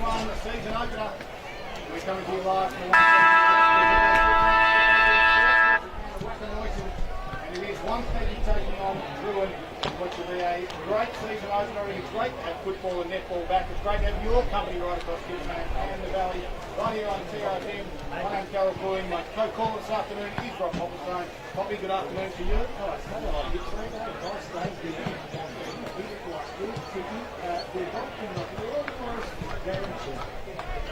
2021 season opener. We're coming to you live from and it is Wonthaggi taking on Drouin, which will be a great season opener. It's great to have football and netball back. It's great to have your company right across Gippsland and the Valley, right here on TRFM. My name's Carol Drouin. My co-caller this afternoon is Rob Hopplestone. Poppy, good afternoon to you. Nice day here. Good, tricky. We're both in the almost guaranteed.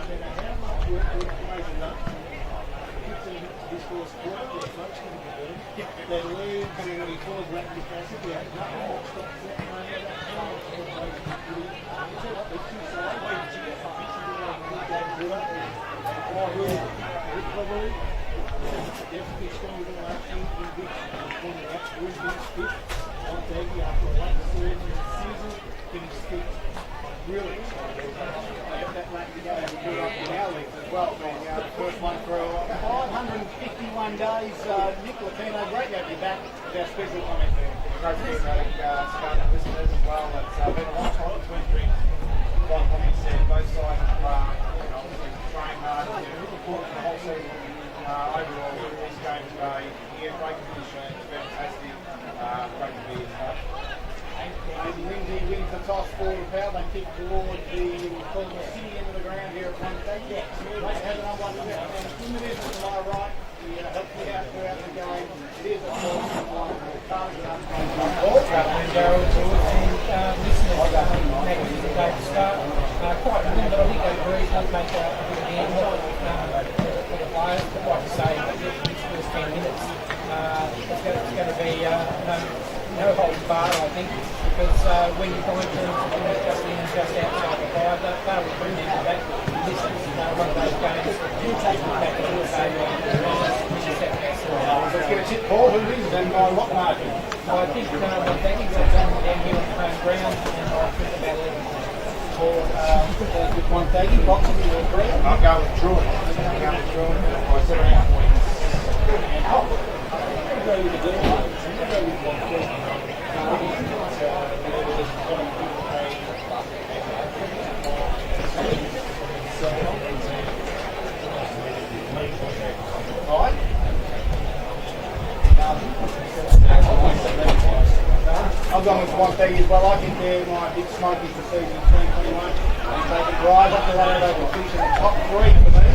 No matter how much work we've made enough, 15 this first quarter, there's much going to be done. They lead to full of lactic acid. We have nothing that stops that. No matter how much work we've made enough. It's all up with two sides. Wait to get back into the game. Recovery. Definitely stronger than last year. In which one of the absolute big stick. Wonthaggi after a late third in the season, finished fifth. Really excited. That lactic acid will be up in our league as well, being the first one for 551 days. Nick Latino, great to have you back with our special comment there. Great to be back, starting listeners as well. It's been a long time between drinks. Like Tommy said, both sides obviously train hard to report the whole season. Overall, this game today, yeah, great condition, it's fantastic. Great to be in touch. Lindsay wins the toss for the power. They kick toward the city end of the ground here at Wonthaggi. Great to have another one in the business to my right. Helps me out throughout the game. It is a ball. And Darryl George and listeners, magnificent day to start. Quite a little, but I think they agree to make a bit of gamble for the players. But like I say, these first 10 minutes, it's going to be no holds barred, I think, because when you find teams just in and just outside the five, they'll be bringing it back. This is one of those games you take it back into the game. Let's get a tip, Paul. Who wins and by what margin? I think Wonthaggi will come down here on the home ground, and I think about 11 For Wonthaggi, boxing, you agree? I'll go with Drouin. I'll go with Drouin by 7.5 points. And I'll go with the good one. I'll go with Wonthaggi. I've gone with Wonthaggi as well. I think they're my big smokies for season 2021. They can rise up the ladder. They can finish in the top three for me.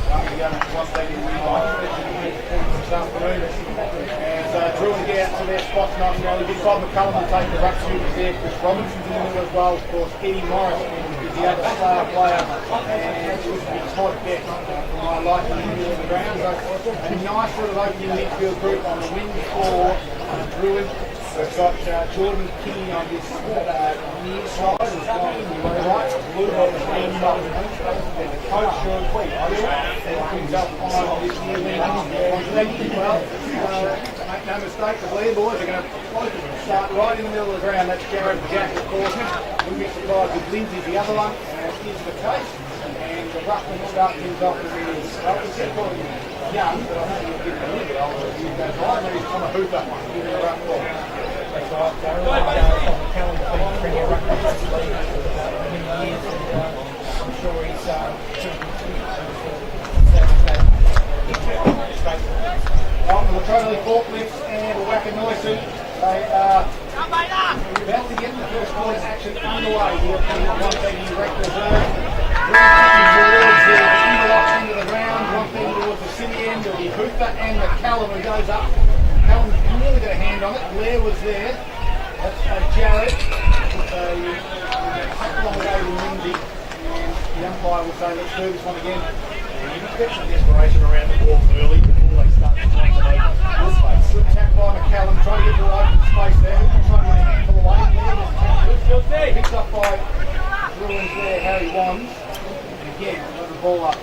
I'm going to go with Wonthaggi win by 30 this afternoon. As Drouin get out to their spots nice and early. Big Bob McCullum will take the ruck shooters there. Chris Robinson's in the middle as well. Of course, Eddie Morris is the other star player. And it was a big Todd Beck from my liking in the middle of the ground. So a nice little opening midfield group on the wing for Drouin. We've got Jordan King on this near side as well. Right, blue on the green button. And the coach, Sean brings up on this near wing. Wonthaggi, well, make no mistake, the lead boys are going to start right in the middle of the ground. That's Jared Jack, of course. Wouldn't be surprised if Lindsay's the other one, as is the case. And the ruckman will start things off as he is. Well, we said calling him young, but I think he'll give him a little bit older as he goes by. Maybe he's Thomas Hooper in the ruck ball. That's right, Darryl. Callum's been bringing a rugby to the league for many years, and I'm sure he's We'll try to forklifts and we'll whack a noise in. They are about to get the first quarter action underway here from the Wonthaggi Rec Reserve. Towards the interlocks into the ground, Wonthaggi towards the city end. There'll be Hooper and McCallum who goes up. Callum nearly got a hand on it. Blair was there. That's Jared. So you take along the way with Lindsay. And the umpire will say, let's do this one again. And you can get some desperation around the ball early before they start to find the open space. Good tap by McCallum, trying to get the open space there. Trying to get a handful away. Picked up by Drouin's there, Harry Wands. And again, got the ball up.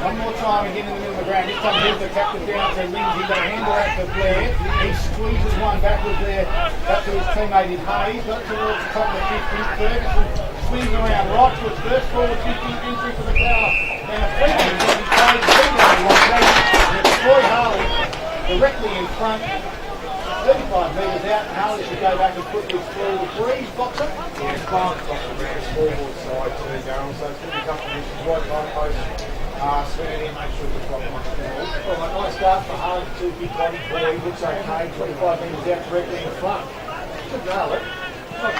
One more time again in the middle of the ground. This time here's the captain down to Lindsay. Got a handle out to Blair. He squeezes one backwards there. Back to his teammate in Hayes. Got towards the top of the 50. Ferguson swings around right to its first forward 50 entry for the tower. And a free kick as he plays the big one. And it's Troy Harley directly in front. 30 25 metres out, and Harley should go back and put this through the breeze boxer. Yeah, Clark's got the round scoreboard side too, Darryl, so it's going to be a couple of inches right time post. Swing it in, make sure it's right on the field. All right, nice start for Harley, 2 big body boy. He looks okay, 25 metres out directly in front. Good nail it. Not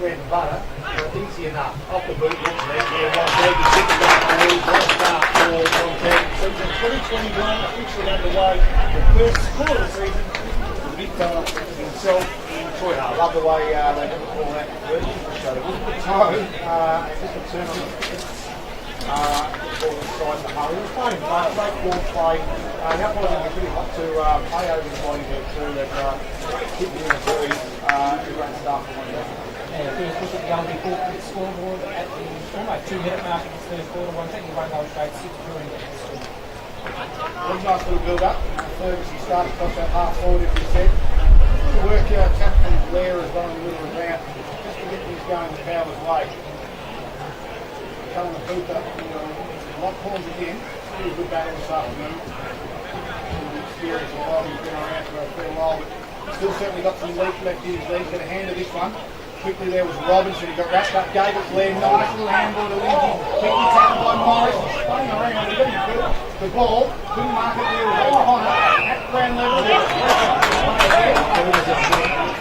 bread and butter, but easy enough. Off the boot, looks there. Yeah, Wonthaggi, second back to lead. One start for Wonthaggi. Season 2021 officially underway. The first score of the season. The big fella himself in Troy. I love the way they never call that conversion. Showed a little bit of toe and just a turn on the pickets. For the side of Harley. He was playing great ball play. The umpires are really hot to play over the body there too. They've hit in the breeze. Great stuff for Wonthaggi. And first look at the Young Corporate scoreboard at the almost 2-minute mark in this first quarter. Wonthaggi won those straight 6 during the score. One nice little build up. Fergus, he started across that half forward, as you said. Good work out, Captain Blair is going a little around just to get things going the Powers way. Telling the boot up, lock horns again. Pretty good battle this afternoon. The experience of Bob, he's been around for a fair while, but still certainly got some leaf left in his legs. Got a hand of this one. Quickly there was Robinson, he got wrapped up, gave it Blair, nice little handball to Lindsay, quickly tackled by Morris, running around, he got good. The ball, couldn't mark it there, was over on it, at ground level there.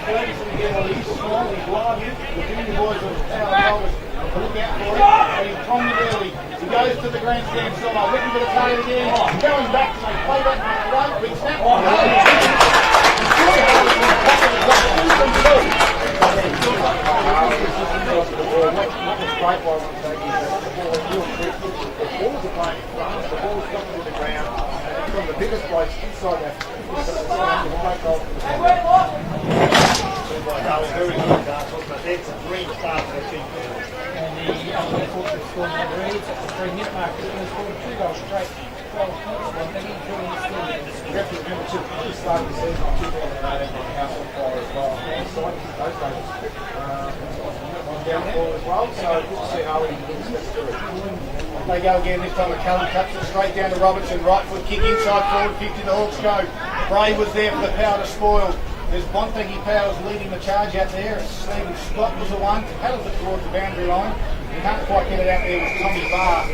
Ferguson again, well he's small, he's lively, the junior boys of Power Rollers, look out for it, and he's from the early. He goes to the grandstand side, looking for the target again, going back to make play that run, big snap. The biggest place inside that. Very good, but that's a great start for the team. And the Young Corporate scoreboard reads at the 3-minute mark. It's going to score 2 goals straight. 12 points. Wonthaggi including the score. You have to remember too, at the start of the season, 2018 on House on Fire as well. Those days on downfall as well, so good to see how he steps through. They go again this time. McCallum cuts it straight down to Robertson. Right foot kick inside forward 50. The Hawks go. Bray was there for the power to spoil. There's Wonthaggi Powers leading the charge out there. Stephen Scott was the one. Paddles it towards the boundary line. He can't quite get it out there with Tommy Barr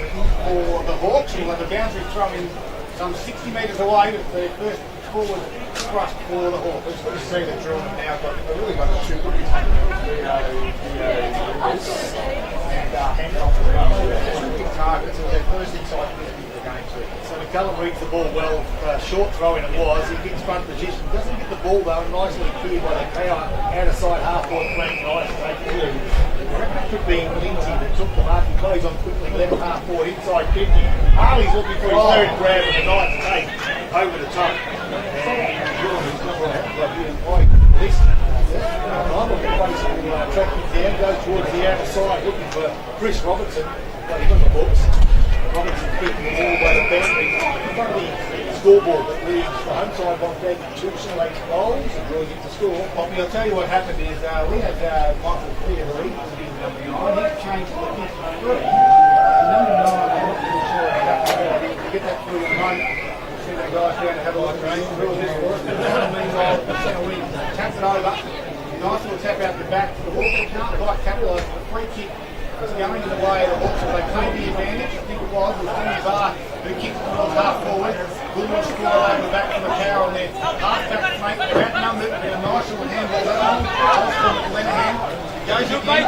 for the Hawks. He'll have the boundary throw in some 60 metres away with the first forward thrust for the Hawks. It's good to see that Drouin now they've really got two good and Hancock as well. Big targets. It was their first inside 50 of the game too. So McCallum reads the ball well. Short throwing it was. He gets front position. Doesn't get the ball though. Nicely cleared by the power. Out of side half forward flank. Nice take two. That could be Lindsay that took the mark. He plays on quickly. Left half forward inside 50. Harley's looking for his third grab and a nice take over the top. This I'm looking to play some track him down, go towards the outer side looking for Chris Robertson. But he's on the books. Robinson keeping the ball by the boundary in front of the scoreboard that leads the home side Wonthaggi 2 straight goals and draws it to score. Poppy, I'll tell you what happened is we had Michael Clear, the lead to be number 9. He's changed to 53. Number 9, I'm not too sure exactly to get that through at the moment. Send the guys down to have a look around. Drill this for us. Meanwhile, centre wing taps it over. Nice little tap out the back. The Hawks can't quite capitalise. The free kick is going in the way of the Hawks. They claim the advantage. I think it was Tommy Barr who kicked the ball half forward. Goodman scored over the back from the power on there. Half back mate. They're outnumbered. Get a nice little handball that one. Nice from Lenahan. Goes again.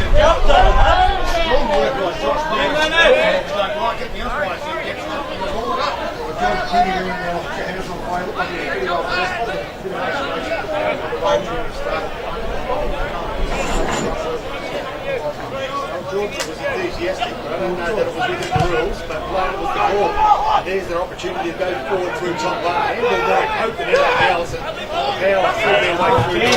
The umpire said strong work by Josh Blair. Don't like it. The umpire said gets up and the ball up. John Kenny doing hands on play. Look like he's pretty well George was enthusiastic, but I don't know that it was within the rules, but playing it with the ball. There's their opportunity to go forward through Tom Barr. And they're going to open it up Powers and Powers through their way through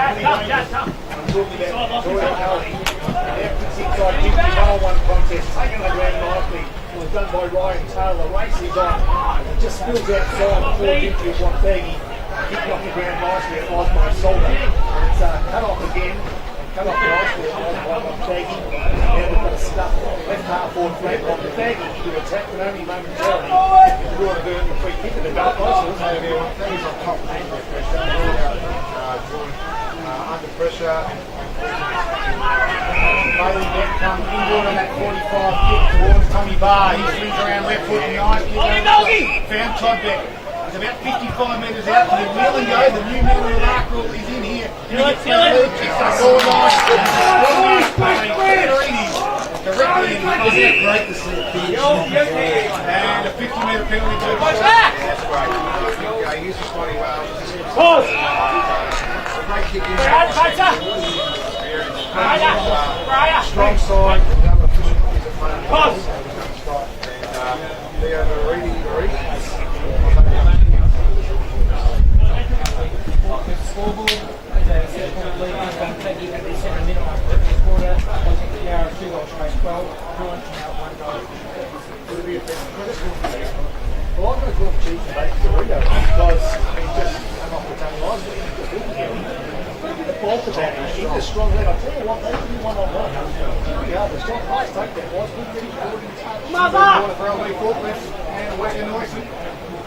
I'm talking about Royal Kelly. They're inside 50-1-on-1 contest, taking the ground nicely. It was done by Ryan Taylor. Races on. It just spills outside 450 of Wonthaggi. kicked off the ground nicely. It was by Salter. It's cut off again. Cut off nicely. It was by Wonthaggi. Now we've got a stuff left half forward flag. Wonthaggi to attack, but only momentarily. Drouin to burn the free kick at the goal post. Wonthaggi's on top. Under pressure. Bailey Beck comes inboard on that 45 kick towards Tommy Barr. He swings around left foot and nice kick. Found Todd Beck. He's about 55 metres out. The wheel and go. The new middle of the arc rule is in here. He gets the lead. Kicks us all nice. Directly in. Isn't it great to see it? And a 50-metre penalty. That's great. He used his body well. Pause! Great kick in. Strong side. Pause! And Leo reading the read. The scoreboard is a 7-point lead by Wonthaggi at the 7-minute mark of the quarter. Wonthaggi now 2 goals to 12. Drouin now 1 goal. It'll be a bit critical. Well, I'm going to call Chief and make Dorito because he just come off the tongue lines, but he just didn't get him. Look at the fault of that. He's a strong lead. I'll tell you what, they can do one-on-one. Here we are. The strong nice take that was. Good ready for it. Mother! For LB forklifts and Wagner Noyson.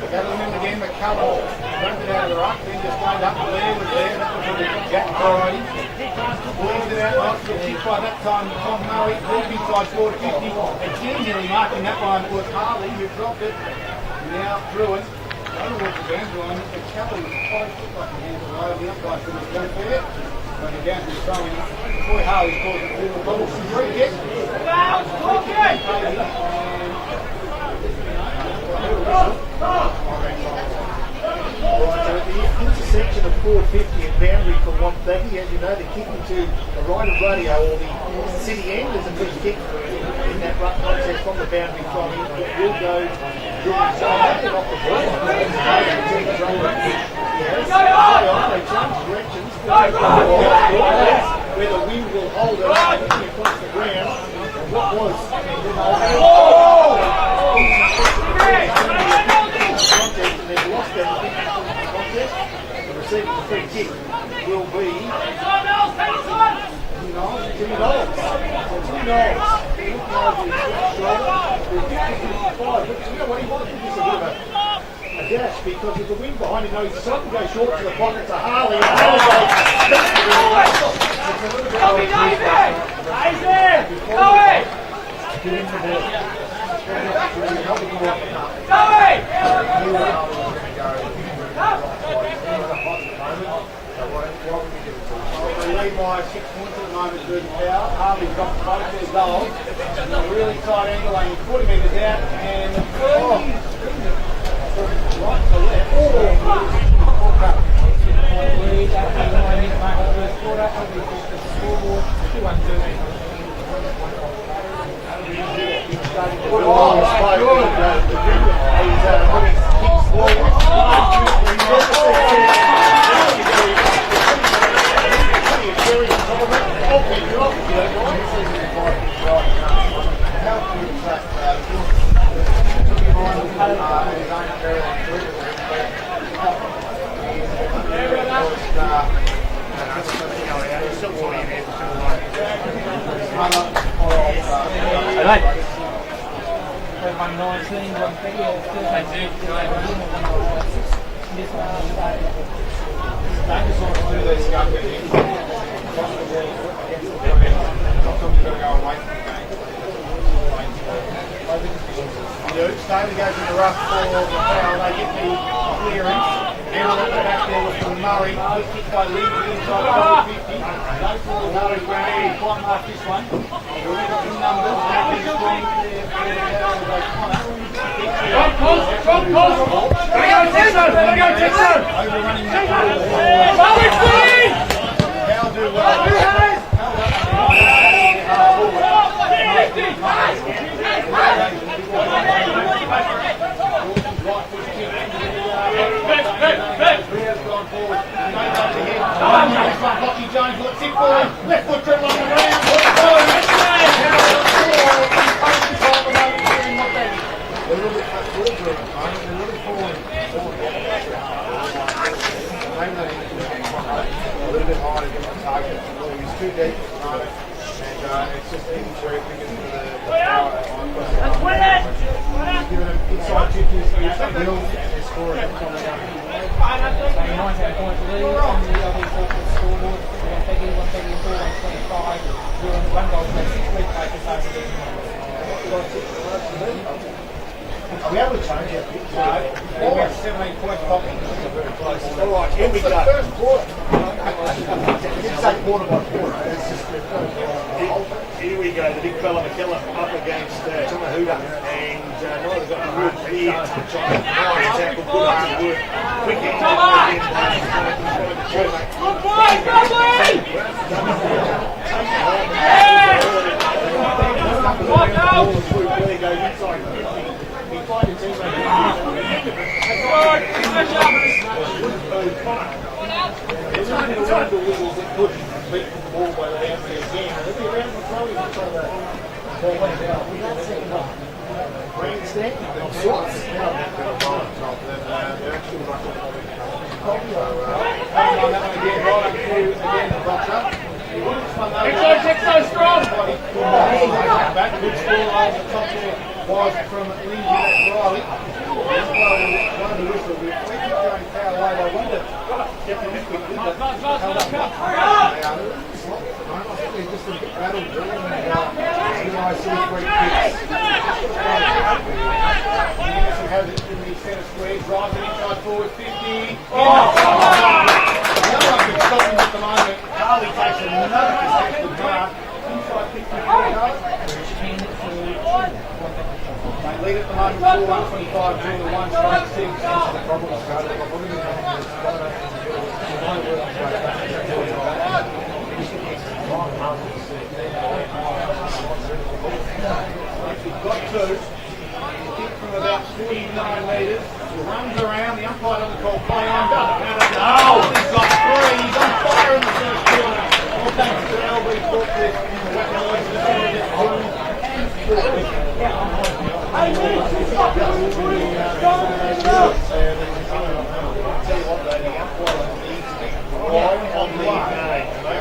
Gather them in again, McCullum dumped it out of the ruck, then just lined up. Blair was there, that was a Jack Corey. Bleeds it out, nice little kick by that time. Tom Murray, deep inside 4-50. And gingerly marking that one was Harley, who dropped it. Now Drouin. I don't know what the band's on. McCullum was quite a like a hand away. The umpire said it's going fair. But again, he's throwing. Boy, Harley's causing a little bubble. Free kick. The intersection of 450 and boundary for Wonthaggi, as you know, they're kicking to the right of radio or the city end. There's a free kick in that ruck contest from the boundary from him. It will go Drouin. So I'm happy off the ball. They change directions. Where the wind will hold it across the ground. And what was contest, and they've lost that contest. The receiving the free kick will be $2. But you know what, he might give this a bit of a dash because with the wind behind him, knows he's going to go short to the pocket to Harley. And give him the ball. They lead by 6 points at the moment, Burton Power. Harley's got both their goals. A really tight angle, only 40 metres out, and right to left. Lead at the 9-minute mark of the first quarter. The scoreboard 2-1-2. Staley goes in the rough for the foul. They get the clearance. Aaron at the back there was from Murray. Quick kick by Lindsay inside 50. No for Murray. Quite mark this one. We've got some numbers. Strong there overrunning that ball. How do well. Jones looks it for him. Left foot dribble on the ground. They're a little bit forward. too deep at the moment, and it's just making sure because of the power giving them inside 50s, Hills, and they're scoring it coming up. So 19 points lead on the other scoreboard. Wonthaggi 4, 125. Drouin 1 goal, 6 replays over there. Are we able to change it? No. Almost 17 points popping. Very close. All right, here we go. It's the first quarter. It's say quarter by quarter. It's just Here we go, the big fella McKellar up against Huda. and neither got the wood clear touch on it. Now the tackle put up the wood. Quick end. Good boy, Bradley! There he goes inside 50. He finds his It's only the one the Wiggles that couldn't beat the ball by the boundary again. They'll be around the throwing in front of the ball went out. Grandstand? Shots? Exo strong! Back good score over the top there was from Lindsay Riley. One of the whistles. We keep going foul away. I wonder if we did that. I think they just a bit rattled really. I see 3 kicks. Anderson has it in the centre square. Drives it inside forward 50. The other one can stop him at the moment. Carly takes another contested mark. Inside 50. They lead at the moment 4-125 during the 1-6. The problem is we've got 2. Kick from about 49 metres. Runs around. The umpire doesn't call play on. Doesn't matter. Oh, he's got 3. He's on fire in the first quarter. All thanks to LB Forklift in the weapon lines.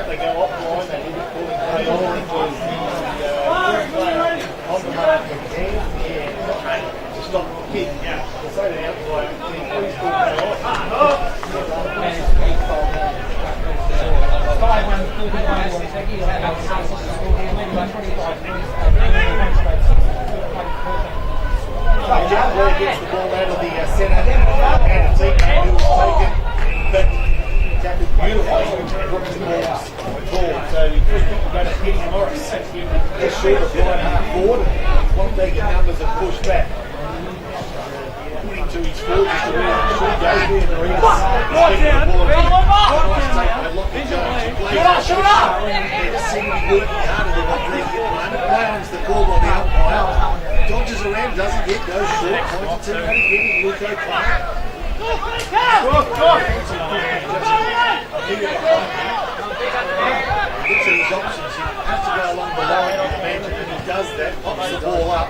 They go offline, they didn't pull in play on it was on the mark to stop the kick. To say the umpire, please pull that off. 5-1 Wonthaggi. Young Blair gets the ball out of the centre and a teammate who will take it, but tackled beautifully and drops the ball. So he first picked to go to Kenny Morris. Just short of line half forward. Wonthaggi numbers have pushed back. Putting to his forward just around the shoot goes there. The Reeders shoot up! They just seem to be working harder than what they get at the moment. Play on's the call on the umpire. Dodges around, doesn't get, goes short, points it to him again, Luco Clark. Looks at his options, he has to go along the line with the man, and he does that, pops the ball up.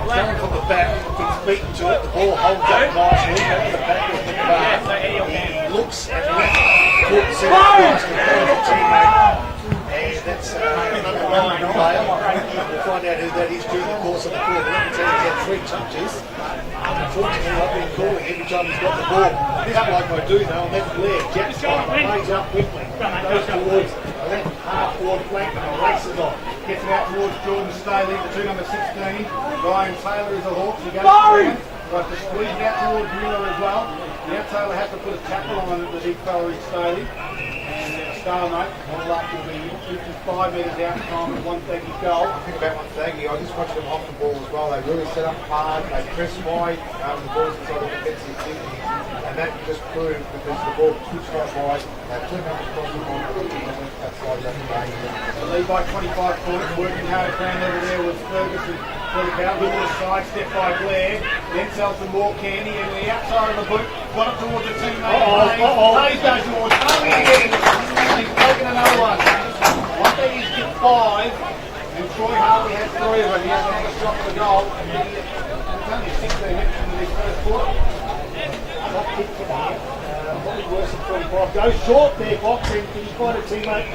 Coming from the back, gets beaten to it, the ball holds up nicely, back to the back of the bar. He looks and left foot set across to the teammate. And that's another line player. We'll find out who that is during the course of the quarter. Let me tell you, he's had 3 touches. Unfortunately, I've been calling every time he's got the ball. This bloke I do know, and that's Blair. Jack's plays up quickly. Goes towards the left half forward flank and races on. Gets it out towards Jordan Staley, the 2 number 16. Ryan Taylor is a Hawk. He goes around. Like to squeeze it out towards Miller as well. Now Taylor has to put a tackle on the big fella in Staley. And stalemate, all up will be 55 metres out in time with Wonthaggi's goal. The thing about Wonthaggi, I just watched them off the ball as well. They really set up hard, they press wide, the ball's inside the defensive 50. And that just proved because the ball pushed out wide, they took up across the ball, and went outside that game. The lead by 25 points, working hard ground level there was Ferguson. Out with a side step by Blair, then sells some more Candy and the outside of the boot, got it towards the teammate. Hayes goes towards Harvey again. He's taken another one. Wonthaggi's get 5, and Troy Harvey has 3 of them. He has another shot for the goal. It's only 16 minutes into this first quarter. kick for the hand. Probably worse than 25. Goes short there, Fox, and can he find a teammate?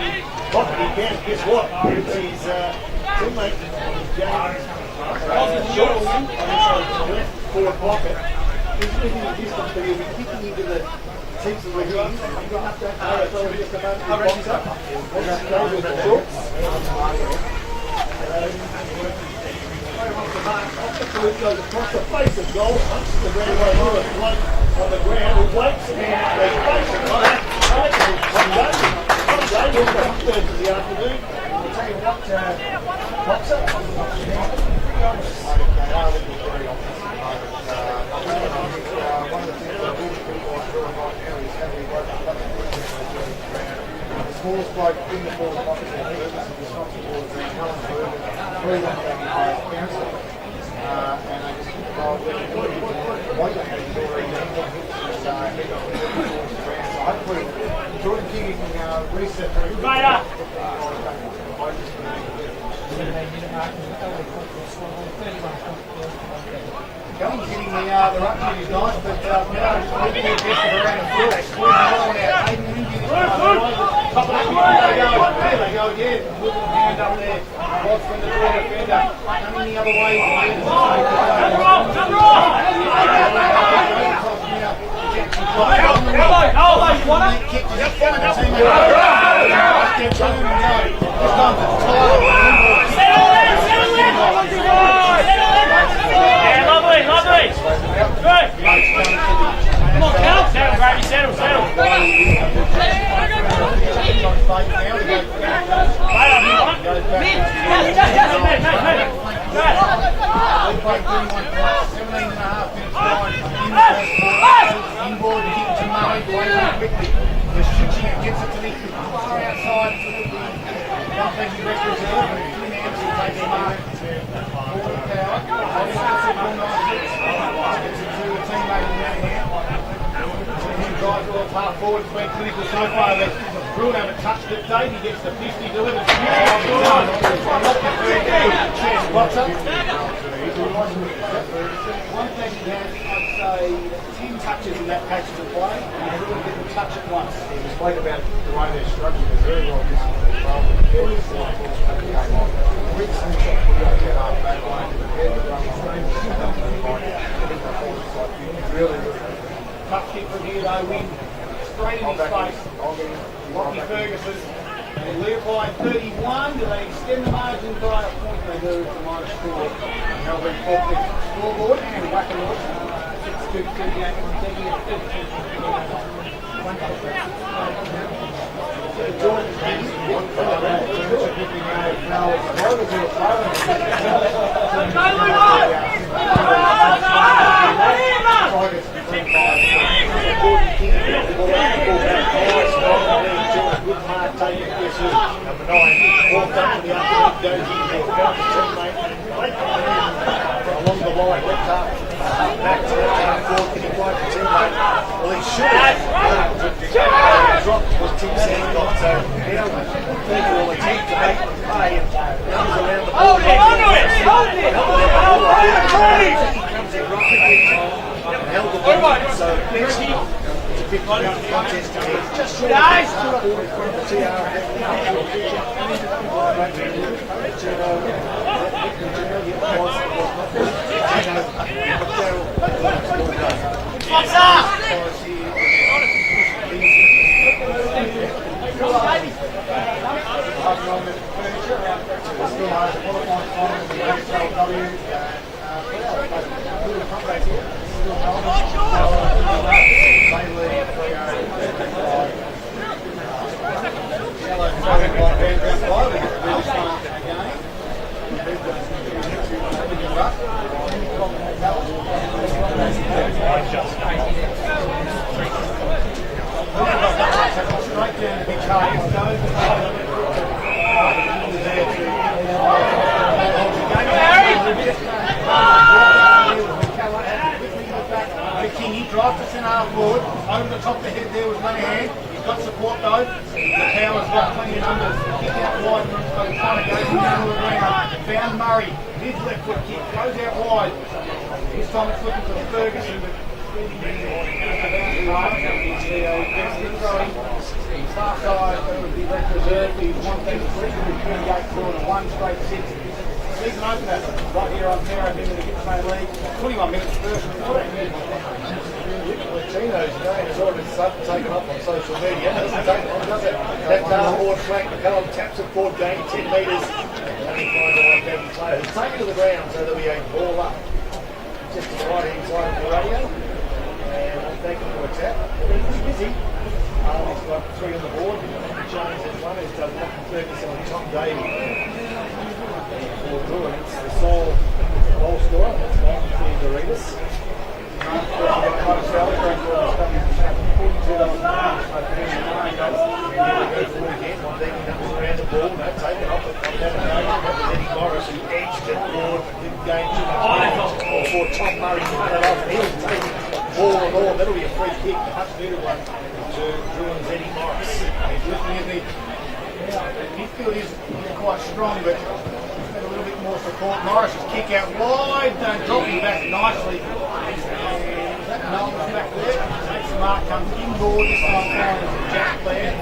Pocket he can. Guess what? It's his teammate, James. Short on left forward pocket. He's moving the distance, but he'll be kicking into the teams of the wings. You've got enough to AFL just a moment to box up. Let's go with the shorts. Off the foot, goes across the face of goal, punches the ground by Laura Blake on the ground, who Blake's and they face it on that. One day, we'll go up to the afternoon. I'll tell you what, boxer. One of the things that bullshit people are doing right now is having the smallest bloke in the forward pocket is responsible for Helen Bird, three council. And I just why the heck is already so hopefully Jordan King can reset Cohen's hitting the rugby is nice, but now just leaving it just around the field, squeezing on out, Aiden Wingy top of the kick, there they go again, moving the hand up there, Watts from the draw defender, coming the other way, Yeah, lovely, lovely. Good. Come on, Cal. Settle, Gravy, settle, settle. Inboard and hitting to Murray, quickly. The shooting it gets it to the far outside to the Wonthaggi representative, and Flynn Anderson takes the mark. Forward power. Gets it to a teammate in that hand. He drives all half forward. It's been clinical so far. Drouin haven't touched it. Davey gets the 50, delivers. Chance spots up. Wonthaggi has, I'd say, 10 touches in that passage of play, and Drouin didn't touch it once. We spoke about the way they're structured. They're very well disciplined as well. Rick's and shot put out their half back line to the head of the run stream. Really, Tough kick from here though, win straight in his face. Lockie Ferguson. They lead by 31. Do they extend the margin by a point? They do. The minus score. Melbourne fought the scoreboard and whack it off. 6-2, 38, Wonthaggi at 32. Jordan King. Number 9 walked up to the underneath, goes in there, found the teammate, along the line, went up, back to the forward, can he find the teammate? Well, he should have. Dropped was Tim's hand got, so now people will attempt to make the play and runs around the ball. Hold it! He comes in right and held the ball, so next it's a big contest to him. Just short of forward from the TR. He drives the centre half forward, over the top of the head there was Monahan. He's got support though. The power's got plenty of numbers. Kick out wide, so he's trying to go down to the ground. Found Murray. His left foot kick goes out wide. This time it's looking for Ferguson, but Far side, that would be represented. The Wonthaggi 28 drawn and 1 straight 6. Season opener right here on Terra, into the Gippsland League. 21 minutes first and 14 Latino's game has already taken up on social media. It doesn't take long, does it? That forward flank, McCallum taps it forward, gain 10 metres. And he finds a Wonthaggi player. He's taken to the ground, so there'll be a ball up just to the right hand side of the radio. And Wonthaggi for a tap. He's pretty busy. He's got 3 on the board. Jones has 1. He's done nothing further on Tom Davey. For Drouin, it's the sole goal scorer. That's not the Doritas. That'll be a free kick, a much better one to Drouin's Eddie Morris. He's looking at the midfield is quite strong, but he's got a little bit more support. Morris's kick out wide, dropping back nicely. And that Nolan's back there. Makes the mark, comes inboard this time finds Jack there.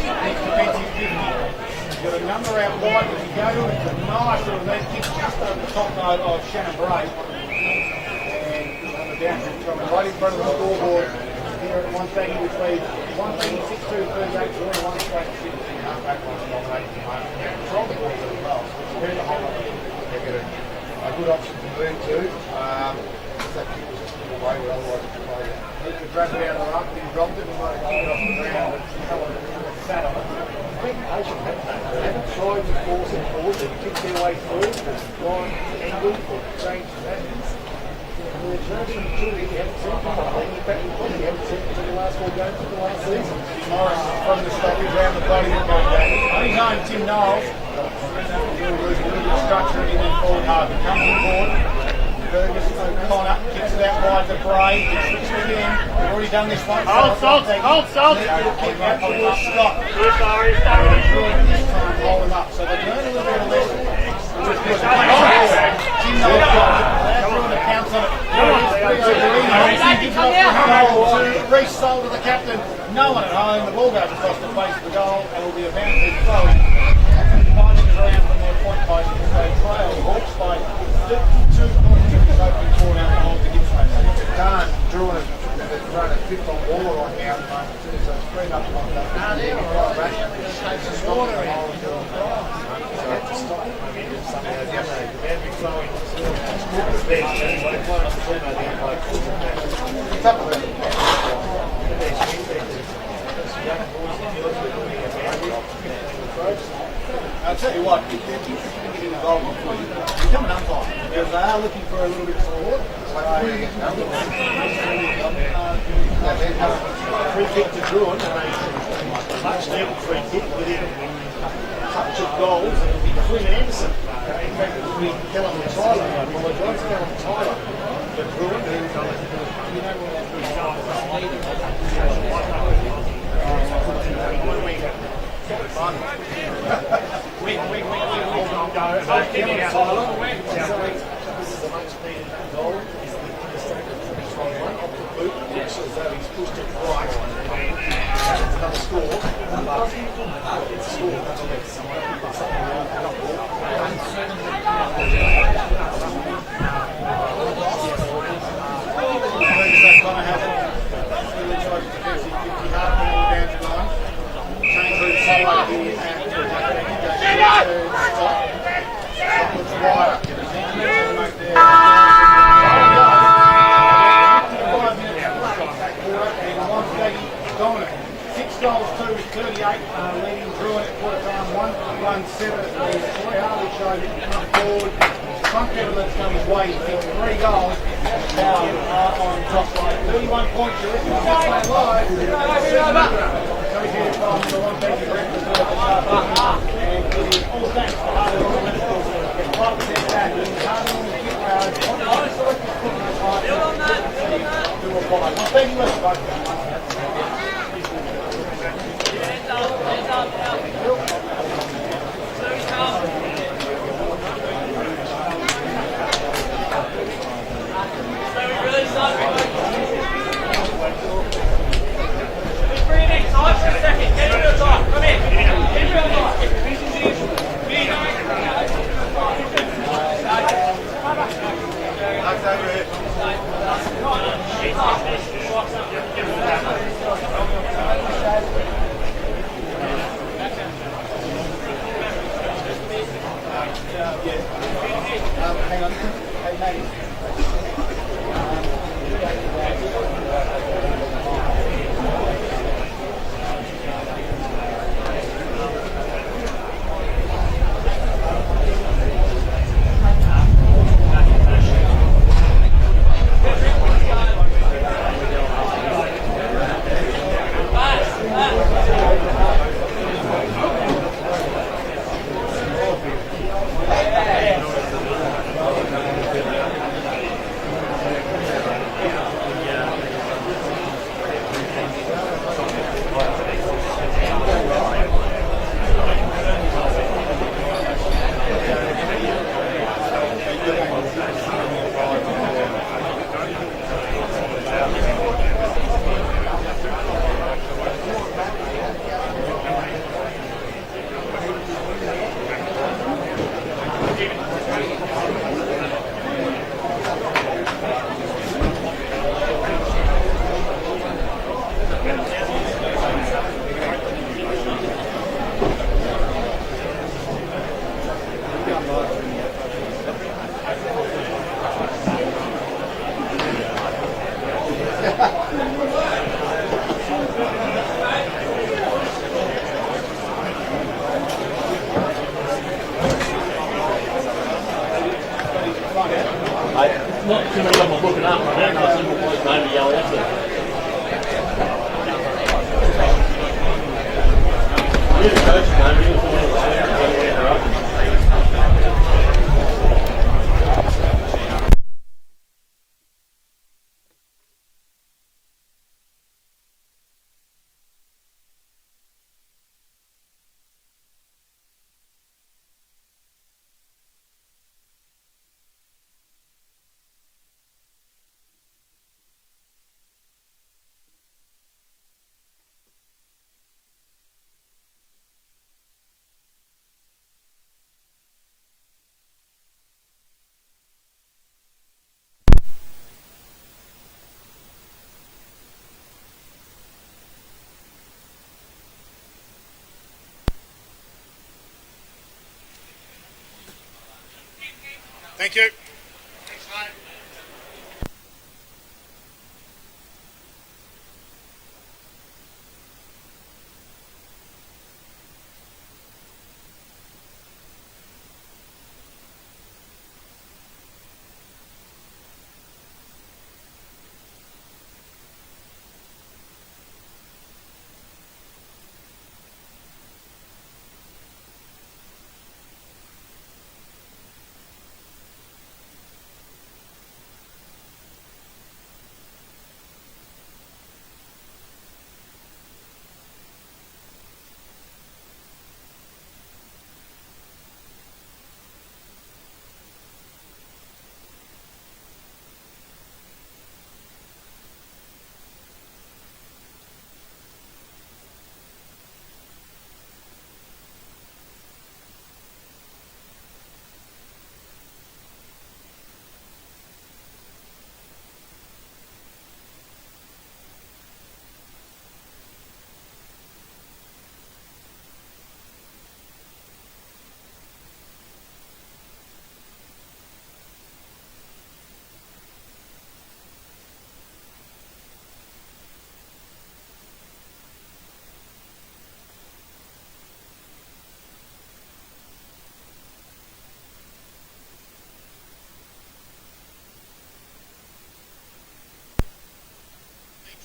Next defensive 50. He's got a number out wide, but he go to it. It's a nice little net kick just over the top note of Shannon Bray. Down right in front of the scoreboard here at Wonthaggi, which leads Wonthaggi 6-2, 38, 1 straight 6. Back one dominating the moment. Control the ball really well. Very high. They get a good option to move to. That kick was just a little way, but otherwise it could play out. He could drag it out of the ruck, then he dropped it and let it kick it off the ground, but Helen sat on it. Big patient, haven't they? They haven't tried to force it forward, they kicked their way through, they've gone angled or changed patterns. The attraction truly haven't seen from Wonthaggi. In fact, we probably haven't seen it for the last 4 games of the last season. Morris from the stoppage around the plate in one game. On his own, Tim Knowles. He'll lose a little bit of structure and then forward hard. But comes on board. Fergus O'Connor kicks it out wide to Bray. Switches it again. We've already done this one. Hold salt. Kick out towards Scott. This time hold him up. So they've learned a little bit of lesson. Tim Knowles got it. Drouin to pounce on it. Reece sold to the captain. No one at home. The ball goes across the face of the goal and it'll be a boundary throw. Finding it around from their point post as they trail Hawks by 52 points in this opening 4 out of the Gippsland. Darn, Drouin has thrown a 5th on Waller right now at the moment too, so it's 3 up on that. It's water in. So to stop the momentum somehow, the boundary flowing the bench, and they climb up the team over the Empire. It's up with it. I'll tell you what, if they're interested in getting involved before you become an umpire, because they are looking for a little bit of support. Free kick to Drouin, a much needed free kick within a touch of goals, and it'll be Quinn Anderson. In fact, it will be Callum Tyler. I apologise, Callum Tyler. But Drouin, this is a much needed goal. He's the second strong one off the boot. Looks as though he's pushed it right. That's another score. It's a score. That's something around the dominant. 6 goals, 2 is 38, leading Drouin at quarter time, 1-1-7 at the Troy Harley show, coming forward. Front Everlett's done his way, he kicked 3 goals, now on top right. 31 points, you're listening to Gippsland Live. Coming here from the Wonthaggi breakfast at the Sharp and it is all thanks to Harley Liverpool. Get 5% back, Harley on the kick round, on the selected football time, to apply. Thank you, everybody. So we really suck. Hang on. Hey, mate. Not too many of them are looking up. I don't know if someone was maybe yell at them. You're the coach, man. You're the one who's there. Thank you.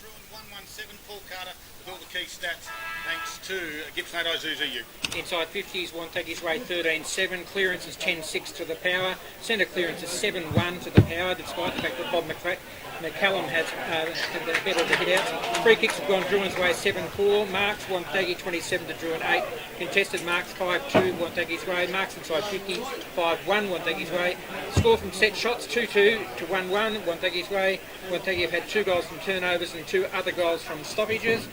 Drouin 117, Paul Carter with all the key stats thanks to Gippsland Isuzu. Inside 50s, Wonthaggi's Ray 13.7, clearance is 10.6 to the power, centre clearance is 7.1 to the power, despite the fact that Bob McCallum has had the better of the hit-outs. Free kicks have gone Drouin's way 7.4, marks Wonthaggi 27 to Drouin 8, contested marks 5.2 Wonthaggi's way, marks inside 50 5.1 Wonthaggi's way, score from set shots 2-2 to 1-1 Wonthaggi's way. Wonthaggi have had 2 goals from turnovers and 2 other goals from stoppages.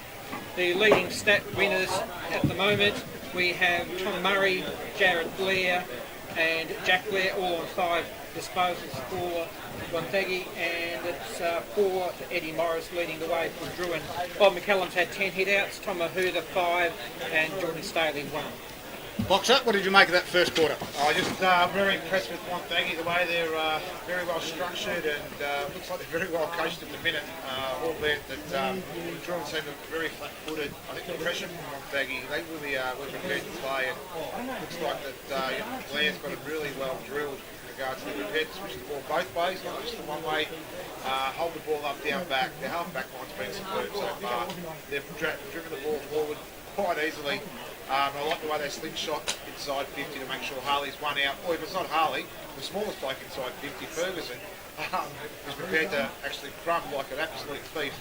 The leading stat winners at the moment, we have Tom Murray, Jared Blair and Jack Blair all on 5 disposals for Wonthaggi, and it's 4 to Eddie Morris leading the way for Drouin. Bob McCallum's had 10 hit-outs, Tom Mahuda 5 and Jordan Staley 1. Boxer, what did you make of that first quarter? I just very impressed with Wonthaggi, the way they're very well structured and looks like they're very well coached at the minute, albeit that Drouin seemed very flat-footed. I think the pressure from Wonthaggi, they really were prepared to play, and it looks like that Blair's got it really well drilled in regards to the prepared to switch the ball both ways, not just the one way. Hold the ball up, down, back. Their half-back line's been superb so far. They've driven the ball forward quite easily. I like the way they slingshot inside 50 to make sure Harley's one out. Or if it's not Harley, the smallest bloke inside 50, Ferguson, is prepared to actually crumb like an absolute thief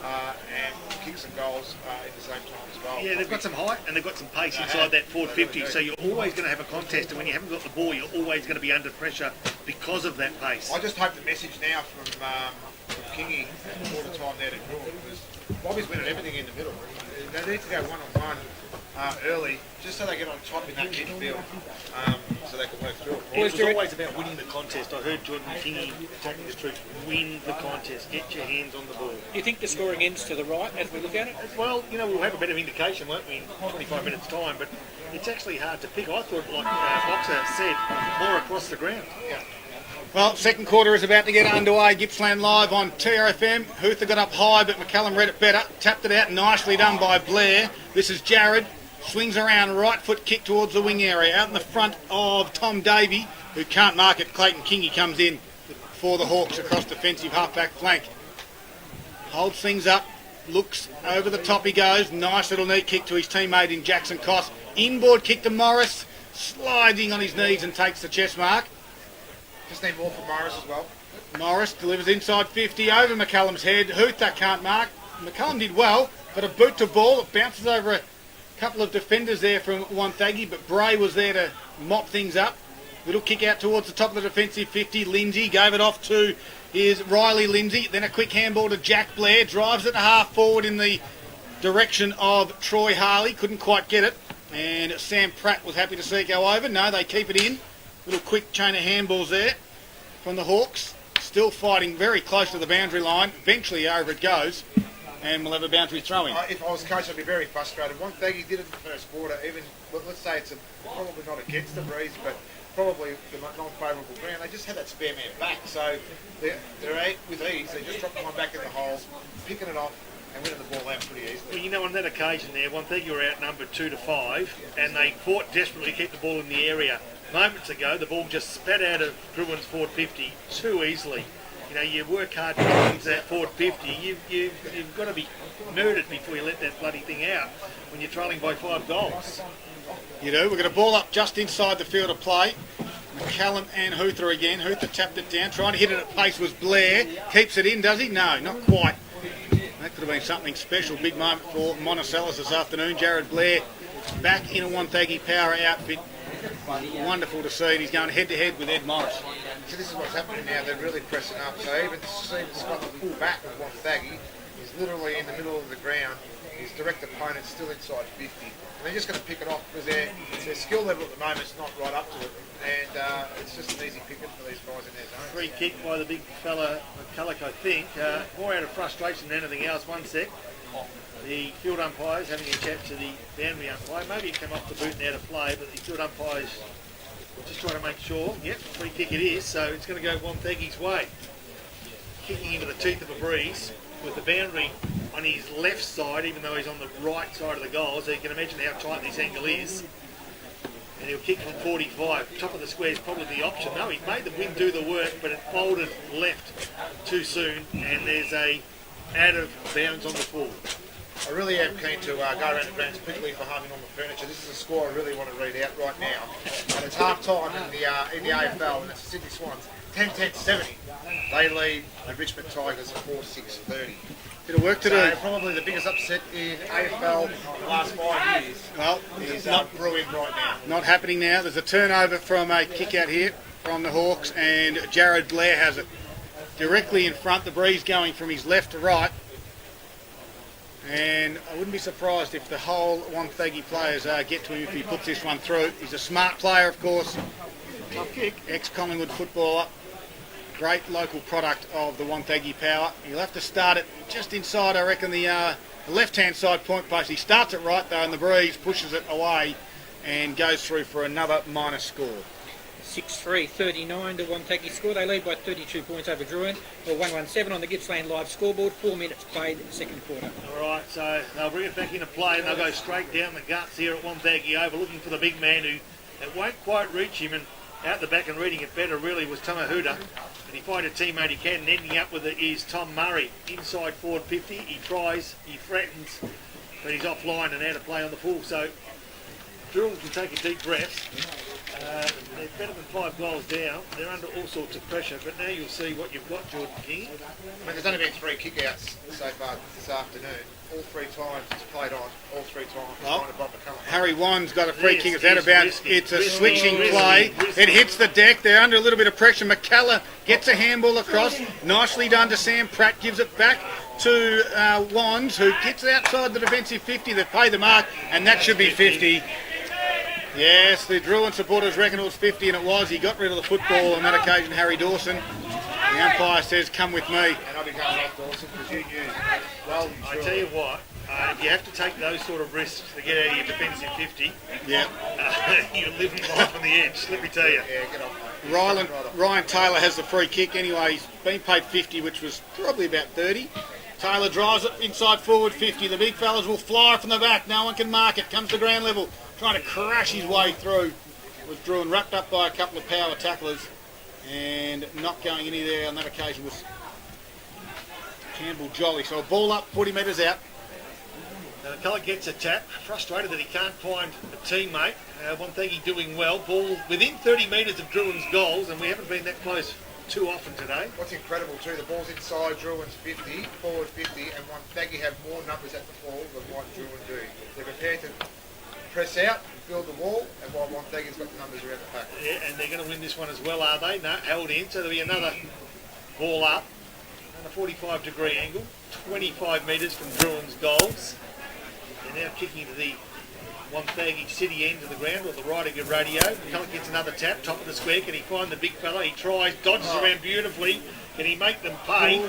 and kick some goals at the same time as well. Yeah, they've got some height and they've got some pace inside that forward 50, so you're always going to have a contest, and when you haven't got the ball, you're always going to be under pressure because of that pace. I just hope the message now from Kingy all the time there to Drouin, because Bobby's winning everything in the middle. They need to go one-on-one early, just so they get on top in that midfield, so they can work through it. It was always about winning the contest. I heard Jordan Kingy taking this truth. Win the contest. Get your hands on the ball. Do you think the scoring ends to the right as we look at it? Well, we'll have a better indication, won't we, in 25 minutes' time, but it's actually hard to pick. I thought, like Boxer said, more across the ground. Yeah. Well, second quarter is about to get underway. Gippsland Live on TRFM. Hoother got up high, but McCallum read it better. Tapped it out, nicely done by Blair. This is Jared. Swings around, right foot kick towards the wing area. Out in the front of Tom Davey, who can't mark it. Clayton Kingy comes in for the Hawks across defensive half-back flank. Holds things up. Looks over the top he goes. Nice little knee kick to his teammate in Jackson Koss. Inboard kick to Morris. Sliding on his knees and takes the chest mark. Just need more from Morris as well. Morris delivers inside 50 over McCallum's head. Hoother can't mark. McCallum did well, but a boot to ball. It bounces over a couple of defenders there from Wonthaggi, but Bray was there to mop things up. Little kick out towards the top of the defensive 50. Lindsay gave it off to his Riley Lindsay. Then a quick handball to Jack Blair. Drives it half forward in the direction of Troy Harley. Couldn't quite get it. And Sam Pratt was happy to see it go over. No, they keep it in. Little quick chain of handballs there from the Hawks. Still fighting very close to the boundary line. Eventually over it goes. And we'll have a boundary throw in. If I was coach, I'd be very frustrated. Wonthaggi did it in the first quarter. Even, let's say it's probably not against the breeze, but probably the non-favourable ground. They just had that spare man back. So they're with ease. They just dropped one back in the hole, picking it off, and winning the ball out pretty easily. Well, on that occasion there, Wonthaggi were outnumbered 2-5, and they fought desperately to keep the ball in the area. Moments ago, the ball just spat out of Drouin's forward 50 too easily. You work hard to get into that forward 50. You've got to be murdered before you let that bloody thing out when you're trailing by 5 goals. You do. We're going to ball up just inside the field of play. McCallum and Hoother again. Hoother tapped it down. Trying to hit it at pace was Blair. Keeps it in, does he? No, not quite. That could have been something special. Big moment for Monticello's this afternoon. Jared Blair back in a Wonthaggi power outfit. Wonderful to see. He's going head-to-head with Ed Morris. So this is what's happening now. They're really pressing up. So even Stephen Scott, the full back of Wonthaggi, is literally in the middle of the ground. His direct opponent's still inside 50. And they're just going to pick it off because their skill level at the moment is not right up to it. And it's just an easy pick-up for these guys in their zone. Free kick by the big fella, McCulloch, I think. More out of frustration than anything else. 1 sec. The field umpires having a chat to the boundary umpire. Maybe it came off the boot and out of play, but the field umpires just trying to make sure. Yep, free kick it is, so it's going to go Wonthaggi's way. Kicking into the teeth of a breeze with the boundary on his left side, even though he's on the right side of the goal, so you can imagine how tight this angle is. And he'll kick from 45. Top of the square is probably the option. No, he made the wind do the work, but it folded left too soon, and there's a out of bounds on the full. I really am keen to go around the grounds quickly for having on the furniture. This is a score I really want to read out right now. And it's half time in the AFL, and it's the Sydney Swans 10-10-70. They lead the Richmond Tigers at 4-6-30. Bit of work to do. Probably the biggest upset in AFL in the last 5 years. Well, is brewing right now. Not happening now. There's a turnover from a kick out here from the Hawks, and Jared Blair has it directly in front. The breeze going from his left to right. And I wouldn't be surprised if the whole Wonthaggi players get to him if he puts this one through. He's a smart player, of course. Tough kick. Ex-Collingwood footballer. Great local product of the Wonthaggi power. He'll have to start it just inside, I reckon, the left-hand side point post. He starts it right, though, and the breeze pushes it away. and goes through for another minor score. 6-3-39 to Wonthaggi score. They lead by 32 points over Drouin. Well, 117 on the Gippsland Live scoreboard. 4 minutes played, second quarter. All right, so they'll bring it back into play and they'll go straight down the guts here at Wonthaggi over, looking for the big man who it won't quite reach him, and out the back and reading it better really was Tamahuda. And he find a teammate he can, and ending up with it is Tom Murray. Inside forward 50, he tries, he threatens, but he's offline and out of play on the full. So Drouin can take a deep breath. They're better than 5 goals down. They're under all sorts of pressure, but now you'll see what you've got, Jordan King. I mean, there's only been 3 kick-outs so far this afternoon. All 3 times it's played on. All 3 times it's trying to bump the colour. Harry Wan's got a free Yes, kick. It's out of bounds. risky. It's a Risky, switching risky, play. risky. It hits the deck. They're under a little bit of pressure. McCullough gets a handball across. Nicely done to Sam Pratt. Gives it back to Wands, who gets outside the defensive 50. They play the mark, and that should be 50. Yes, the Drouin supporters reckon it was 50, and it was. He got rid of the football on that occasion, Harry Dawson. The umpire says, come with me. And I'll be going off Dawson because you knew well and I truly. tell you what, if you have to take those sort of risks to get out of your defensive 50, Yeah. you're living life on the edge, let me tell you. Yeah, get off, mate. Ryan Taylor has the free kick anyway. He's been paid 50, which was probably about 30. Taylor drives it inside forward 50. The big fellas will fly from the back. No one can mark it. Comes to ground level, trying to crash his way through. Was Drouin wrapped up by a couple of power tacklers, and not going any there on that occasion was Campbell Jolly. So a ball up, 40 metres out. McCullough gets a tap, frustrated that he can't find a teammate. Wonthaggi doing well. Ball within 30 metres of Drouin's goals, and we haven't been that close too often today. What's incredible too, the ball's inside Drouin's 50, forward 50, and Wonthaggi have more numbers at the ball than what Drouin do. They're prepared to press out, build the wall, and while Wonthaggi's got the numbers around the pack. Yeah, and they're going to win this one as well, are they? No, held in, so there'll be another ball up. And a 45-degree angle, 25 metres from Drouin's goals. They're now kicking to the Wonthaggi City end of the ground, or the right of your radio. McCullough gets another tap, top of the square. Can he find the big fella? He tries, dodges around beautifully. Can he make them pay?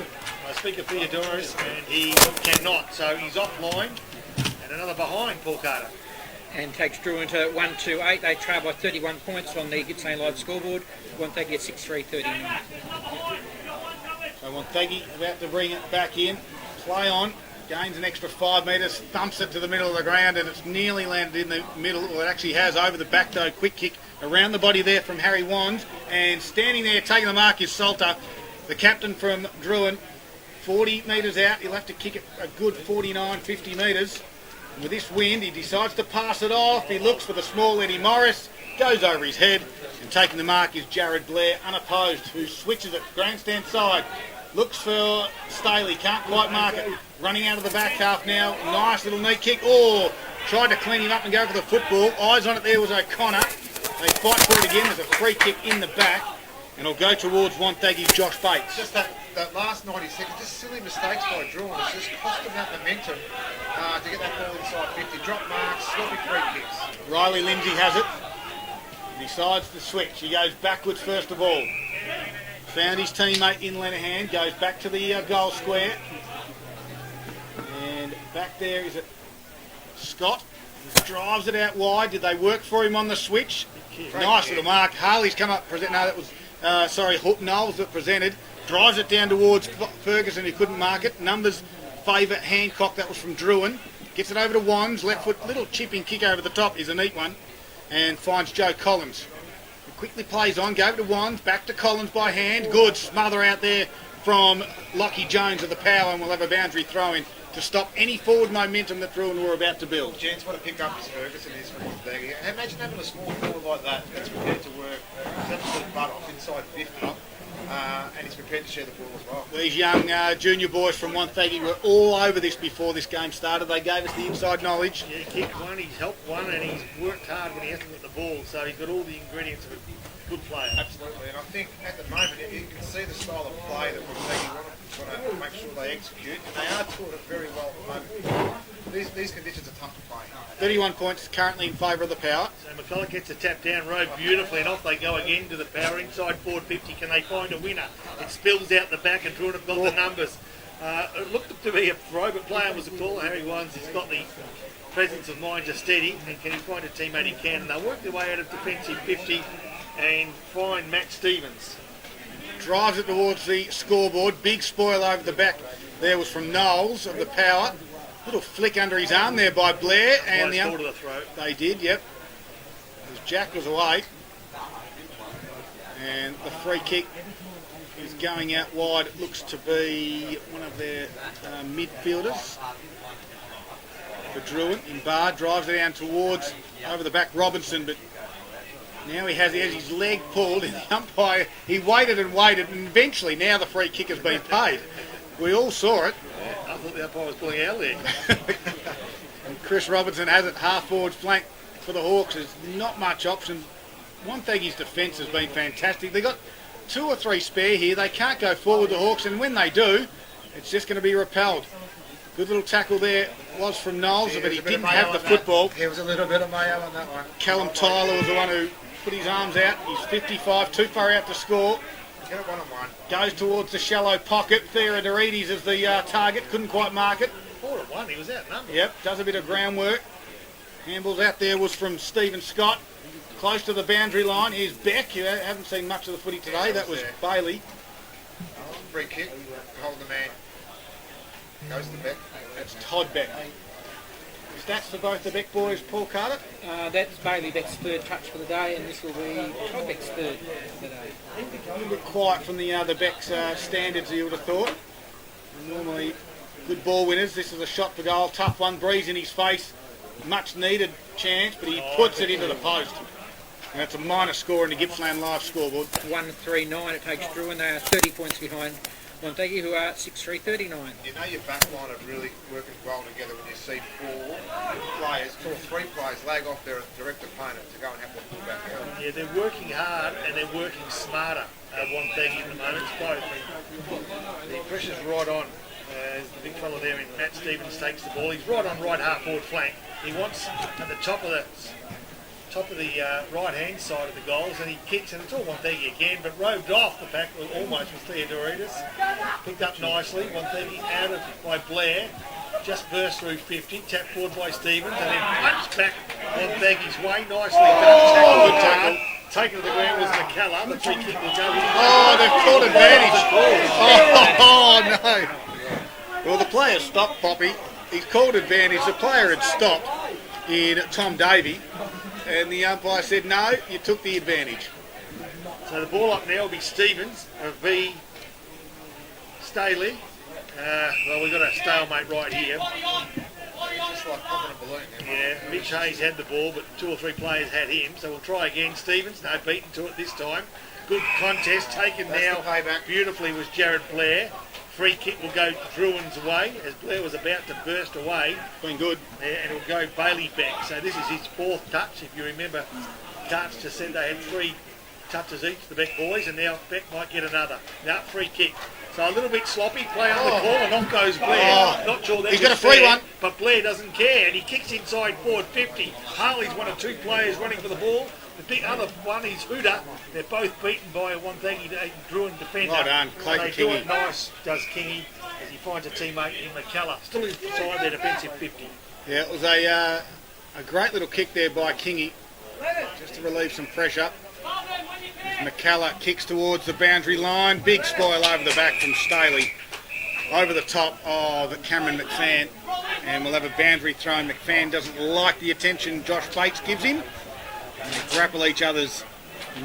I speak of Theodoros, and he cannot. So he's offline, and another behind, Paul Carter. And takes Drouin to 1-2-8. They trail by 31 points on the Gippsland Live scoreboard. Wonthaggi at 6-3-39. So Wonthaggi about to bring it back in. Play on. Gains an extra 5 metres, thumps it to the middle of the ground, and it's nearly landed in the middle. Well, it actually has over the back though. Quick kick around the body there from Harry Wands, and standing there taking the mark is Salter, the captain from Drouin. 40 metres out, he'll have to kick it a good 49, 50 metres. And with this wind, he decides to pass it off. He looks for the small Eddie Morris, goes over his head, and taking the mark is Jared Blair, unopposed, who switches it grandstand side. Looks for Staley, can't quite mark it. Running out of the back half now. Nice little knee kick. Oh, tried to clean him up and go for the football. Eyes on it there was O'Connor. They fight for it again. There's a free kick in the back. And it'll go towards Wonthaggi's Josh Bates. Just that last 90 seconds, just silly mistakes by Drouin. It's just cost them that momentum to get that ball inside 50. Drop marks, sloppy free kicks. Riley Lindsay has it. He decides to switch. He goes backwards first of all. Found his teammate in Lenihan, goes back to the goal square. And back there is it Scott. Drives it out wide. Did they work for him on the switch? Nice little mark. Harley's come up. No, that was, Knowles that presented. Drives it down towards Ferguson, who couldn't mark it. Numbers favour Hancock. That was from Drouin. Gets it over to Wands. Left foot, little chipping kick over the top is a neat one. And finds Joe Collins. Quickly plays on, gave it to Wands, back to Collins by hand. Good smother out there from Lockie Jones of the power, and we'll have a boundary throw in to stop any forward momentum that Drouin were about to build. Gents, what a pick up is Ferguson is from Wonthaggi. Imagine having a small forward like that that's prepared to work his absolute butt off inside 50, and he's prepared to share the ball as well. These young junior boys from Wonthaggi were all over this before this game started. They gave us the inside knowledge. Yeah, he kicked one, he's helped one, and he's worked hard when he hasn't got the ball. So he's got all the ingredients of a good player. Absolutely, and I think at the moment you can see the style of play that Wonthaggi want to make sure they execute, and they are taught it very well at the moment. These conditions are tough to play. 31 points currently in favour of the power. So McCullough gets a tap down road beautifully, and off they go again to the power inside forward 50. Can they find a winner? It spills out the back, and Drouin have got the numbers. It looked to be a throw, but player was a call. Harry Wands has got the presence of mind to steady, and can he find a teammate he can? And they'll work their way out of defensive 50 and find Matt Stevens. Drives it towards the scoreboard. Big spoil over the back. There was from Knowles of the Power. Little flick under his arm there by Blair. And Close call to the throat. They did, yep. As Jack was away. And the free kick is going out wide. It looks to be one of their midfielders. For Drouin. Imbar drives it down towards over the back Robinson, but now he has his leg pulled, and the umpire, he waited and waited, and eventually now the free kick has been paid. We all saw it. Yeah, I thought the umpire was pulling our leg. And Chris Robinson has it half forward flank for the Hawks. There's not much option. Wonthaggi's defence has been fantastic. They've got 2 or 3 spare here. They can't go forward, the Hawks, and when they do, it's just going to be repelled. Good little tackle there was from Knowles, but he didn't have the football. There was a little bit of mayo on that one. Callum Tyler was the one who put his arms out. He's 55, too far out to score. Get it 1-on-1. Goes towards the shallow pocket. Theodorides is the target. Couldn't quite mark it. 4-1, he was outnumbered. Yep, does a bit of groundwork. Handballs out there was from Stephen Scott. Close to the boundary line. Here's Beck. You haven't seen much of the footy today. That was Bailey. Free kick. Hold the man. Goes to Beck. That's Todd Beck. Stats for both the Beck boys, Paul Carter. That's Bailey Beck's third touch for the day, and this will be Todd Beck's third for the day. A little bit quiet from the Beck's standards, you would have thought. Normally good ball winners. This is a shot for goal. Tough one. Breeze in his face. Much needed chance, but he puts it into the post. And that's a minor score in the Gippsland Live scoreboard. 1-3-9 it takes Drouin. They are 30 points behind Wonthaggi, who are 6-3-39. You know your back line are really working well together when you see 4 players, 2 or 3 players lag off their direct opponent to go and have the ball back out. Yeah, they're working hard and they're working smarter. Wonthaggi at the moment, it's both. And the pressure's right on. As the big fella there in Matt Stevens takes the ball, he's right on right half forward flank. He wants at the top of the right hand side of the goals, and he kicks, and it's all Wonthaggi again, but roved off the back almost with Theodorides. Picked up nicely. Wonthaggi out of by Blair. Just burst through 50, tapped forward by Stevens, and then punched back Wonthaggi's way. Nicely done. Good tackle. Taken to the ground was McCallum. The free kick will go. Oh, they've caught advantage. Oh, no. Well, the player stopped, Poppy. He's called advantage. The player had stopped in Tom Davey, and the umpire said, no, you took the advantage. So the ball up now will be Stevens v Staley. Well, we've got a stalemate right here. Just like popping a balloon. Yeah, Mitch Hayes had the ball, but 2 or 3 players had him. So we'll try again. Stevens, no, beaten to it this time. Good contest, taken That's now the payback. beautifully was Jared Blair. Free kick will go Drouin's way as Blair was about to burst away. Been good. And it will go Bailey Beck. So this is his 4th touch. If you remember, Carts just said they had 3 touches each, the Beck boys, and now Beck might get another. Now free kick. So a little bit sloppy, play on the corner, and off goes Blair. Not sure that He's was got a free fair, one. but Blair doesn't care, and he kicks inside forward 50. Harley's one of 2 players running for the ball. The big other one is Huda. They're both beaten by a Wonthaggi Drouin defender. Well done, Clayton They do Kingy. it nice, does Kingy, as he finds a teammate in McCullough. Still inside their defensive 50. Yeah, it was a great little kick there by Kingy, just to relieve some pressure. McCullough kicks towards the boundary line. Big spoil over the back from Staley. Over the top of Cameron McFan. And we'll have a boundary thrown. McFan doesn't like the attention Josh Bates gives him. And they grapple each other's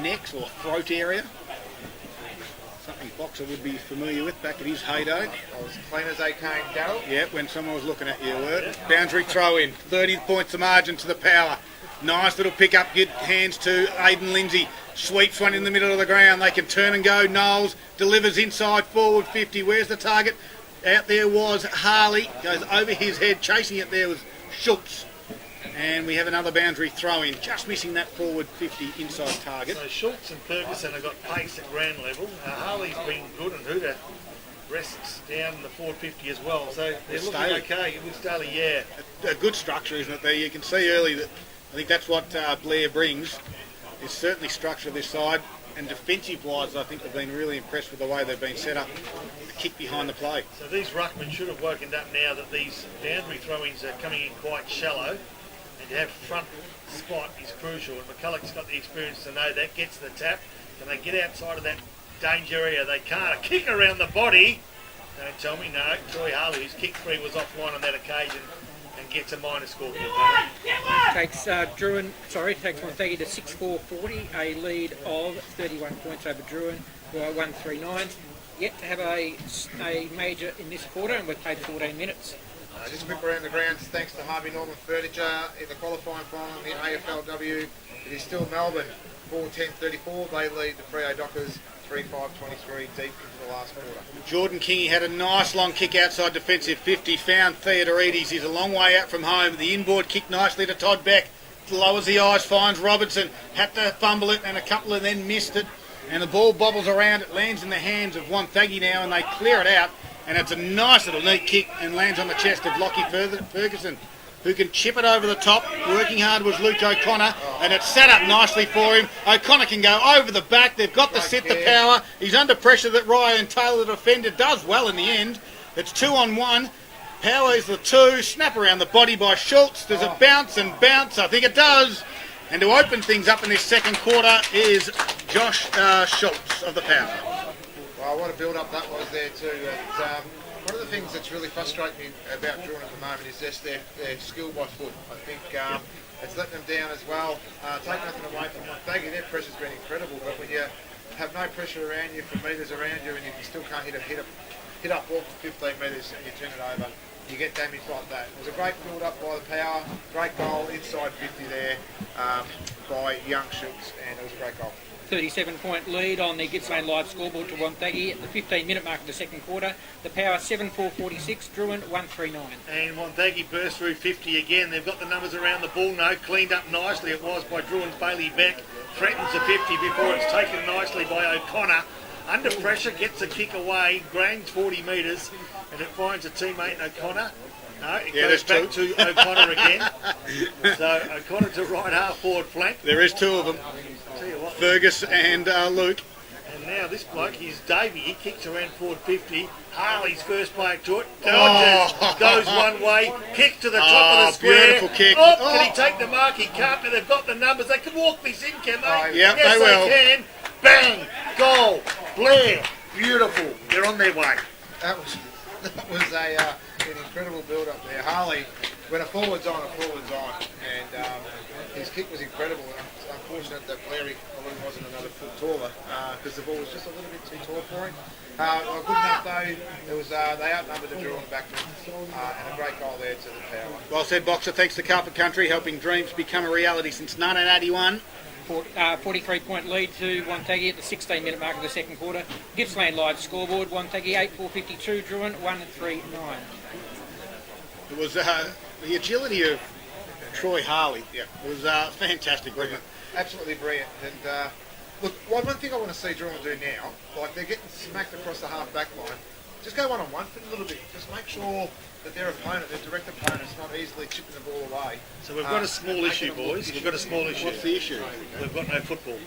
necks or throat area. Something Boxer would be familiar with back in his heyday. I was clean as they came, Darryl. Yeah, when someone was looking at you, were. Boundary throw in. 30 points of margin to the Power. Nice little pick up, good hands to Aidan Lindsay. Sweeps one in the middle of the ground. They can turn and go. Knowles delivers inside forward 50. Where's the target? Out there was Harley. Goes over his head. Chasing it there was Schultz. And we have another boundary throw in. Just missing that forward 50 inside target. So Schultz and Ferguson have got pace at ground level. Harley's been good, and Huda rests down the forward 50 as well. So they're looking Staley. okay. With Staley, yeah. A good structure, isn't it? There you can see early that I think that's what Blair brings. is certainly structure this side. And defensive-wise, I think they've been really impressed with the way they've been set up to kick behind the play. So these ruckmen should have woken up now that these boundary throw-ins are coming in quite shallow, and to have front spot is crucial. And McCulloch's got the experience to know that gets the tap. Can they get outside of that danger area? They can't. A kick around the body. Don't tell me no. Troy Harley, whose kick three was offline on that occasion, and gets a minus score. Takes takes Wonthaggi to 6-4-40, a lead of 31 points over Drouin, who are 139. Yet to have a major in this quarter, and we've played 14 minutes. Just a quick around the grounds, thanks to Harvey Norman Furniture in the qualifying final in the AFLW. It is still Melbourne 4-10-34. They lead the Freo Dockers 3-5-23 deep into the last quarter. Jordan King had a nice long kick outside defensive 50, found Theodorides. He's a long way out from home. The inboard kick nicely to Todd Beck. Lowers the eyes, finds Robertson. Had to fumble it, and a couple of them missed it. And the ball bobbles around. It lands in the hands of Wonthaggi now, and they clear it out. And it's a nice little neat kick and lands on the chest of Lockie Ferguson, who can chip it over the top. Working hard was Luke O'Connor, and it's set up nicely for him. O'Connor can go over the back. They've got the set, the power. He's under pressure that Ryan Taylor, the defender, does well in the end. It's 2-on-1. Power is the 2. Snap around the body by Schultz. Does it bounce and bounce? I think it does. And to open things up in this second quarter is Josh Schultz of the Power. Well, what a build-up that was there too. One of the things that's really frustrating me about Drouin at the moment is just their skill by foot. I think it's letting them down as well. Take nothing away from Wonthaggi, their pressure's been incredible, but when you have no pressure around you, for metres around you, and you still can't hit up ball for 15 metres and you turn it over, you get damage like that. It was a great build-up by the Power, great goal inside 50 there by young Schultz, and it was a great goal. 37-point lead on the Gippsland Live scoreboard to Wonthaggi at the 15-minute mark of the second quarter. The Power 7-4-46, Drouin 139. And Wonthaggi burst through 50 again. They've got the numbers around the ball now, cleaned up nicely. It was by Drouin's Bailey Beck. Threatens the 50 before it's taken nicely by O'Connor. Under pressure, gets the kick away, grains 40 metres, and it finds a teammate in O'Connor. No, it goes back to O'Connor again. So O'Connor to right half forward flank. There is 2 of them, Fergus and Luke. And now this bloke, he's Davey, he kicks around forward 50. Harley's first play to it. Dodges, goes one way, kick to the top of the square. Beautiful kick. Can he take the mark? He can't, but they've got the numbers. They can walk this in, can they? Yep, yes, they will. Can. Bang! Goal! Blair! Beautiful. They're on their way. That was an incredible build-up there. Harley, when a forward's on, and his kick was incredible. It's unfortunate that Blairy wasn't another foot taller because the ball was just a little bit too tall for him. Well, good enough though. It was they outnumbered the Drouin backman, and a great goal there to the Power. Well said, Boxer. Thanks to Carpet Country, helping dreams become a reality since 1981. 43-point lead to Wonthaggi at the 16-minute mark of the second quarter. Gippsland Live scoreboard, Wonthaggi 8-4-52, Drouin 1-3-9. It was the agility of Troy Harley. Yeah, it was fantastic, wasn't it? Absolutely brilliant. And look, one thing I want to see Drouin do now, like they're getting smacked across the half-back line, just go one-on-one for a little bit. Just make sure that their opponent, their direct opponent's not easily chipping the ball away. So we've got a small issue, boys. We've got a small issue. What's the issue? We've got no football.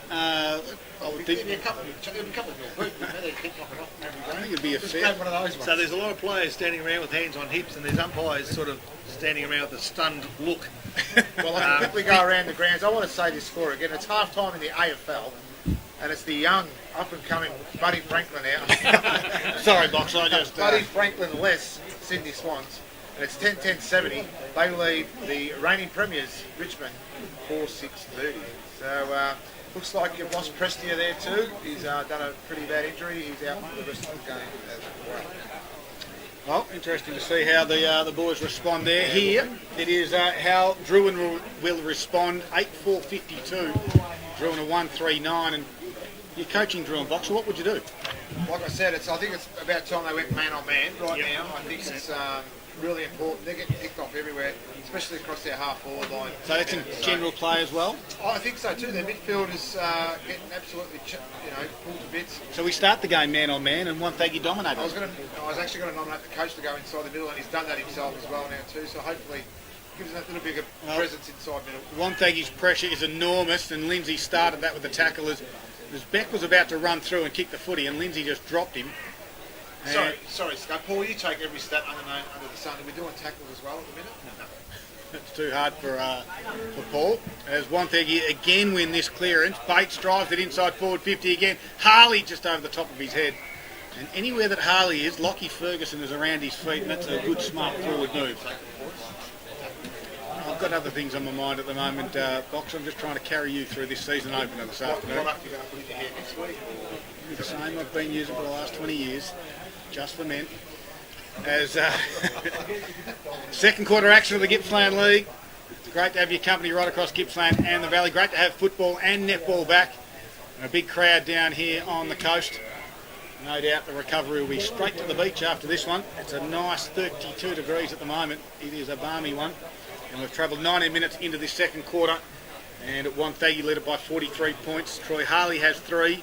I would think There'll be a couple of your group, they keep knocking off every I game. think it'd be a Just fair. grab one of those ones. So there's a lot of players standing around with hands on hips, and there's umpires sort of standing around with a stunned look. Well, I can quickly go around the grounds. I want to say this score again. It's half-time in the AFL, and it's the young, up-and-coming Buddy Franklin out. Sorry, Boxer, I just... Buddy Franklin less Sydney Swans. And it's 10-10-70. They lead the reigning premiers, Richmond, 4-6-30. So, looks like you've lost Prestia there too. He's done a pretty bad injury. He's out for the rest of the game as well. Well, interesting to see how the boys respond there. Here, it is how Drouin will respond. 8-4-52. Drouin a 1-3-9. And you're coaching Drouin, Boxer. What would you do? Like I said, I think it's about time they went man-on-man right now. I think it's really important. They're getting picked off everywhere, especially across their half-forward line. So that's in general play as well? I think so too. Their midfield is getting absolutely, pulled to bits. So we start the game man-on-man and Wonthaggi dominated. I was actually going to nominate the coach to go inside the middle, and he's done that himself as well now too. So hopefully gives us that little bit of presence inside middle. Wonthaggi's pressure is enormous, and Lindsay started that with the tackle as Beck was about to run through and kick the footy, and Lindsay just dropped him. Sorry, Scott. Paul, you take every stat under the sun. Are we doing tackles as well at the minute? No. It's too hard for Paul. As Wonthaggi again win this clearance. Bates drives it inside forward 50 again. Harley just over the top of his head. And anywhere that Harley is, Lockie Ferguson is around his feet, and that's a good, smart forward move. I've got other things on my mind at the moment, Box. I'm just trying to carry you through this season opener this afternoon. What product are you going to put in your hair next week? The same I've been using for the last 20 years, just for men. As second quarter action of the Gippsland League. It's great to have your company right across Gippsland and the Valley. Great to have football and netball back. And a big crowd down here on the coast. No doubt the recovery will be straight to the beach after this one. It's a nice 32 degrees at the moment. It is a balmy one. And we've travelled 19 minutes into this second quarter. And at Wonthaggi led it by 43 points. Troy Harley has 3.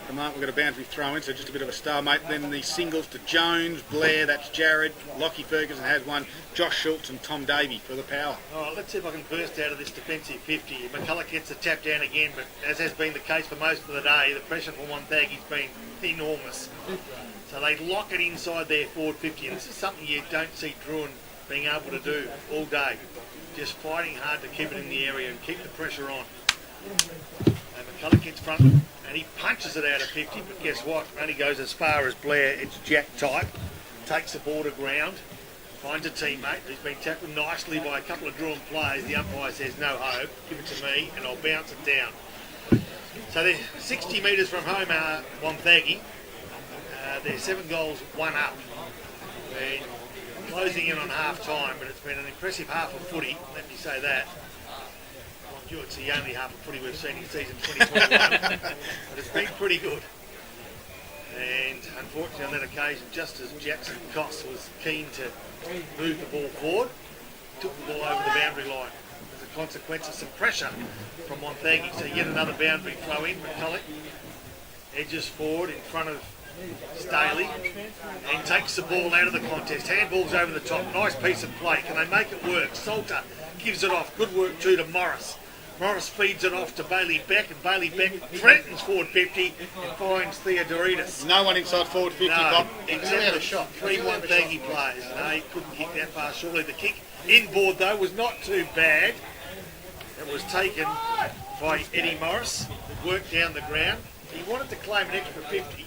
At the moment we've got a boundary throw in, so just a bit of a stalemate. Then the singles to Jones, Blair, that's Jared, Lockie Ferguson has 1, Josh Schultz and Tom Davey for the power. All right, let's see if I can burst out of this defensive 50. McCulloch gets the tap down again, but as has been the case for most of the day, the pressure from Wonthaggi's been enormous. So they lock it inside their forward 50, and this is something you don't see Drouin being able to do all day. Just fighting hard to keep it in the area and keep the pressure on. And McCulloch gets front, and he punches it out of 50, but guess what? Only goes as far as Blair. It's jack tight. Takes the ball to ground, finds a teammate who's been tackled nicely by a couple of Drouin players. The umpire says no hope, give it to me and I'll bounce it down. So they're 60 metres from home, Wonthaggi. They're 7 goals, 1 up. They're closing in on half time, but it's been an impressive half of footy, let me say that. It's the only half of footy we've seen in season 2021, but it's been pretty good. And unfortunately on that occasion, just as Jackson Koss was keen to move the ball forward, took the ball over the boundary line. As a consequence of some pressure from Wonthaggi, so yet another boundary throw in. McCulloch edges forward in front of Staley and takes the ball out of the contest. Handballs over the top, nice piece of play. Can they make it work? Salter gives it off, good work too to Morris. Morris feeds it off to Bailey Beck, and Bailey Beck threatens forward 50 and finds Theodoridis. No one inside forward 50, No, Bob. except for 3 Wonthaggi players. No, he couldn't kick that far. Surely the kick inboard though was not too bad. It was taken by Eddie Morris. It worked down the ground. He wanted to claim an extra 50,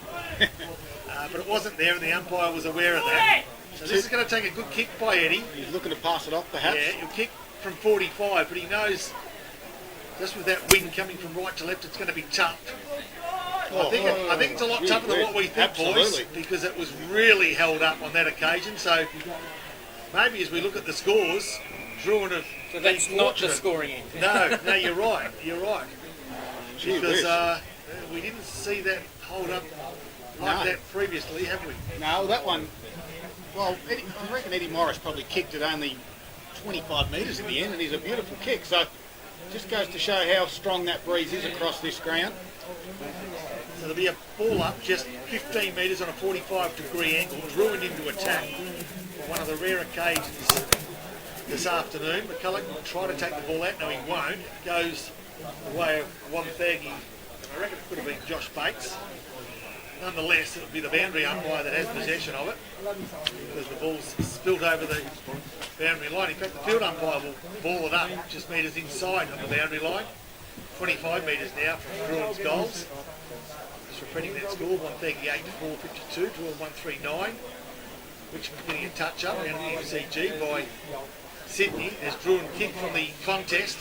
but it wasn't there, and the umpire was aware of that. So this is going to take a good kick by Eddie. He's looking to pass it off, perhaps. Yeah, he'll kick from 45, but he knows just with that wing coming from right to left, it's going to be tough. I think it's a lot tougher than what we think, boys, because it was really held up on that occasion. So maybe as we look at the scores, Drouin have So that's been not the fortunate. scoring end. No, you're right. You're right. Because we didn't see that hold up like that previously, have we? No, that one, well, I reckon Eddie Morris probably kicked it only 25 metres in the end, and he's a beautiful kick. So just goes to show how strong that breeze is across this ground. So there'll be a ball up just 15 metres on a 45-degree angle, Drouin into attack. One of the rare occasions this afternoon. McCulloch will try to take the ball out. No, he won't. It goes the way of Wonthaggi. I reckon it could have been Josh Bates. Nonetheless, it'll be the boundary umpire that has possession of it because the ball's spilt over the boundary line. In fact, the field umpire will ball it up just metres inside of the boundary line. 25 metres now from Drouin's goals. Just repeating that score, 138-452, Drouin 139. Richmond getting a touch up down the MCG by Sydney as Drouin kicked from the contest.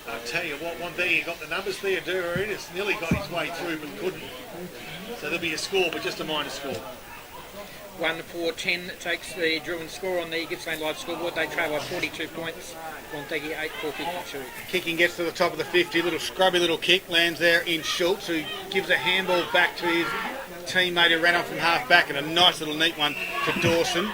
I'll tell you what, Wonthaggi got the numbers there. Theodoridis nearly got his way through but couldn't. So there'll be a score, but just a minor score. 1-4-10 takes the Drouin score on the Gippsland Live scoreboard. They trail by 42 points. Wonthaggi 8-4-52. Kicking gets to the top of the 50, little scrubby little kick, lands there in Schultz, who gives a handball back to his teammate who ran off from half back, and a nice little neat one to Dawson.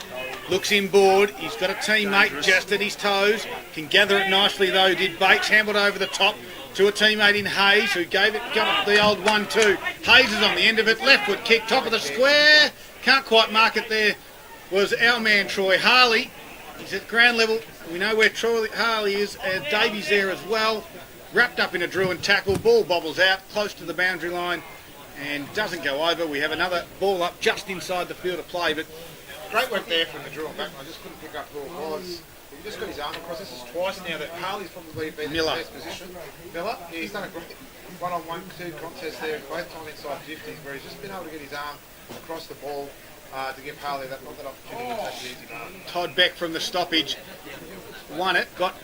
Looks inboard, he's got a teammate just at his toes, can gather it nicely though, did Bates, handled over the top to a teammate in Hayes, who got the old 1-2. Hayes is on the end of it, left foot kick, top of the square, can't quite mark it there, was our man Troy Harley. He's at ground level. We know where Troy Harley is. Davies there as well. Wrapped up in a Drouin tackle. Ball bobbles out close to the boundary line and doesn't go over. We have another ball up just inside the field of play. But Great work there from the Drouin back. I just couldn't pick up who it was. He just got his arm across. This is twice now that Harley's probably been in the best position. Miller, yeah, he's done a great one-on-one, two contests there, both time inside 50s, where he's just been able to get his arm across the ball to give Harley that opportunity to take the easy mark. Todd Beck from the stoppage won it, got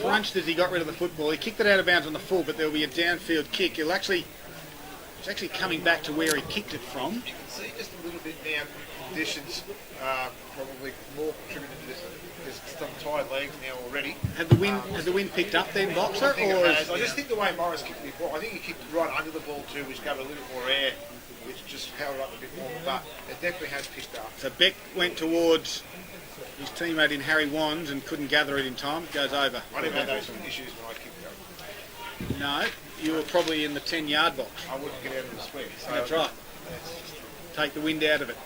crunched as he got rid of the football. He kicked it out of bounds on the full, but there will be a downfield kick. It's actually coming back to where he kicked it from. You can see just a little bit now, conditions probably more contributed to this. There's some tired legs now already. Has the wind picked up then, Boxer? I just think the way Morris kicked before, I think he kicked right under the ball too, which gave it a little bit more air, which just held it up a bit more, but it definitely has picked up. So Beck went towards his teammate in Harry Wands and couldn't gather it in time. It goes over. I never had those issues when I kicked it. No, you were probably in the 10-yard box. I wouldn't get out of the swing. So That's right. Take the wind out of it.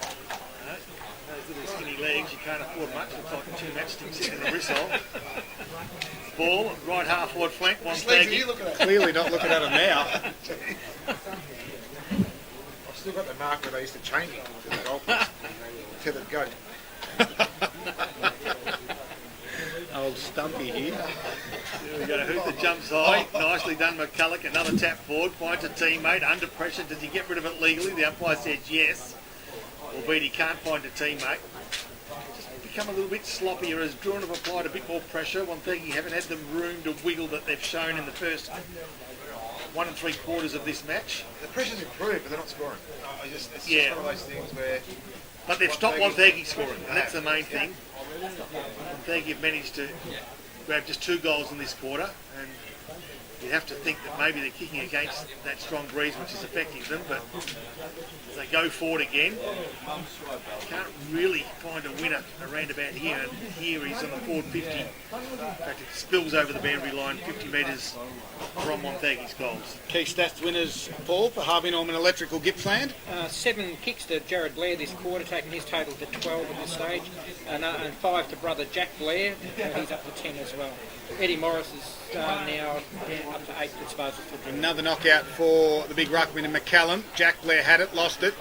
Those little skinny legs, you can't afford much. Looks like two matchsticks sitting in the wrist hole. Ball, right half forward flank, Wonthaggi. Clearly not looking at him now. I've still got the mark where they used to chain me to the goalpost. Tethered goat. Old Stumpy here. Here we go, Hooper jumps high, nicely done McCulloch, another tap forward, finds a teammate, under pressure, does he get rid of it legally? The umpire says yes, albeit he can't find a teammate. Just become a little bit sloppier as Drouin have applied a bit more pressure. Wonthaggi haven't had the room to wiggle that they've shown in the first 1 3/4 of this match. The pressure's improved, but they're not scoring. It's just Yeah. one of those things where... But they've stopped Wonthaggi scoring, and that's the main thing. Wonthaggi have managed to grab just 2 goals in this quarter, and you'd have to think that maybe they're kicking against that strong breeze which is affecting them, but as they go forward again, can't really find a winner around about here, and here he's on the forward 50. In fact, it spills over the boundary line 50 metres from Wonthaggi's goals. Key stats winners, Paul, for Harvey Norman Electrical Gippsland. 7 kicks to Jared Blair this quarter, taking his total to 12 at this stage, and 5 to brother Jack Blair. He's up to 10 as well. Eddie Morris is now up to 8 disposals for Drouin. Another knockout for the big ruckman in McCallum. Jack Blair had it, lost it.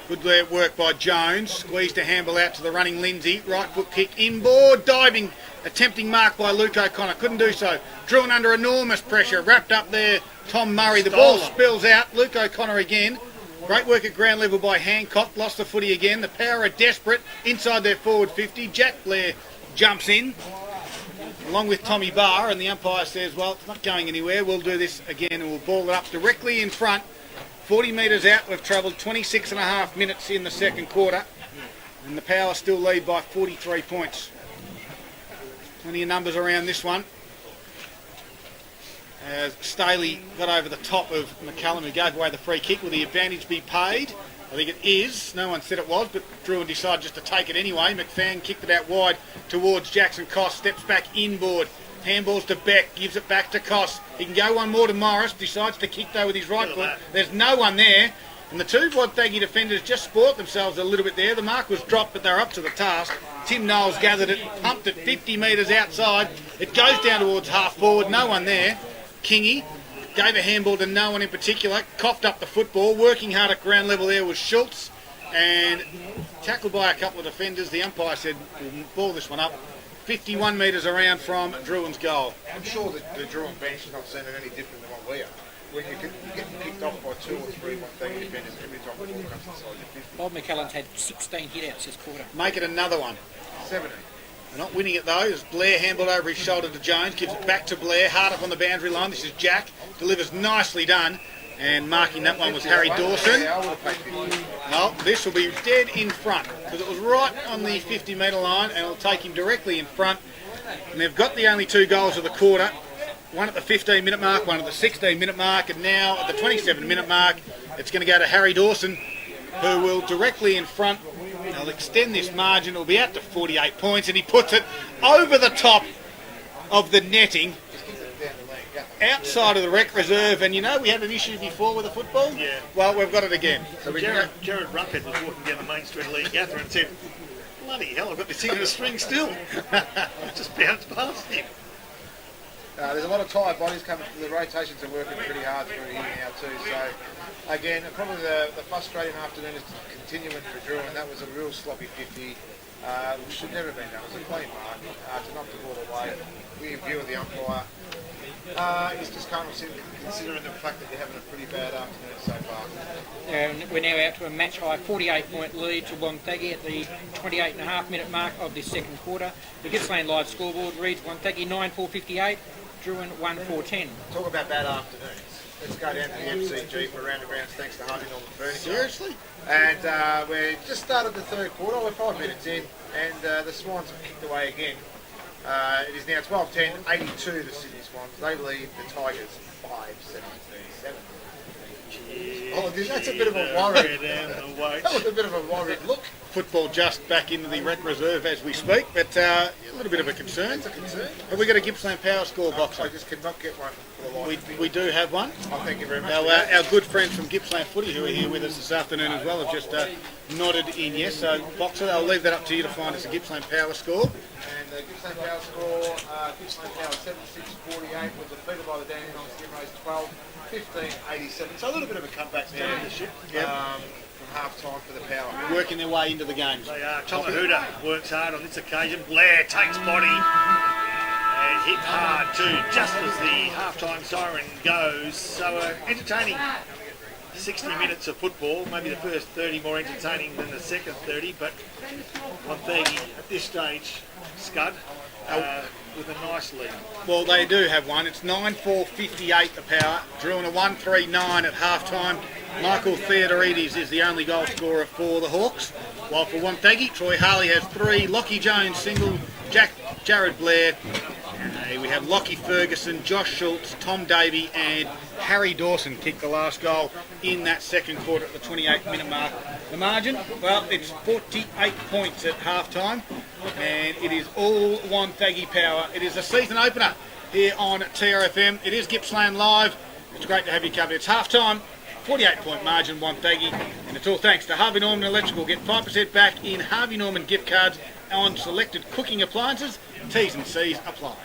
Good work by Jones. Squeezed a handball out to the running Lindsay. Right foot kick inboard. Diving, attempting mark by Luke O'Connor. Couldn't do so. Drouin under enormous pressure. Wrapped up there, Tom Murray. The ball spills out. Luke O'Connor again. Great work at ground level by Hancock. Lost the footy again. The Power are desperate. Inside their forward 50. Jack Blair jumps in, along with Tommy Barr, and the umpire says, well, it's not going anywhere. We'll do this again, and we'll ball it up directly in front. 40 metres out. We've travelled 26 and a half minutes in the second quarter, and the Power still lead by 43 points. Plenty of numbers around this one, as Staley got over the top of McCallum, who gave away the free kick. Will the advantage be paid? I think it is. No one said it was, but Drouin decided just to take it anyway. McFan kicked it out wide towards Jackson Koss, steps back inboard, handballs to Beck, gives it back to Koss. He can go one more to Morris, decides to kick though with his right foot. There's no one there, and the 2 Wonthaggi defenders just sport themselves a little bit there. The mark was dropped, but they're up to the task. Tim Knowles gathered it, pumped it 50 metres outside. It goes down towards half forward, no one there. Kingy gave a handball to no one in particular, coughed up the football. Working hard at ground level there was Schultz, and tackled by a couple of defenders. The umpire said, we'll ball this one up 51 metres around from Drouin's goal. I'm sure that the Drouin bench is not seeing it any different than what we are. When you get kicked off by 2 or 3 Wonthaggi defenders every time the ball comes inside your 50. Bob McCallum's had 16 hit-outs this quarter. Make it another one. 17. They're not winning it though, as Blair handballed over his shoulder to Jones, gives it back to Blair, hard up on the boundary line. This is Jack, delivers nicely done, and marking that one was Harry Dawson. Well, this will be dead in front, because it was right on the 50 metre line, and it'll take him directly in front. And they've got the only 2 goals of the quarter, one at the 15-minute mark, one at the 16-minute mark, and now at the 27-minute mark, it's going to go to Harry Dawson, who will directly in front. They'll extend this margin. It'll be out to 48 points, and he puts it over the top of the netting, outside of the rec reserve. And you know, we had an issue before with the football. Yeah. Well, we've got it again. So Jared Rupphead was walking down the main street of Lee Gather and said, Bloody hell, I've got this thing in a string still. It just bounced past him. There's a lot of tired bodies coming. The rotations are working pretty hard through here now too. So again, probably the frustrating afternoon is continuing for Drouin. That was a real sloppy 50, which should never have been done. It was a clean mark to knock the ball away. We in view of the umpire. It's just kind of considering the fact that you're having a pretty bad afternoon so far. And we're now out to a match high 48-point lead to Wonthaggi at the 28.5-minute mark of this second quarter. The Gippsland Live scoreboard reads Wonthaggi 9-4-58, Drouin 1-4-10. Talk about bad afternoons. Let's go down to the MCG for a round of grounds thanks to Harvey Norman Furniture. Seriously? And we just started the third quarter. We're 5 minutes in, and the Swans have kicked away again. It is now 12-10, 82 the Sydney Swans. They lead the Tigers 5-7. Oh, that's a bit of a worry. That was a bit of a worried look. Football just back into the rec reserve as we speak, but a little bit of a concern. It's a concern. Have we got a Gippsland Power Score box? I just could not get one for the life. We do have one. Oh, thank you very much. Our good friends from Gippsland Footy who are here with us this afternoon as well have just nodded in yes. So, Boxer, I'll leave that up to you to find us a Gippsland Power Score. And the Gippsland Power score, Gippsland Power 76-48 was defeated by the Dandenongs Stingrays 12-15-87. So a little bit of a comeback there from half time for the Power. Working their way into the games. They are. Tomahuda works hard on this occasion. Blair takes body and hit hard too, just as the half-time siren goes. So entertaining 60 minutes of football, maybe the first 30 more entertaining than the second 30, but Wonthaggi at this stage, Scud, with a nice lead. Well, they do have one. It's 9-4-58 the Power. Drouin a 1-3-9 at half-time. Michael Theodorides is the only goal scorer for the Hawks. While for Wonthaggi, Troy Harley has 3. Lockie Jones single, Jared Blair. We have Lockie Ferguson, Josh Schultz, Tom Davey and Harry Dawson kicked the last goal in that second quarter at the 28-minute mark. The margin, well, it's 48 points at half-time, and it is all Wonthaggi Power. It is a season opener here on TRFM. It is Gippsland Live. It's great to have you covered. It's half-time, 48-point margin Wonthaggi, and it's all thanks to Harvey Norman Electrical. Get 5% back in Harvey Norman gift cards on selected cooking appliances. T's and C's apply.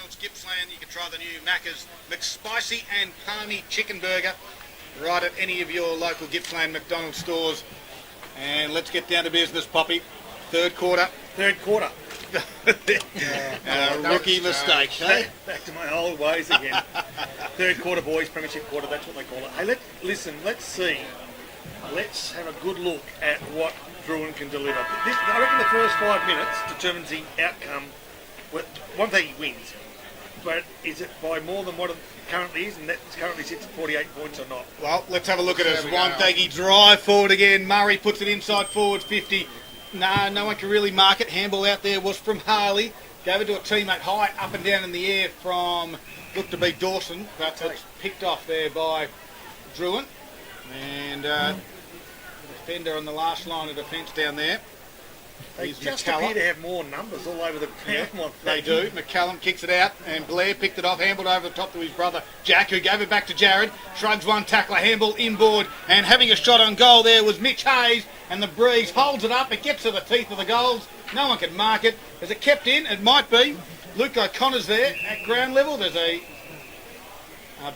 McDonald's Gippsland, you can try the new Macca's McSpicy and Palmy Chicken Burger right at any of your local Gippsland McDonald's stores. And let's get down to business, Poppy. Third quarter. Rookie mistake. Hey? Back to my old ways again. Third quarter, boys, premiership quarter, that's what they call it. Hey, let's see. Let's have a good look at what Drouin can deliver. I reckon the first 5 minutes determines the outcome. Wonthaggi wins. But is it by more than what it currently is, and that currently sits at 48 points or not? Well, let's have a look at it. Wonthaggi drive forward again. Murray puts it inside forward 50. No one can really mark it. Handball out there was from Harley. Gave it to a teammate high up and down in the air from, looked to be Dawson, but it's picked off there by Drouin. And defender on the last line of defence down there. They He's just McCallum. appear to have more numbers all over the ground. They do. McCallum kicks it out, and Blair picked it off, handballed over the top to his brother Jack, who gave it back to Jared. Shrugs one tackler, handball inboard, and having a shot on goal there was Mitch Hayes, and the breeze holds it up. It gets to the teeth of the goals. No one can mark it. Is it kept in? It might be. Luke O'Connor's there at ground level. There's a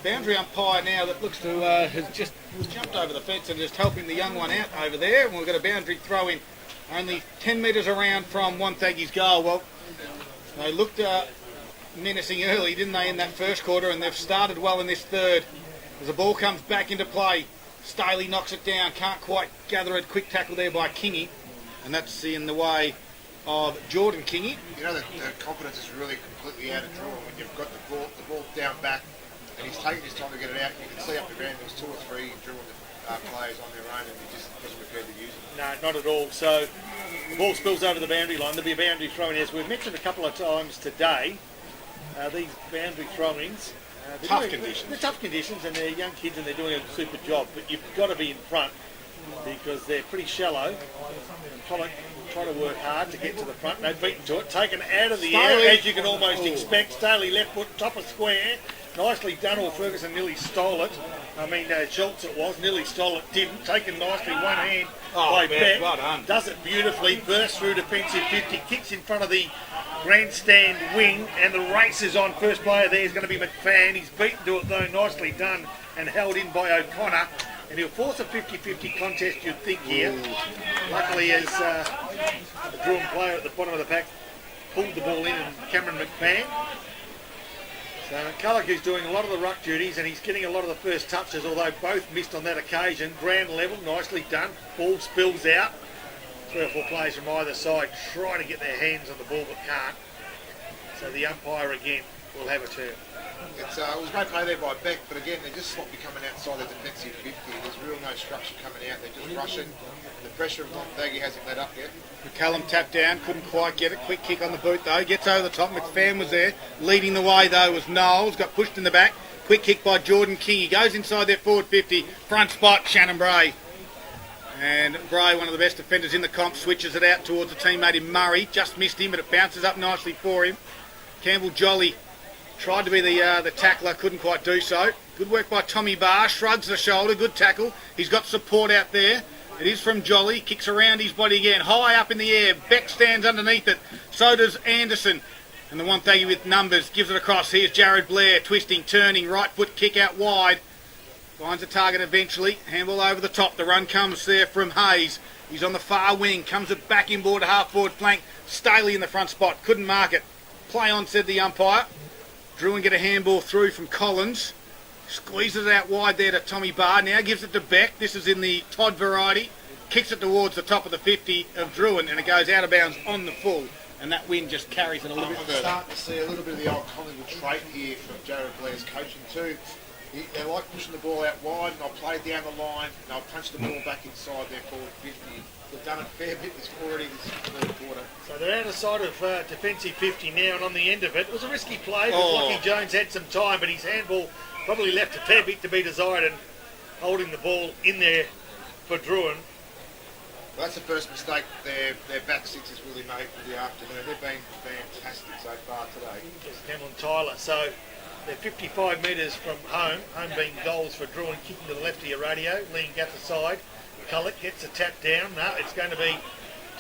boundary umpire now that looks to has just jumped over the fence and just helping the young one out over there. And we've got a boundary throw in only 10 metres around from Wonthaggi's goal. Well, they looked menacing early, didn't they, in that first quarter, and they've started well in this third. As the ball comes back into play, Staley knocks it down, can't quite gather it. Quick tackle there by Kingy, and that's in the way of Jordan Kingy. You know, the confidence is really completely out of draw when you've got the ball down back, and he's taking his time to get it out. You can see up the ground there's 2 or 3 drilling players on their own, and he just wasn't prepared to use it. No, not at all. So the ball spills over the boundary line. There'll be a boundary throw-in. As we've mentioned a couple of times today, these boundary throw-ins, Conditions. they're tough conditions, and they're young kids and they're doing a super job. But you've got to be in front because they're pretty shallow. Try to work hard to get to the front. No beaten to it. Taken out of the air, as you can almost expect. Staley left foot, top of square. Nicely done, or Ferguson nearly stole it. Schultz it was, nearly stole it, didn't. Taken nicely, one hand by Beck. Well done. Does it beautifully, bursts through defensive 50, kicks in front of the grandstand wing, and the race is on. First player there is going to be McFan. He's beaten to it though, nicely done, and held in by O'Connor. And he'll force a 50-50 contest, you'd think, here. Luckily, as the Drouin player at the bottom of the pack pulled the ball in, and Cameron McFan. So McCulloch, who's doing a lot of the ruck duties, and he's getting a lot of the first touches, although both missed on that occasion. Ground level, nicely done. Ball spills out. 3 or 4 players from either side try to get their hands on the ball but can't. So the umpire again will have a turn. It was great play there by Beck, but again, they're just sloppy coming outside the defensive 50. There's real no structure coming out. They're just rushing. The pressure of Wonthaggi hasn't let up yet. McCallum tapped down, couldn't quite get it. Quick kick on the boot though, gets over the top. McFan was there. Leading the way though was Knowles, got pushed in the back. Quick kick by Jordan King. He goes inside their forward 50. Front spot, Shannon Bray. And Bray, one of the best defenders in the comp, switches it out towards a teammate in Murray. Just missed him, but it bounces up nicely for him. Campbell Jolly tried to be the tackler, couldn't quite do so. Good work by Tommy Barr, shrugs the shoulder, good tackle. He's got support out there. It is from Jolly, kicks around his body again, high up in the air. Beck stands underneath it. So does Anderson. And the Wonthaggi with numbers gives it across. Here's Jared Blair, twisting, turning, right foot kick out wide. Finds a target eventually. Handball over the top. The run comes there from Hayes. He's on the far wing. Comes it back inboard to half forward flank. Staley in the front spot. Couldn't mark it. Play on, said the umpire. Drouin get a handball through from Collins. Squeezes it out wide there to Tommy Barr. Now gives it to Beck. This is in the Todd variety. Kicks it towards the top of the 50 of Drouin, and it goes out of bounds on the full. And that wind just carries it a little bit I'm further. starting to see a little bit of the old Collingwood trait here from Jared Blair's coaching too. They like pushing the ball out wide, and they'll play down the line, and they'll punch the ball back inside their forward 50. They've done a fair bit already this third quarter. So they're out of sight of defensive 50 now, and on the end of it, it was a risky play, but Lockie Jones had some time, but his handball probably left a fair bit to be desired, and holding the ball in there for Drouin. Well, that's the first mistake their back six has really made for the afternoon. They've been fantastic so far today. Just Cameron Tyler. So they're 55 metres from home being goals for Drouin, kicking to the left of your radio, leaning Gaffer side. Culloch gets a tap down. No, it's going to be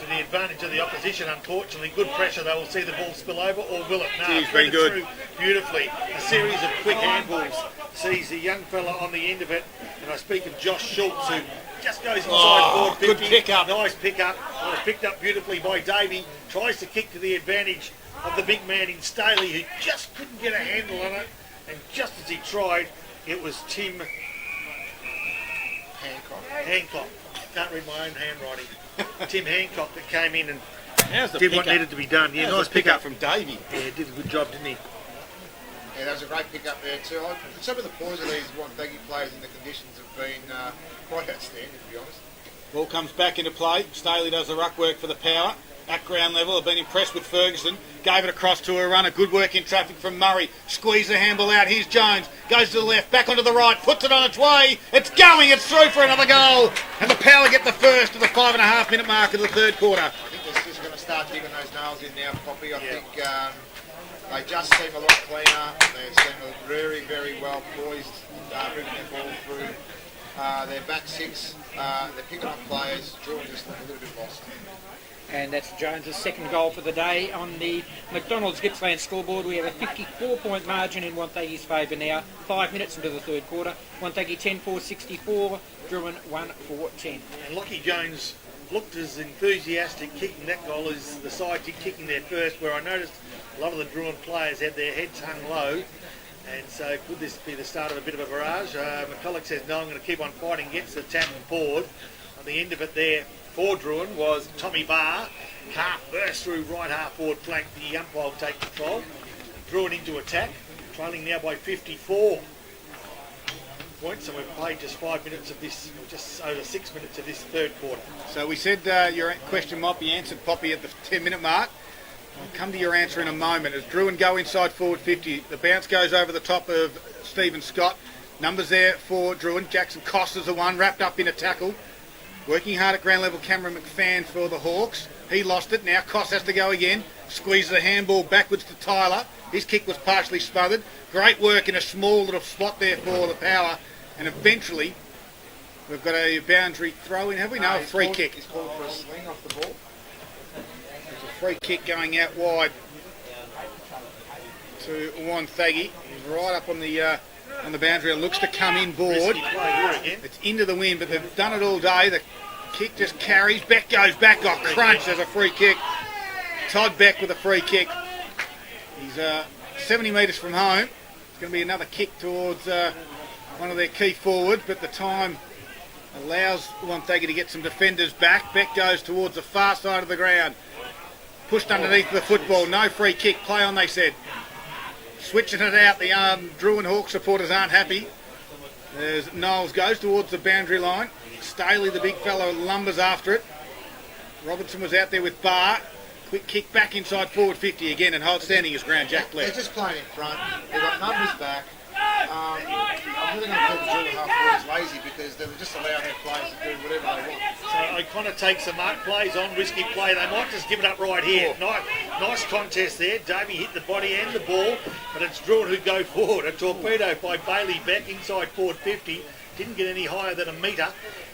to the advantage of the opposition, unfortunately. Good pressure, they will see the ball spill over, or will it? No, He's threaded been good. through beautifully. A series of quick handballs sees the young fella on the end of it, and I speak of Josh Schultz, who just goes inside forward 50. Good pick-up. Nice pick-up. It was picked up beautifully by Davey. Tries to kick to the advantage of the big man in Staley, who just couldn't get a handle on it, and just as he tried, it was Tim Hancock. Can't read my own handwriting. Tim Hancock that came in and How's the did what pickup? needed to be done. Yeah, How's nice the pick-up from Davey. Yeah, did a good job, didn't he? Yeah, that was a great pick-up there too. Some of the poise of these Wonthaggi players in the conditions have been quite outstanding, to be honest. Ball comes back into play. Staley does the ruck work for the Power. At ground level, have been impressed with Ferguson. Gave it across to a runner. Good work in traffic from Murray. Squeeze the handball out. Here's Jones. Goes to the left. Back onto the right. Puts it on its way. It's going. It's through for another goal. And the Power get the first of the 5.5 minute mark of the third quarter. I think they're just going to start digging those nails in now, Poppy. I think they just seem a lot cleaner. They seem very, very well poised, bringing their ball through. Their back six, they're picking up players. Drouin just look a little bit lost. And that's Jones' second goal for the day. On the McDonald's Gippsland scoreboard, we have a 54-point margin in Wonthaggi's favour now. 5 minutes into the third quarter. Wonthaggi 10-4-64, Drouin 1-4-10. And Lockie Jones looked as enthusiastic kicking that goal as the side did kicking their first, where I noticed a lot of the Drouin players had their heads hung low. And so could this be the start of a bit of a barrage? McCulloch says, no, I'm going to keep on fighting, gets the tap forward. On the end of it there for Drouin was Tommy Barr. Half burst through right half forward flank. The umpire will take control. Drouin into attack. Trailing now by 54 points. And we've played just 5 minutes of this, just over 6 minutes of this third quarter. So we said your question might be answered, Poppy, at the 10-minute mark. I'll come to your answer in a moment. As Drouin go inside forward 50, the bounce goes over the top of Stephen Scott. Numbers there for Drouin. Jackson Costa's the one, wrapped up in a tackle. Working hard at ground level, Cameron McFan for the Hawks. He lost it. Now Cost has to go again. Squeezes the handball backwards to Tyler. His kick was partially smothered. Great work in a small little spot there for the Power. And eventually, we've got a boundary throw in, have we? No, a free kick. He's called for a sling off the ball. There's a free kick going out wide to Wonthaggi. He's right up on the boundary. It looks to come inboard. It's into the wind, but they've done it all day. The kick just carries. Beck goes back. Got crunched. There's a free kick. Todd Beck with a free kick. He's 70 metres from home. It's going to be another kick towards one of their key forwards, but the time allows Wonthaggi to get some defenders back. Beck goes towards the far side of the ground. Pushed underneath the football. No free kick. Play on, they said. Switching it out, the Drouin Hawk supporters aren't happy. As Knowles goes towards the boundary line. Staley, the big fellow, lumbers after it. Robertson was out there with Barr. Quick kick back inside forward 50 again, and hold standing his ground, Jack Blair. They're just playing in front. They've got numbers back. I'm really going to call the Drouin half forwards lazy because they're just allowing their players to do whatever they want. So O'Connor takes some mark plays on, risky play. They might just give it up right here. Nice contest there. Davey hit the body and the ball, but it's Drouin who go forward. A torpedo by Bailey Beck inside forward 50. Didn't get any higher than a metre,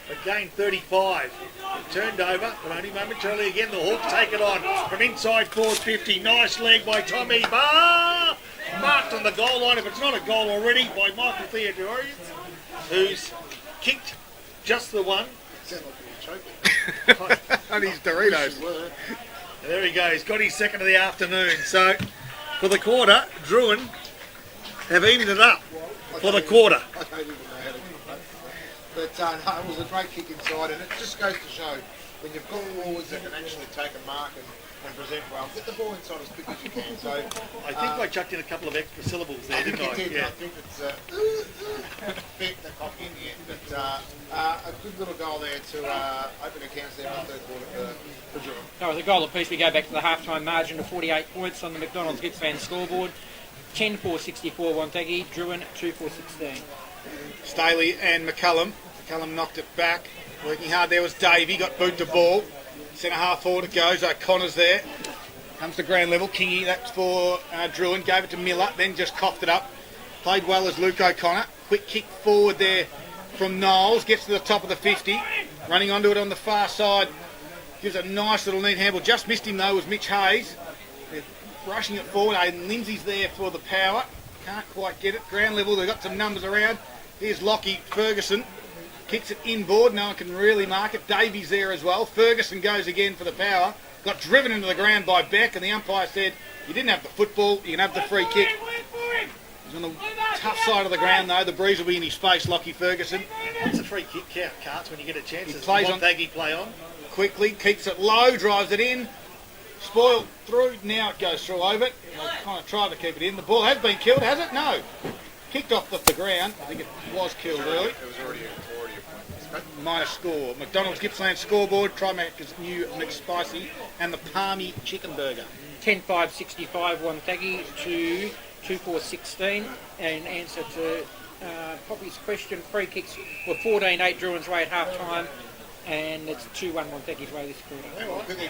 but gained 35. It turned over, but only momentarily again. The Hawks take it on from inside forward 50. Nice leg by Tommy Barr. Marked on the goal line, if it's not a goal already, by Michael Theodorius, who's kicked just the one. On his Doritos. And there he goes, got his second of the afternoon. So, for the quarter, Drouin have evened it up for the quarter. I don't even know how to do that. But no, it was a great kick inside, and it just goes to show when you've got forwards that can actually take a mark and present well, get the ball inside as quick as you can. So I think I chucked in a couple of extra syllables there, didn't I? Yeah. I think it's bit the cock in yet, but a good little goal there to open accounts there in the third quarter for Drouin. Oh, with a goal apiece, we go back to the half-time margin of 48 points on the McDonald's Gippsland scoreboard. 10-4-64 Wonthaggi, Drouin 2-4-16. Staley and McCullum. McCullum knocked it back. Working hard there was Davey, got boot the ball. Centre half forward it goes. O'Connor's there. Comes to ground level. Kingy, that's for Drouin. Gave it to Miller, then just coughed it up. Played well as Luke O'Connor. Quick kick forward there from Knowles. Gets to the top of the 50. Running onto it on the far side Gives a nice little neat handle. Just missed him though was Mitch Hayes. They're rushing it forward. Aidan Lindsay's there for the power. Can't quite get it. Ground level, they've got some numbers around. Here's Lockie Ferguson. Kicks it inboard. No one can really mark it. Davies there as well. Ferguson goes again for the power. Got driven into the ground by Beck, and the umpire said, you didn't have the football, you can have the free kick. He's on the tough side of the ground though. The breeze will be in his face, Lockie Ferguson. What's a free kick count, Carts, when you get a chance? He plays on. Wonthaggi play on. Quickly, keeps it low, drives it in. Spoiled through, now it goes through over it. They'll kind of try to keep it in. The ball has been killed, has it? No. Kicked off the ground. I think it was killed early. It was already a point. Minus score. McDonald's Gippsland scoreboard, Trimaca's new McSpicy, and the Palmy Chicken Burger. 10-5-65 Wonthaggi to 2-4-16. And answer to Poppy's question, free kicks were 14-8 Drouin's way at half time, and it's 2-1 Wonthaggi's way this quarter. And we're quickly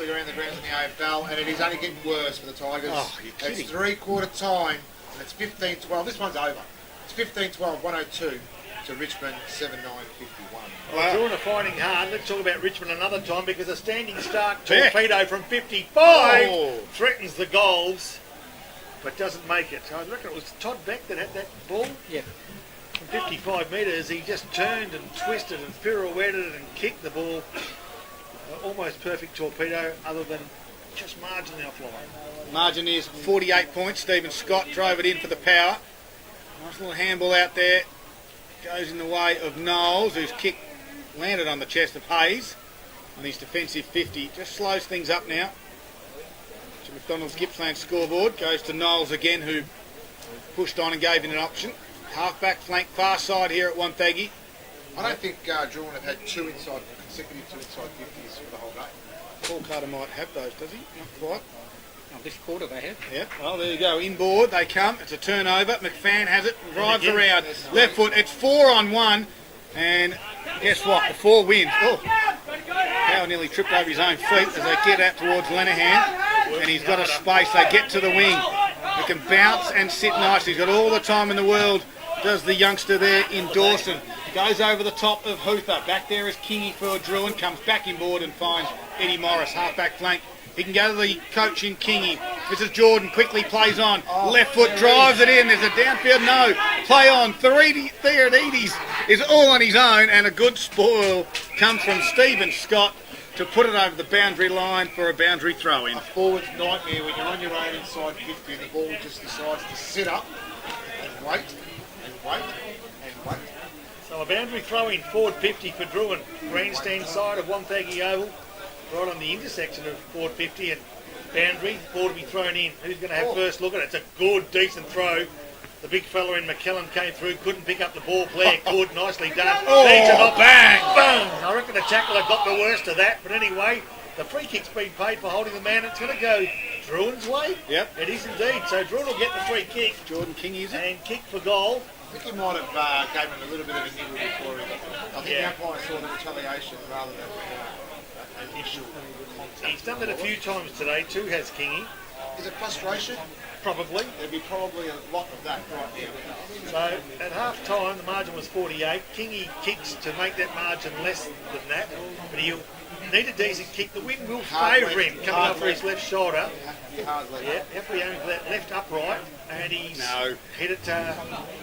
around the grounds in the AFL, and it is only getting worse for the Tigers. Oh, you're kidding. It's three-quarter time, and it's 15-12. This one's over. It's 15-12, 102 to Richmond, 7-9-51. Well, Drouin are finding hard. Let's talk about Richmond another time, because a standing start torpedo from 55 threatens the goals, but doesn't make it. I reckon it was Todd Beck that had that ball. Yeah. From 55 metres, he just turned and twisted and pirouetted and kicked the ball. Almost perfect torpedo, other than just marginally offline. Margin is 48 points. Stephen Scott drove it in for the power. Nice little handball out there. Goes in the way of Knowles, whose kick landed on the chest of Hayes on his defensive 50. Just slows things up now. To McDonald's Gippsland scoreboard. Goes to Knowles again, who pushed on and gave it an option. Half-back flank, far side here at Wonthaggi. I don't think Drouin have had consecutive two inside 50s for the whole day. Paul Carter might have those, does he? Not quite. Oh, this quarter they have. Yeah, well, there you go. Inboard, they come. It's a turnover. McFan has it, drives around. Left foot, it's 4-on-1. And guess what? The 4 wins. Oh, Howard nearly tripped over his own feet as they get out towards Lenahan. And he's got a space. They get to the wing. He can bounce and sit nicely. He's got all the time in the world, does the youngster there in Dawson. Goes over the top of Hoother. Back there is Kingy for Drouin. Comes back inboard and finds Eddie Morris, half-back flank. He can go to the coach in Kingy. This is Jordan, quickly plays on. Left foot drives it in. There's a downfield, no. Play on. Theodides is all on his own, and a good spoil comes from Stephen Scott to put it over the boundary line for a boundary throw-in. A forward's nightmare when you're on your own inside 50 and the ball just decides to sit up and wait and wait and wait. So a boundary throw-in, forward 50 for Drouin. Grandstand side of Wonthaggi Oval. Right on the intersection of forward 50 and boundary. Ball to be thrown in. Who's going to have first look at it? It's a good, decent throw. The big fella in McKellen came through, couldn't pick up the ball. Blair could, nicely done. Bang! Boom! I reckon the tackler got the worst of that. But anyway, the free kick's been paid for holding the man. It's going to go Drouin's way. Yep. It is indeed. So Drouin will get the free kick. Jordan King is it? And kick for goal. I think he might have gave him a little bit of a nibble before he got there. I think the umpire saw the retaliation rather than initial contact. He's done that a few times today too, has Kingy. Is it frustration? Probably. There'd be probably a lot of that right now. So at half time the margin was 48. Kingy kicks to make that margin less than that, but he'll need a decent kick. The wind will favour him coming over his left shoulder. Yeah, Heffrey owns that left upright, and he's hit it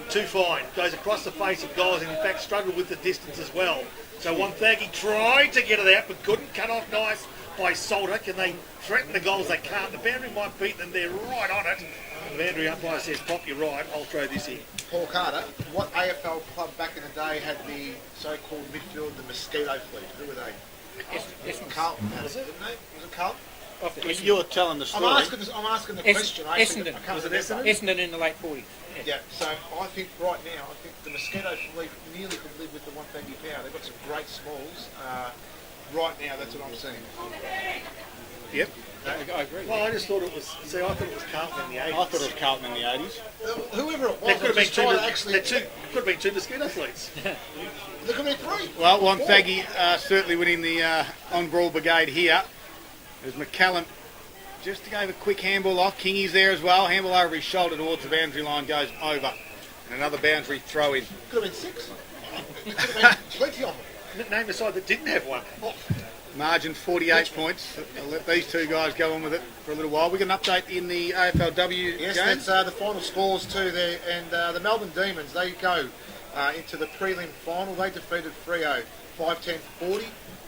too fine. Goes across the face of goals, and in fact struggled with the distance as well. So Wonthaggi tried to get it out, but couldn't. Cut off nice by Salter. Can they threaten the goals? They can't. The boundary might beat them. They're right on it. The boundary umpire says, "Pop, you're right. I'll throw this in." Paul Carter, what AFL club back in the day had the so-called midfield, the Mosquito Fleet? Who were they? Carlton had it, didn't they? Was it Carlton? You're telling the story. I'm asking the question. Essendon. Was it Essendon? Essendon in the late 40s. Yeah, so I think right now, I think the Mosquito Fleet nearly could live with the Wonthaggi power. They've got some great smalls. Right now, that's what I'm seeing. Yep. I agree. Well, I just thought it was. See, I thought it was Carlton in the 80s. I thought it was Carlton in the 80s. Whoever it was, There could have been just trying to actually. could have been two mosquito fleets. There could have been 3. Well, Wonthaggi certainly winning the on-brawl brigade here. There's McCallum just gave a quick handball off. Kingy's there as well. Handball over his shoulder towards the boundary line, goes over. And another boundary throw in. Could have been 6. It could have been plenty of them. name a side that didn't have one. Margin 48 points. I'll let these two guys go on with it for a little while. We got an update in the AFLW Yes, game. that's the final scores too there, and the Melbourne Demons, they go into the prelim final. They defeated Freo 5-10-40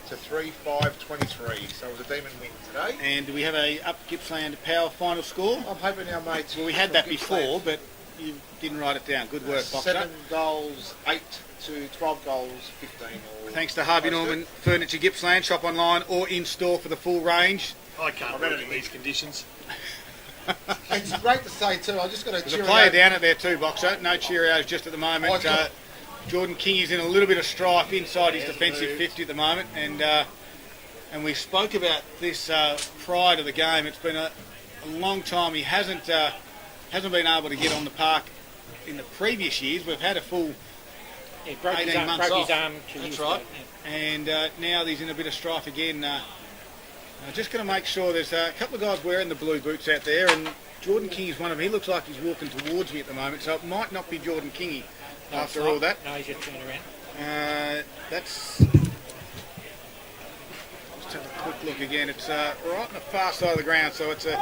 to 3-5-23. So it was a Demon win today. And we have a up Gippsland Power final score. I'm hoping our mates... Well, we had that before, but you didn't write it down. Good work, Boxer. 7 goals, 8 to 12 goals, 15. Thanks to Harvey Norman Furniture Gippsland. Shop online or in store for the full range. I can't work in these conditions. It's great to say too. I just got to There's a cheer player out. down at there too, Boxer. No Cheerios just at the moment. Jordan King is in a little bit of strife inside his defensive 50 at the moment, and we spoke about this prior to the game. It's been a long time. He hasn't been able to get on the park in the previous years. We've had a full 18 months off. That's right. And now he's in a bit of strife again. Just going to make sure there's a couple of guys wearing the blue boots out there, and Jordan King is one of them. He looks like he's walking towards me at the moment, so it might not be Jordan Kingy after all that. No, he's just turning around. Let's have a quick look again. It's right on the far side of the ground, so it's a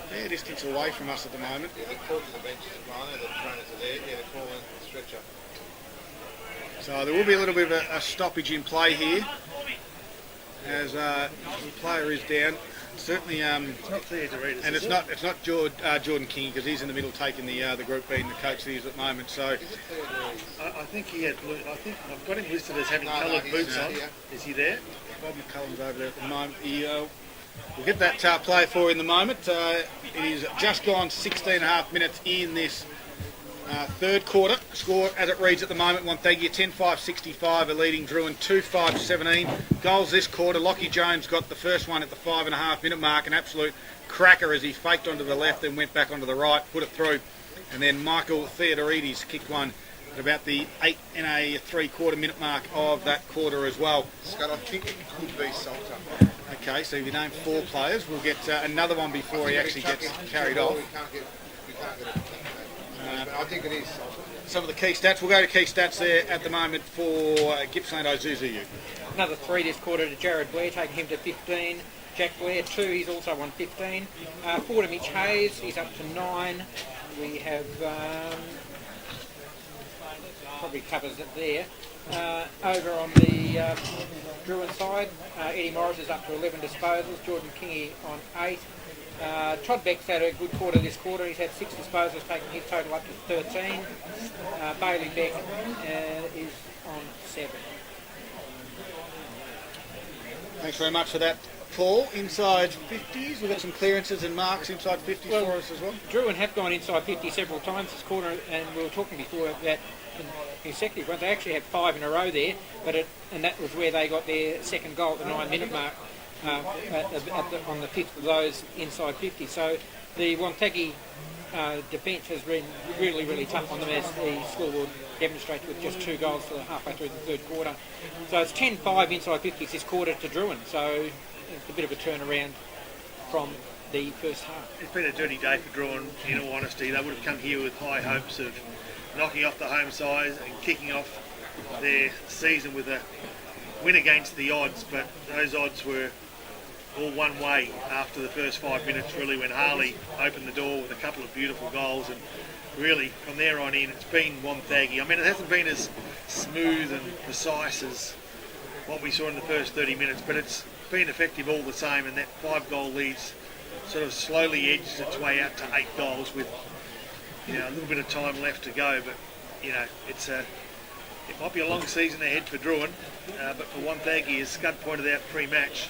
fair distance away from us at the moment. Yeah, they're called to the bench as well. The trainers are there. Yeah, they're calling the stretcher. So there will be a little bit of a stoppage in play here, as the player is down. Certainly, It's not fair to read us, and is it's not Jordan King, because he's in the middle taking the group being the coach that he is at the moment. So I think he had blue. I think I've got him listed as having No, coloured he's boots not on. here. Is he there? Bob McCullum's over there at the moment. We'll get that play for you in the moment. It is just gone 16 and a half minutes in this third quarter. Score as it reads at the moment, Wonthaggi 10-5-65 are leading Drouin 2-5-17. Goals this quarter, Lockie Jones got the first one at the 5.5 minute mark, an absolute cracker as he faked onto the left then went back onto the right, put it through. And then Michael Theodorides kicked one at about the 8 and a 3/4 minute mark of that quarter as well. Scott, I think it could be Salter. Okay, so if you name 4 players, we'll get another one before he actually gets carried off. We can't get it. But I think it is Salter. Some of the key stats, we'll go to key stats there at the moment for Gippsland Ozuzu. Another 3 this quarter to Jared Blair, taking him to 15. Jack Blair 2, he's also won 15. 4 to Mitch Hayes, he's up to 9. We have probably covers it there. Over on the Drouin side, Eddie Morris is up to 11 disposals. Jordan Kingy on 8. Todd Beck's had a good quarter this quarter. He's had 6 disposals, taking his total up to 13. Bailey Beck is on 7. Thanks very much for that, Paul. Inside 50s, we've got some clearances and marks inside 50s for us as well. Drouin have gone inside 50 several times this quarter, and we were talking before that in consecutive ones. They actually had 5 in a row there, and that was where they got their second goal at the 9-minute mark on the 5th of those inside 50. So the Wonthaggi defence has been really, really tough on them, as the scoreboard demonstrates, with just 2 goals for halfway through the third quarter. So it's 10-5 inside 50s this quarter to Drouin. So it's a bit of a turnaround from the first half. It's been a dirty day for Drouin, in all honesty. They would have come here with high hopes of knocking off the home side and kicking off their season with a win against the odds, but those odds were all one way after the first 5 minutes, really, when Harley opened the door with a couple of beautiful goals, and really from there on in it's been Wonthaggi. I mean, it hasn't been as smooth and precise as what we saw in the first 30 minutes, but it's been effective all the same, and that 5-goal lead's sort of slowly edged its way out to 8 goals with, you know, a little bit of time left to go. But you know, it might be a long season ahead for Drouin, but for Wonthaggi, as Scud pointed out pre-match,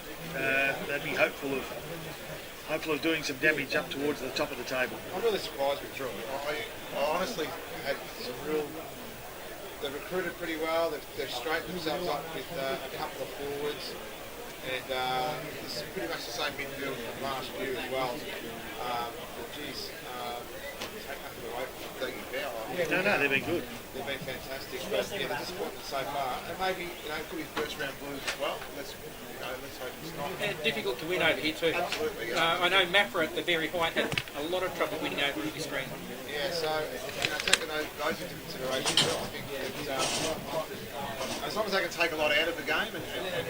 they'd be hopeful of doing some damage up towards the top of the table. I'm really surprised with Drouin. I honestly had some real... They've recruited pretty well. They've straightened themselves up with a couple of forwards, and it's pretty much the same midfield from last year as well. But geez, take nothing away from Wonthaggi now. No, they've been good. They've been fantastic, but yeah, they're disappointed so far. And maybe, you know, it could be first round blues as well. Let's hope it's not. Difficult to win over here too. Absolutely. I know Mafra at the very height had a lot of trouble winning over this green. Yeah, so, you know, taking those into consideration, I think that, I as long as they can take a lot out of the game and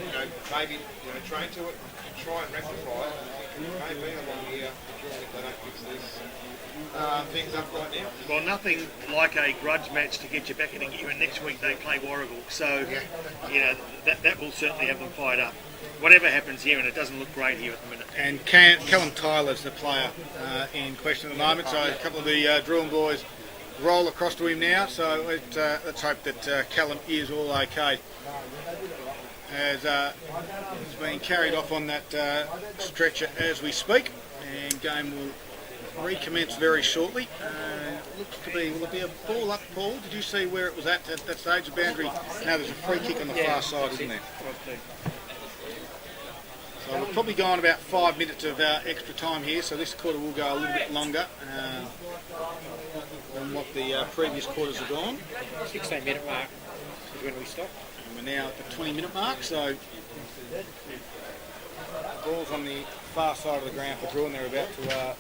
you know, maybe train to it and try and rectify it, I think it may be a long year if they don't fix this. Things up right now. Well, nothing like a grudge match to get you back in a gear, and next week they play Warragul, so you know that will certainly have them fired up. Whatever happens here, and it doesn't look great here at the minute. And Callum Tyler's the player in question at the moment, so a couple of the Drouin boys roll across to him now, so let's hope that Callum is all okay. As he's being carried off on that stretcher as we speak, and game will recommence very shortly. Looks to be, will it be a ball up, Paul? Did you see where it was at that stage of boundary? No, there's a free kick on the far side, isn't there? So we've probably gone about 5 minutes of extra time here, so this quarter will go a little bit longer than what the previous quarters have gone. 16-minute mark is when we stop. And we're now at the 20-minute mark, so ball's on the far side of the ground for Drouin. They're about to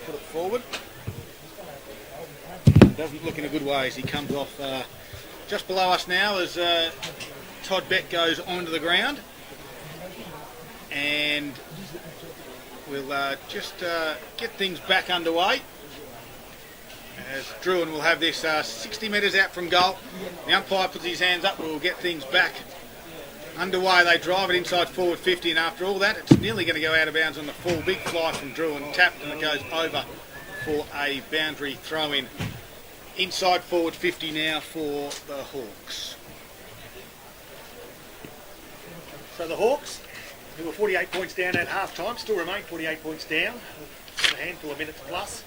put it forward. Doesn't look in a good way as he comes off just below us now as Todd Beck goes onto the ground. And we'll just get things back underway as Drouin will have this 60 metres out from goal. The umpire puts his hands up, we'll get things back underway. They drive it inside forward 50, and after all that it's nearly going to go out of bounds on the full. Big fly from Drouin, tapped, and it goes over for a boundary throw in. Inside forward 50 now for the Hawks. So the Hawks, who were 48 points down at half time, still remain 48 points down. A handful of minutes plus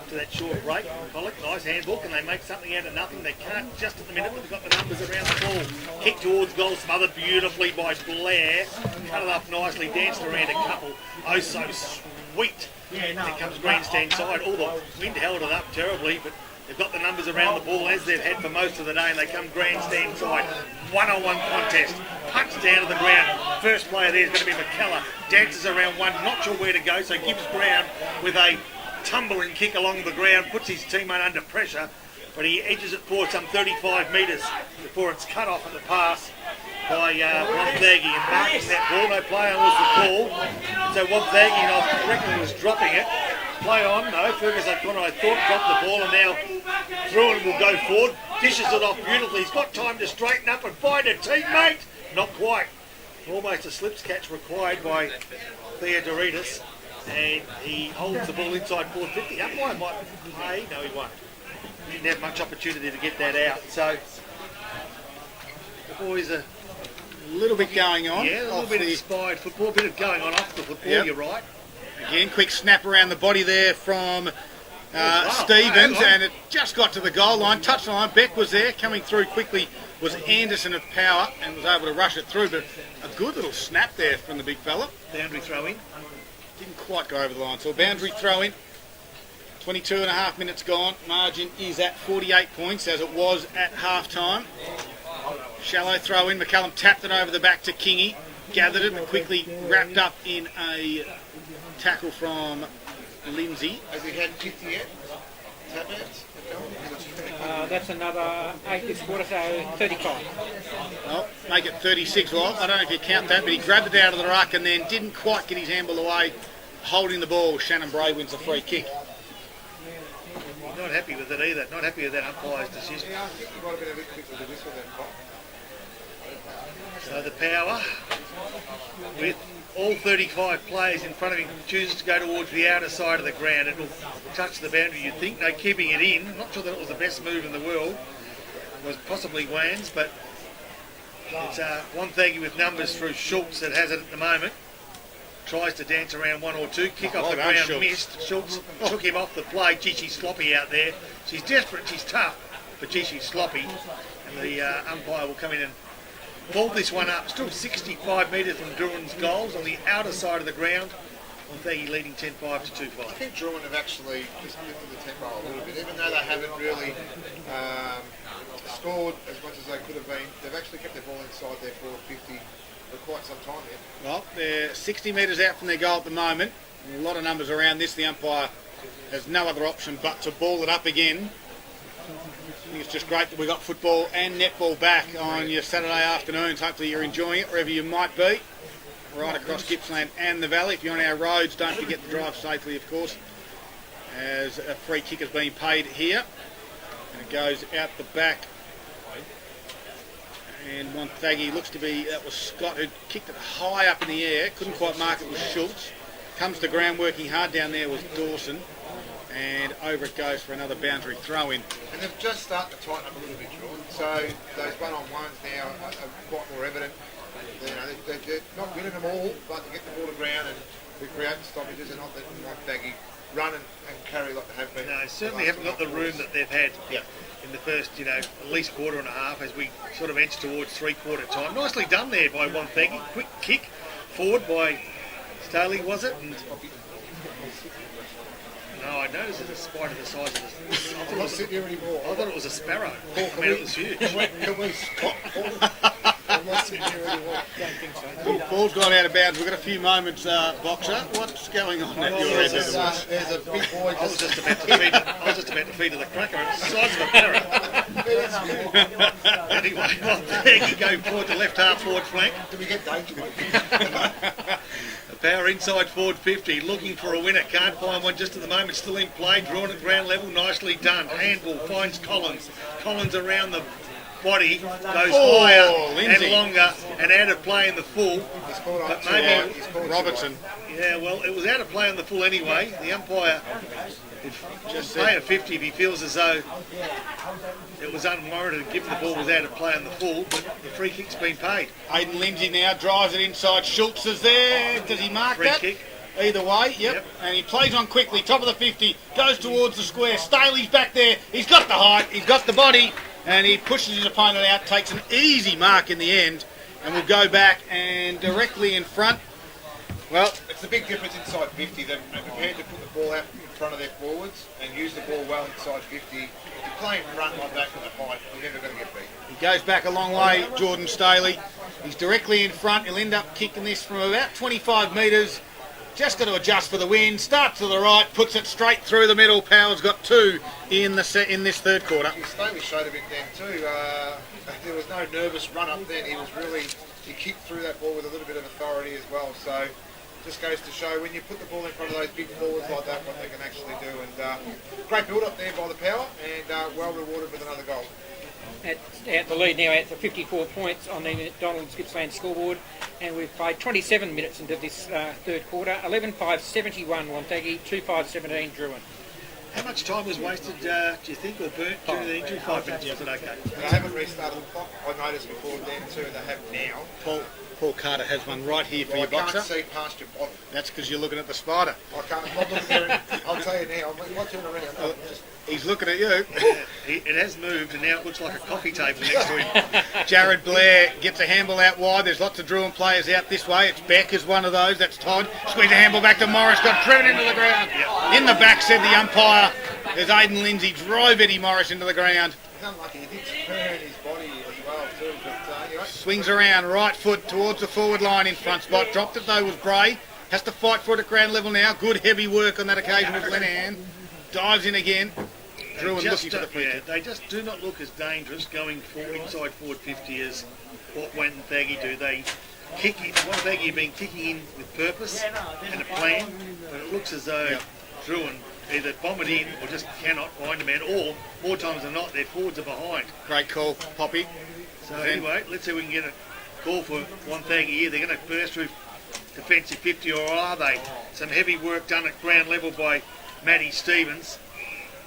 after that short break. Pollock, nice handball. Can they make something out of nothing? They can't just at the minute, but they've got the numbers around the ball. Kick towards goal, smothered beautifully by Blair. Cut it up nicely, danced around a couple. Oh, so sweet. There comes grandstand side. All the wind held it up terribly, but they've got the numbers around the ball as they've had for most of the day, and they come grandstand side. One-on-one contest. Punch down to the ground. First player there is going to be McKellar. Dances around one, not sure where to go, so gives ground with a tumbling kick along the ground, puts his teammate under pressure, but he edges it forward some 35 metres before it's cut off at the pass by Wonthaggi, and marking that ball. No play on was the call. So Wonthaggi, I reckon, was dropping it. Play on, no, Fergus O'Connor, I thought, dropped the ball, and now Drouin will go forward, dishes it off beautifully. He's got time to straighten up and find a teammate. Not quite. Almost a slips catch required by Theodoritis, and he holds the ball inside 450. Umpire might play. No, he won't. He didn't have much opportunity to get that out. So the boys are A little bit going on. a little bit of inspired football, a bit of going on off the football. You're right. Again, quick snap around the body there from Stevens, and it just got to the goal line, touched the line. Beck was there, coming through quickly was Anderson of Power, and was able to rush it through, but a good little snap there from the big fella. Boundary throw in. Didn't quite go over the line, so a boundary throw in. 22 and a half minutes gone. Margin is at 48 points as it was at half time. Shallow throw in. McCallum tapped it over the back to Kingy. Gathered it, but quickly wrapped up in a tackle from Lindsay. Has he had 50 yet? Tap outs? That's another 8 this quarter, so 35. Well, make it 36. Well, I don't know if you count that, but he grabbed it out of the ruck and then didn't quite get his handball away, holding the ball. Shannon Bray wins the free kick. Not happy with it either. Not happy with that umpire's decision. Yeah, I think he might have been a bit quick with the whistle then, Pop. So the Power, with all 35 players in front of him, chooses to go towards the outer side of the ground. It will touch the boundary, you'd think. No, keeping it in. I'm not sure that it was the best move in the world. It was possibly Wan's, but it's Wonthaggi with numbers through Schultz that has it at the moment. Tries to dance around one or two. Kick off the ground, Schultz. missed. Schultz took him off the play. Gee, she's sloppy out there. She's desperate, she's tough, but gee, she's sloppy. And the umpire will come in and balled this one up. Still 65 metres from Drouin's goals on the outer side of the ground. Wonthaggi leading 10-5 to 2-5. I think Drouin have actually just lifted the tempo a little bit, even though they haven't really scored as much as they could have been. They've actually kept their ball inside their 450 for quite some time now. Well, they're 60 metres out from their goal at the moment. A lot of numbers around this. The umpire has no other option but to ball it up again. I think it's just great that we've got football and netball back on your Saturday afternoons. Hopefully you're enjoying it wherever you might be, right across Gippsland and the Valley. If you're on our roads, don't forget to drive safely, of course, as a free kick has been paid here. And it goes out the back. And Wonthaggi looks to be, that was Scott who kicked it high up in the air, couldn't quite mark it with Schultz. Comes to ground working hard down there was Dawson. And over it goes for another boundary throw in. And they've just started to tighten up a little bit, Jordan. So those one-on-ones now are quite more evident. You know, they're not winning them all, but to get the ball to ground and to create stoppages and not letting Wonthaggi run and carry like they have been. No, certainly haven't got the room that they've had in the first, at least quarter and a half as we sort of edge towards three-quarter time. Nicely done there by Wonthaggi. Quick kick forward by Staley, was it? And no, I noticed it's a spider the size of this. I'm not sitting here anymore. I thought it was a sparrow. I mean, it was huge. Can we stop? I'm not sitting here anymore. Ball's gone out of bounds. We've got a few moments, Boxer. What's going on at your end of the woods? There's a big boy I was just about to feed her the cracker. It's the size of a parrot. Anyway, Wonthaggi go forward to left half forward flank. Do we get danger? Power inside forward 50, looking for a winner, can't find one just at the moment, still in play, drawn at ground level, nicely done. Handball finds Collins. Collins around the body, goes higher Lindsay. and longer and out of play in the full. But maybe Robertson. Yeah, well, it was out of play on the full anyway. The umpire just pay a 50 if he feels as though it was unwarranted given the ball was out of play on the full, but the free kick's been paid. Aidan Lindsay now drives it inside. Schultz is there. Does he mark Free that? kick. Either way, yep. And he plays on quickly, top of the 50, goes towards the square. Staley's back there. He's got the height, he's got the body, and he pushes his opponent out, takes an easy mark in the end, and will go back and directly in front. Well, it's the big difference inside 50. They're prepared to put the ball out in front of their forwards and use the ball well inside 50. If you play in front like that with a height, you're never going to get beat. He goes back a long way, Jordan Staley. He's directly in front. He'll end up kicking this from about 25 metres. Just got to adjust for the wind. Starts to the right, puts it straight through the middle. Power's got two in this third quarter. Staley showed a bit then too. There was no nervous run up then. He kicked through that ball with a little bit of authority as well. So just goes to show when you put the ball in front of those big forwards like that, what they can actually do. And great build up there by the Power, and well rewarded with another goal. At the lead now at 54 points on the McDonald's Gippsland scoreboard, and we've played 27 minutes into this third quarter. 11-5-71 Wonthaggi, 2-5-17 Drouin. How much time was wasted, do you think, or burnt due to the injury? 5 minutes, was it okay? They haven't restarted the clock. I noticed before then too, they have now. Paul Carter has one right here for Well, you, Boxer. I can't see past your bottom. That's because you're looking at the spider. I can't. I'm not looking there. I'll tell you now. I'm not turning around. He's looking at you. It has moved, and now it looks like a coffee table next to him. Jared Blair gets a handball out wide. There's lots of Drouin players out this way. It's Beck is one of those. That's Todd. Squeeze the handball back to Morris. Got driven into the ground. In the back, said the umpire. There's Aidan Lindsay. Drove Eddie Morris into the ground. He's unlucky. He did turn his body as well too. But anyway. Swings around, right foot towards the forward line in front spot. Dropped it though was Bray. Has to fight for it at ground level now. Good heavy work on that occasion with Lenahan. Dives in again. Drouin looking for the free kick. They just do not look as dangerous going forward inside forward 50 as what Wonthaggi do. They kick it. Wonthaggi have been kicking in with purpose and a plan, but it looks as though Drouin either bomb it in or just cannot find a man, or more times than not, their forwards are behind. Great call, Poppy. So anyway, let's see if we can get a call for Wonthaggi here. They're going to burst through defensive 50, or are they? Some heavy work done at ground level by Matty Stevens.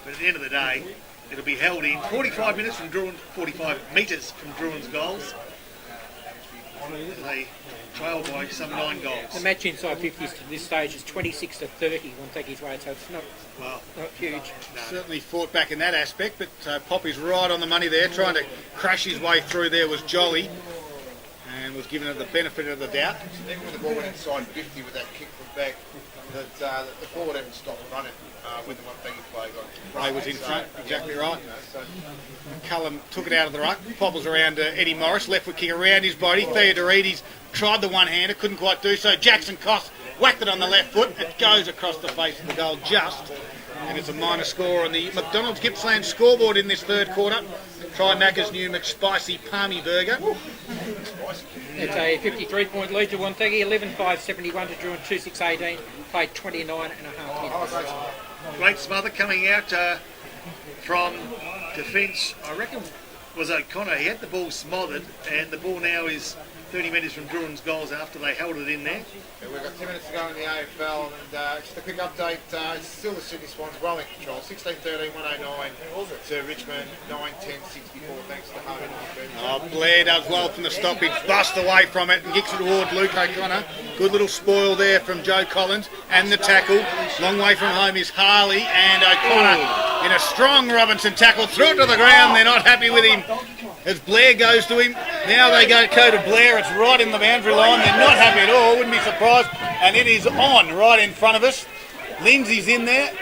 But at the end of the day, it'll be held in 45 minutes from Drouin, 45 metres from Drouin's goals. They trail by some 9 goals. The match inside 50s to this stage is 26-30 Wonthaggi's way, so it's not huge. No. Certainly fought back in that aspect, but Poppy's right on the money there. Trying to crash his way through there was Jolly, and was given it the benefit of the doubt. Even when the ball went inside 50 with that kick from back, that the forward hadn't stopped running when the Wonthaggi play got. Bray was in front, exactly right. So Cullum took it out of the ruck, popples around Eddie Morris, left foot kick around his body. Theodorides tried the one-hander, couldn't quite do so. Jackson Koss whacked it on the left foot. It goes across the face of the goal just. And it's a minor score on the McDonald's Gippsland scoreboard in this third quarter. Try Macca's new McSpicy Palmy Burger. It's a 53-point lead to Wonthaggi, 11-5-71 to Drouin, 2-6-18, played 29 and a half minutes. Great smother coming out from defence. I reckon was O'Connor. He had the ball smothered, and the ball now is 30 metres from Drouin's goals after they held it in there. Yeah, we've got 2 minutes to go in the AFL, and just a quick update. It's still the Sydney Swans well in control. 16-13, 109 to Richmond, 9-10-64. Thanks to Harvey. Oh, Blair does well from the stoppage, bust away from it and kicks it toward Luke O'Connor. Good little spoil there from Joe Collins, and the tackle. Long way from home is Harley, and O'Connor in a strong Robinson tackle, threw it to the ground. They're not happy with him as Blair goes to him. Now they go to Blair. It's right in the boundary line. They're not happy at all. Wouldn't be surprised. And it is on right in front of us. Lindsay's in there.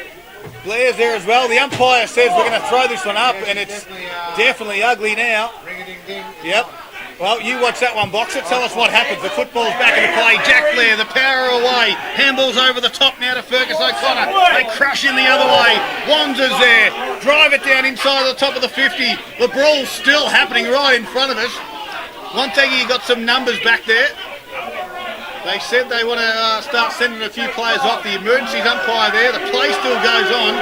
Blair's there as well. The umpire says we're going to throw this one up, and it's definitely ugly now. Ring-a-ding-ding. Yep. Well, you watch that one, Boxer. Tell us what happens. The football's back into play. Jack Blair, the power away. Handball's over the top now to Fergus O'Connor. They crush in the other way. Wanda's there. Drive it down inside the top of the 50. The brawl's still happening right in front of us. Wonthaggi got some numbers back there. They said they want to start sending a few players off. The emergency umpire there. The play still goes on.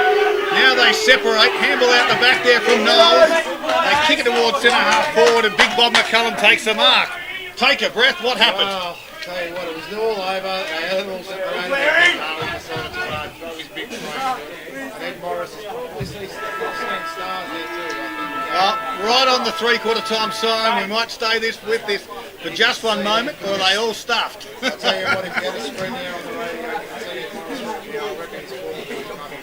Now they separate. Handball out the back there from Knowles. They kick it towards centre half forward, and Big Bob McCullum takes the mark. Take a breath. What happened? Oh, tell you what, it was all over. They had it all separated. Harley decided to throw his big throw. And Ed Morris is probably seeing stars there too, I think. Right on the three-quarter time siren. We might stay with this for just one moment, or are they all stuffed? I'll tell you what, if you had a screen there on the radio, you can see Ed Morris. I reckon it's all the big money.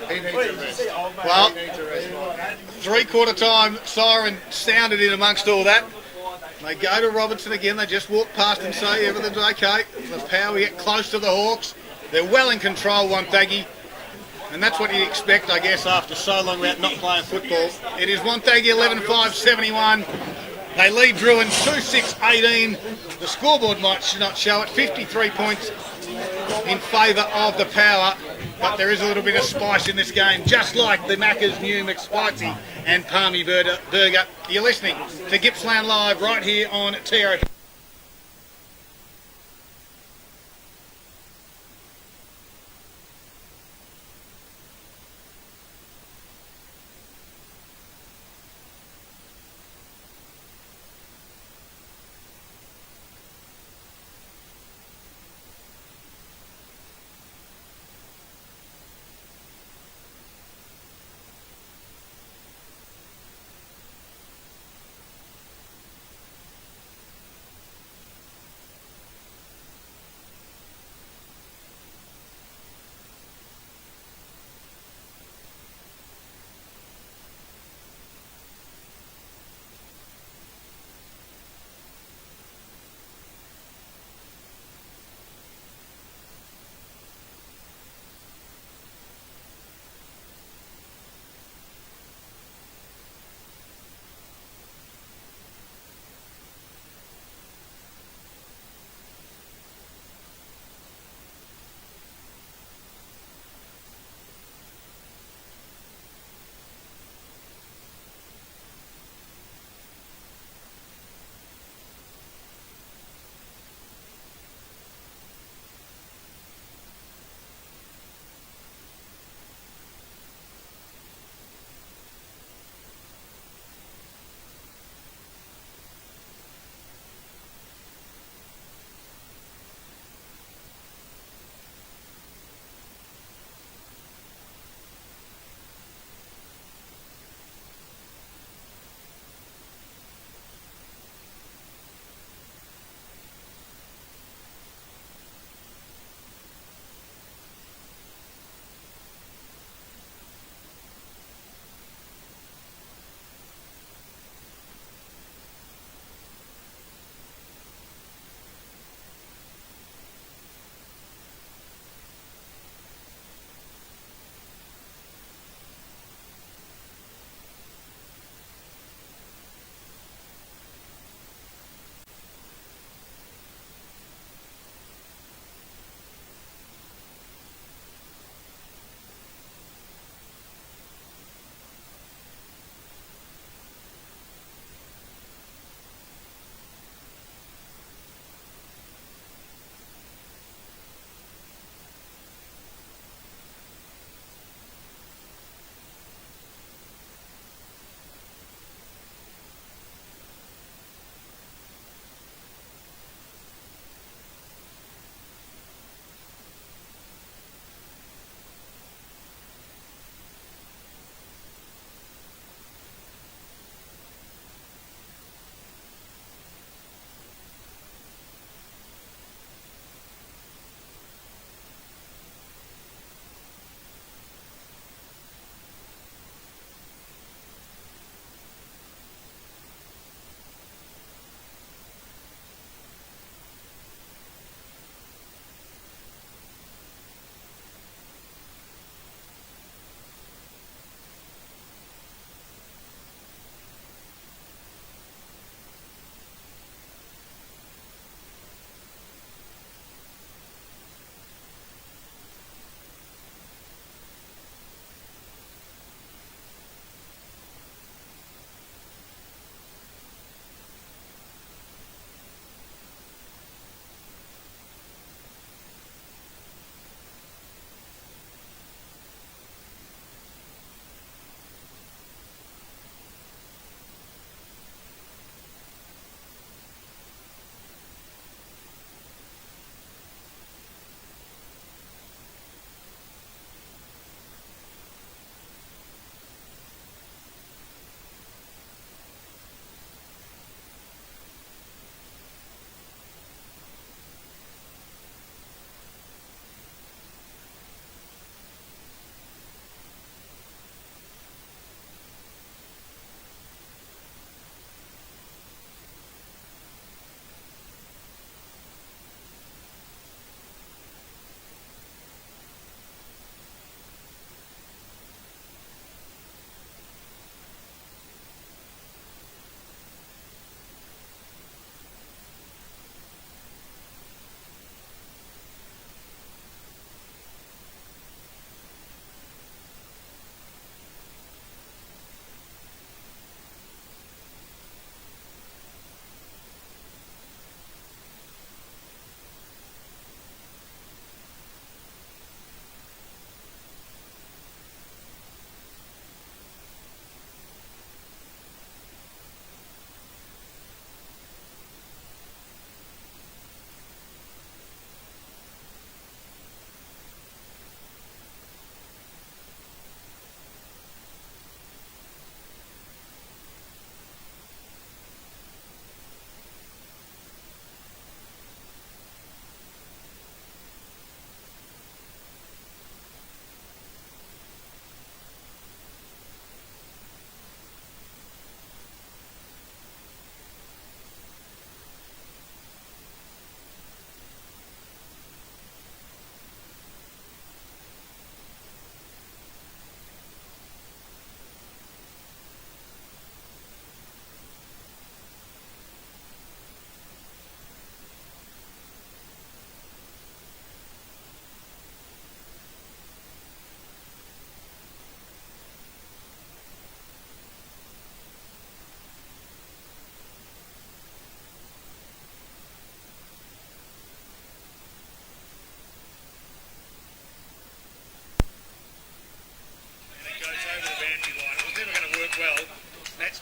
He needs a rest. Well, He needs a rest. three-quarter time siren sounded in amongst all that. They go to Robertson again. They just walk past and say everything's okay. The power, we get close to the Hawks. They're well in control, Wonthaggi. And that's what you'd expect, I guess, after so long without not playing football. It is Wonthaggi 11-5-71. They lead Drouin 2-6-18. The scoreboard might not show it. 53 points in favour of the Power. But there is a little bit of spice in this game, just like the Macca's new McSpicy and Palmy Burger. You're listening to Gippsland Live right here on TRF.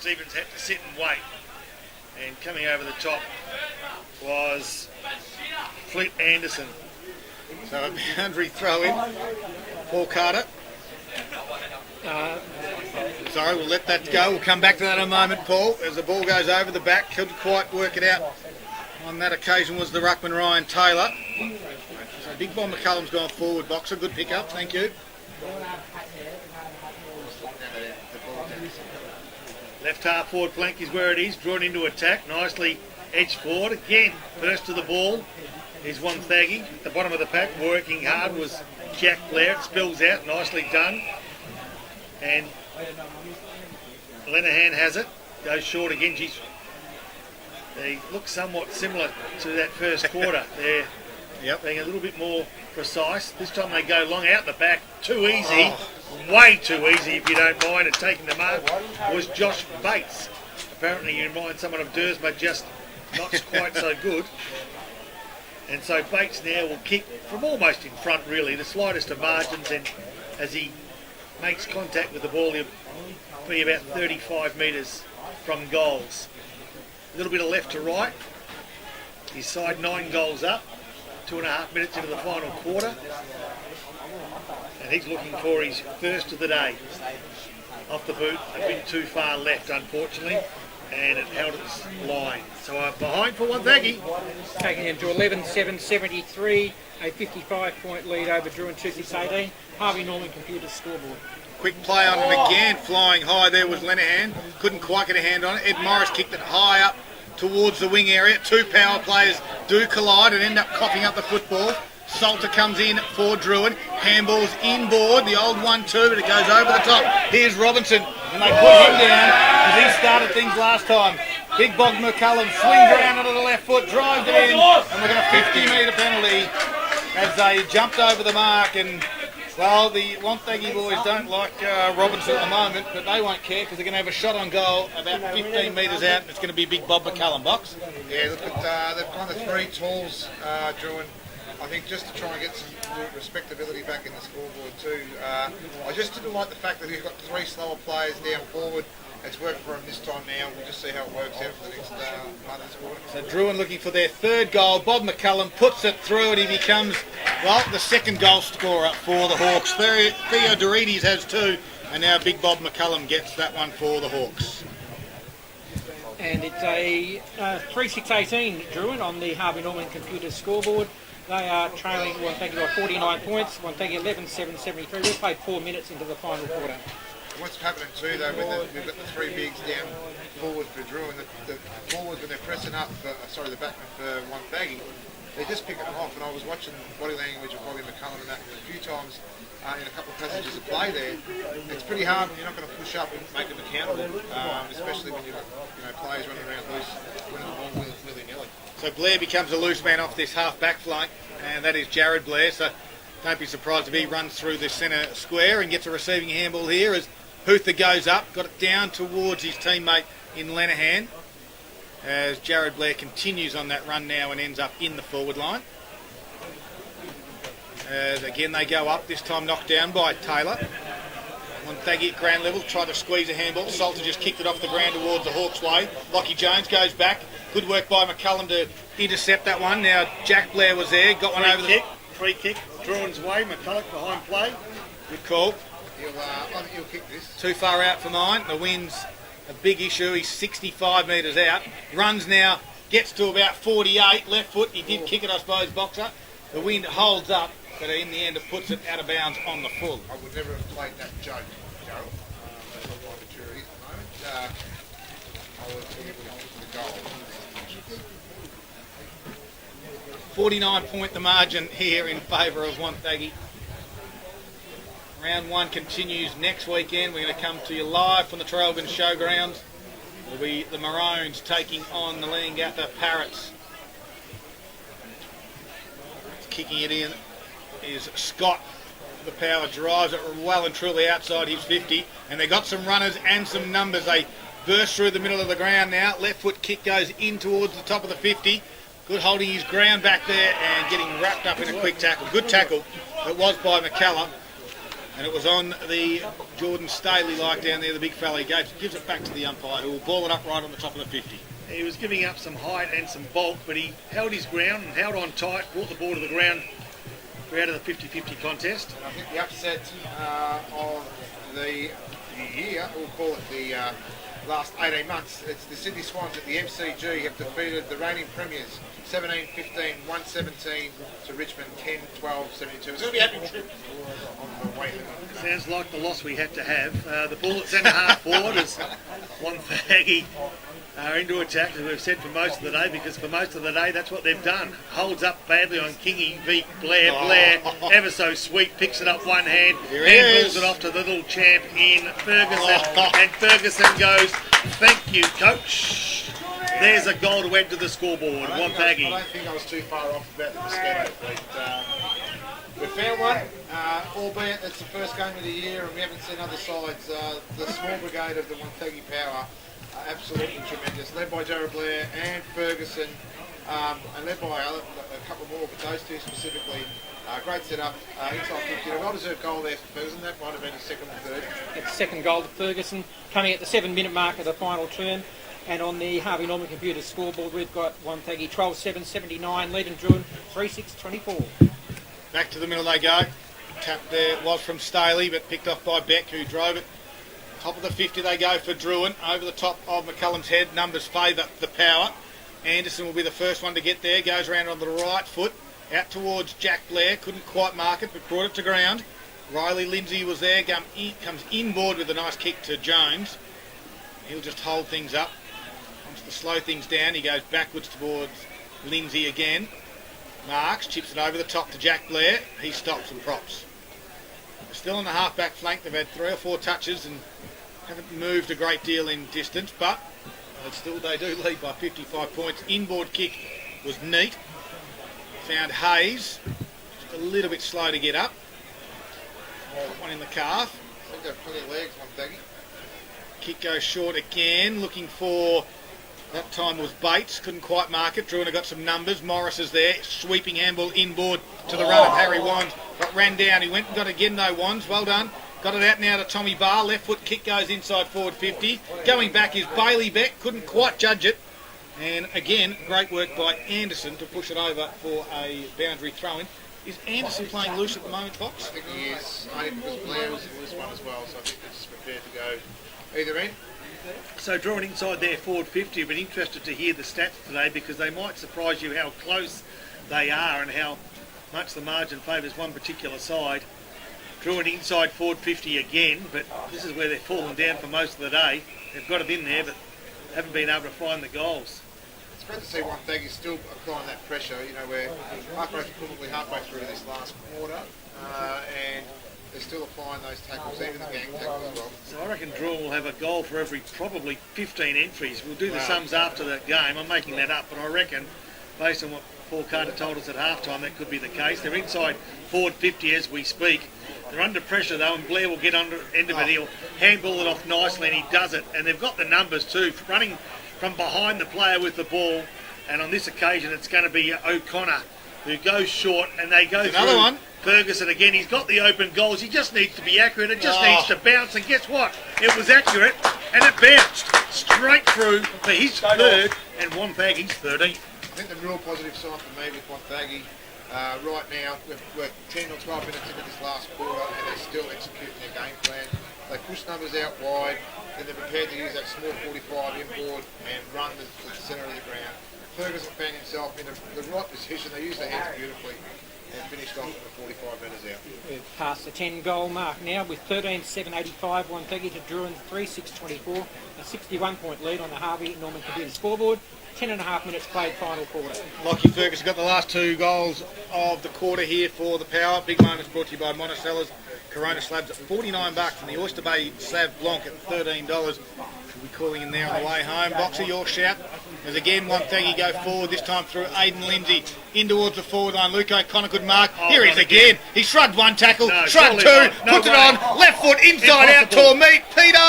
Stevens had to sit and wait. And coming over the top was Fleet Anderson. So a boundary throw in. Paul Carter. Sorry, we'll let that go. We'll come back to that in a moment, Paul. As the ball goes over the back, couldn't quite work it out. On that occasion was the ruckman Ryan Taylor. So Big Bob McCullum's gone forward, Boxer. Good pick up, thank you. Left half forward flank is where it is, drawn into attack, nicely edged forward. Again, first to the ball is Wonthaggi. At the bottom of the pack, working hard was Jack Blair. It spills out, nicely done. And Lenahan has it, goes short again. Geez, they look somewhat similar to that first quarter. They're being a little bit more precise. This time they go long out the back, too easy. Way too easy, if you don't mind, and taking the mark was Josh Bates. Apparently you remind someone of Durs, but just not quite so good. And so Bates now will kick from almost in front, really, the slightest of margins, and as he makes contact with the ball, he'll be about 35 metres from goals. A little bit of left to right. His side 9 goals up, 2.5 minutes into the final quarter. And he's looking for his first of the day. Off the boot, a bit too far left, unfortunately, and it held its line. So behind for Wonthaggi. Taking him to 11-7-73, a 55-point lead over Drouin 2-6-18. Harvey Norman Computers scoreboard. Quick play on him again, flying high there was Lenahan. Couldn't quite get a hand on it. Ed Morris kicked it high up towards the wing area. 2 power players do collide and end up coughing up the football. Salter comes in for Drouin. Handball's inboard, the old 1-2, but it goes over the top. Here's Robinson, and they put him down because he started things last time. Big Bob McCullum swings around onto the left foot, drives it in, and we've got a 50-metre penalty as they jumped over the mark. And well, the Wonthaggi boys don't like Robinson at the moment, but they won't care because they're going to have a shot on goal about 15 metres out, and it's going to be Big Bob McCullum. Box. Yeah, look at they've gone to 3 tools, Drouin. I think just to try and get some respectability back in the scoreboard too. I just didn't like the fact that he's got 3 slower players down forward. It's worked for him this time now. We'll just see how it works out for the next part of this quarter. So Drouin looking for their 3rd goal. Bob McCullum puts it through and he becomes, well, the 2nd goal scorer for the Hawks. Theo Dorides has 2, and now Big Bob McCullum gets that one for the Hawks. And it's a 3-6-18 Drouin on the Harvey Norman Computers scoreboard. They are trailing Wonthaggi by 49 points. Wonthaggi 11-7-73. We've played 4 minutes into the final quarter. What's happening too though, when we've got the 3 bigs down forward for Drouin, the forwards when they're pressing up, the backman for Wonthaggi, they're just picking them off. And I was watching body language of Bobby McCullum and that a few times in a couple of passages of play there. It's pretty hard when you're not going to push up and make them accountable, especially when you've got players running around loose, winning the ball willy-nilly. So Blair becomes a loose man off this half-back flank, and that is Jared Blair. So don't be surprised if he runs through the centre square and gets a receiving handball here as Hoother goes up, got it down towards his teammate in Lenahan, as Jared Blair continues on that run now and ends up in the forward line. As again they go up, this time knocked down by Taylor. Wonthaggi at ground level, tried to squeeze a handball. Salter just kicked it off the ground towards the Hawks' way. Lockie Jones goes back. Good work by McCullum to intercept that one. Now Jack Blair was there, got one over the... Free kick, Drouin's way, McCulloch behind play. Good call. I think he'll kick this. Too far out for mine. The wind's a big issue. He's 65 metres out. Runs now, gets to about 48. Left foot, he did kick it, I suppose, Boxer. The wind holds up, but in the end it puts it out of bounds on the full. I would never have played that joke, Gerald. That's not my maturity at the moment. I would think it would have kicked the goal. 49-point the margin here in favour of Wonthaggi. Round 1 continues next weekend. We're going to come to you live from the Traralgon Showgrounds. It'll be the Maroons taking on the Leongatha Parrots. Kicking it in is Scott. The power drives it well and truly outside his 50. And they've got some runners and some numbers. They burst through the middle of the ground now. Left foot kick goes in towards the top of the 50. Good holding his ground back there and getting wrapped up in a quick tackle. Good tackle. It was by McCallum. And it was on the Jordan Staley-like down there, the big fella. He gives it back to the umpire, who will ball it up right on the top of the 50. He was giving up some height and some bulk, but he held his ground and held on tight, brought the ball to the ground. We're out of the 50-50 contest. And I think the upset of the year, we'll call it the last 18 months, it's the Sydney Swans at the MCG have defeated the reigning premiers 17-15, 117 to Richmond 10-12, 72. It's going to be a happy trip on the way. Sounds like the loss we had to have. The ball at centre half forward is Wonthaggi into attack, as we've said for most of the day, because for most of the day that's what they've done. Holds up badly on Kingy v Blair. Blair, ever so sweet, picks it up one hand, handballs it off to the little champ in Ferguson, and Ferguson goes, "Thank you, coach." There's a goal to add to the scoreboard. Wonthaggi. I don't think I was too far off about the mosquito, but we found one, albeit it's the first game of the year and we haven't seen other sides. The small brigade of the Wonthaggi Power are absolutely tremendous, led by Jared Blair and Ferguson, and led by a couple more, but those two specifically. Great setup, inside 50, a well-deserved goal there for Ferguson. That might have been his second or third. It's second goal to Ferguson, coming at the 7-minute mark of the final term. And on the Harvey Norman computer scoreboard, we've got Wonthaggi 12-7-79, leading Drouin 3-6-24. Back to the middle they go. Tap there was from Staley, but picked off by Beck, who drove it. Top of the 50 they go for Drouin. Over the top of McCullum's head. Numbers favour the Power. Anderson will be the first one to get there. Goes around on the right foot. Out towards Jack Blair. Couldn't quite mark it, but brought it to ground. Riley Lindsay was there. Comes inboard with a nice kick to Jones. He'll just hold things up. Wants to slow things down. He goes backwards towards Lindsay again. Marks, chips it over the top to Jack Blair. He stops and props. They're still on the half-back flank. They've had 3 or 4 touches and haven't moved a great deal in distance, but they do lead by 55 points. Inboard kick was neat. Found Hayes, just a little bit slow to get up. One in the calf. I think they've plenty of legs, Wonthaggi. Kick goes short again, looking for, that time was Bates, couldn't quite mark it. Drouin got some numbers. Morris is there, sweeping handball inboard to the run of Harry Wands, but ran down. He went and got again though, Wands, well done. Got it out now to Tommy Barr, left foot kick goes inside forward 50. Going back is Bailey Beck, couldn't quite judge it. And again, great work by Anderson to push it over for a boundary throw-in. Is Anderson playing loose at the moment, Fox? I think he is, only because Blair was in this one as well, so I think they're just prepared to go either end. So drawing inside their forward 50, I've been interested to hear the stats today because they might surprise you how close they are and how much the margin favours one particular side. Drawing inside forward 50 again, but this is where they're falling down for most of the day. They've got it in there, but haven't been able to find the goals. It's great to see Wonthaggi still applying that pressure. You know, we're probably halfway through this last quarter, and they're still applying those tackles, even the gang tackle as well. So I reckon Drouin will have a goal for every probably 15 entries. We'll do the sums after the game. I'm making that up, but I reckon, based on what Paul Carter told us at half-time, that could be the case. They're inside forward 50 as we speak. They're under pressure though, and Blair will get under end of it. He'll handball it off nicely, and he does it. And they've got the numbers too, running from behind the player with the ball. And on this occasion, it's going to be O'Connor who goes short, and they go another through one. Ferguson again. He's got the open goals. He just needs to be accurate. It just needs to bounce. And guess what? It was accurate, and it bounced straight through for his third, and Wonthaggi's 13th. I think the real positive sign for me with Wonthaggi right now, we're 10 or 12 minutes into this last quarter and they're still executing their game plan. They push numbers out wide, then they're prepared to use that small 45 inboard and run the centre of the ground. Ferguson found himself in the right position. They used their hands beautifully and finished off with the 45 metres out. We've passed the 10-goal mark now with 13-7-85. Wonthaggi to Drouin 3-6-24. A 61-point lead on the Harvey Norman computer scoreboard. 10.5 minutes played, final quarter. Lockie Ferguson got the last 2 goals of the quarter here for the Power. Big moments brought to you by Monticello's Corona Slabs at $49 and the Oyster Bay Slab Blanc at $13. We'll be calling in there on the way home. Boxer, your shout. As again, Wonthaggi go forward, this time through Aidan Lindsay. In towards the forward line. Luke O'Connor could mark. Here he is again. He shrugged one tackle, shrugged 2, puts it on, left foot inside out, Torpedo.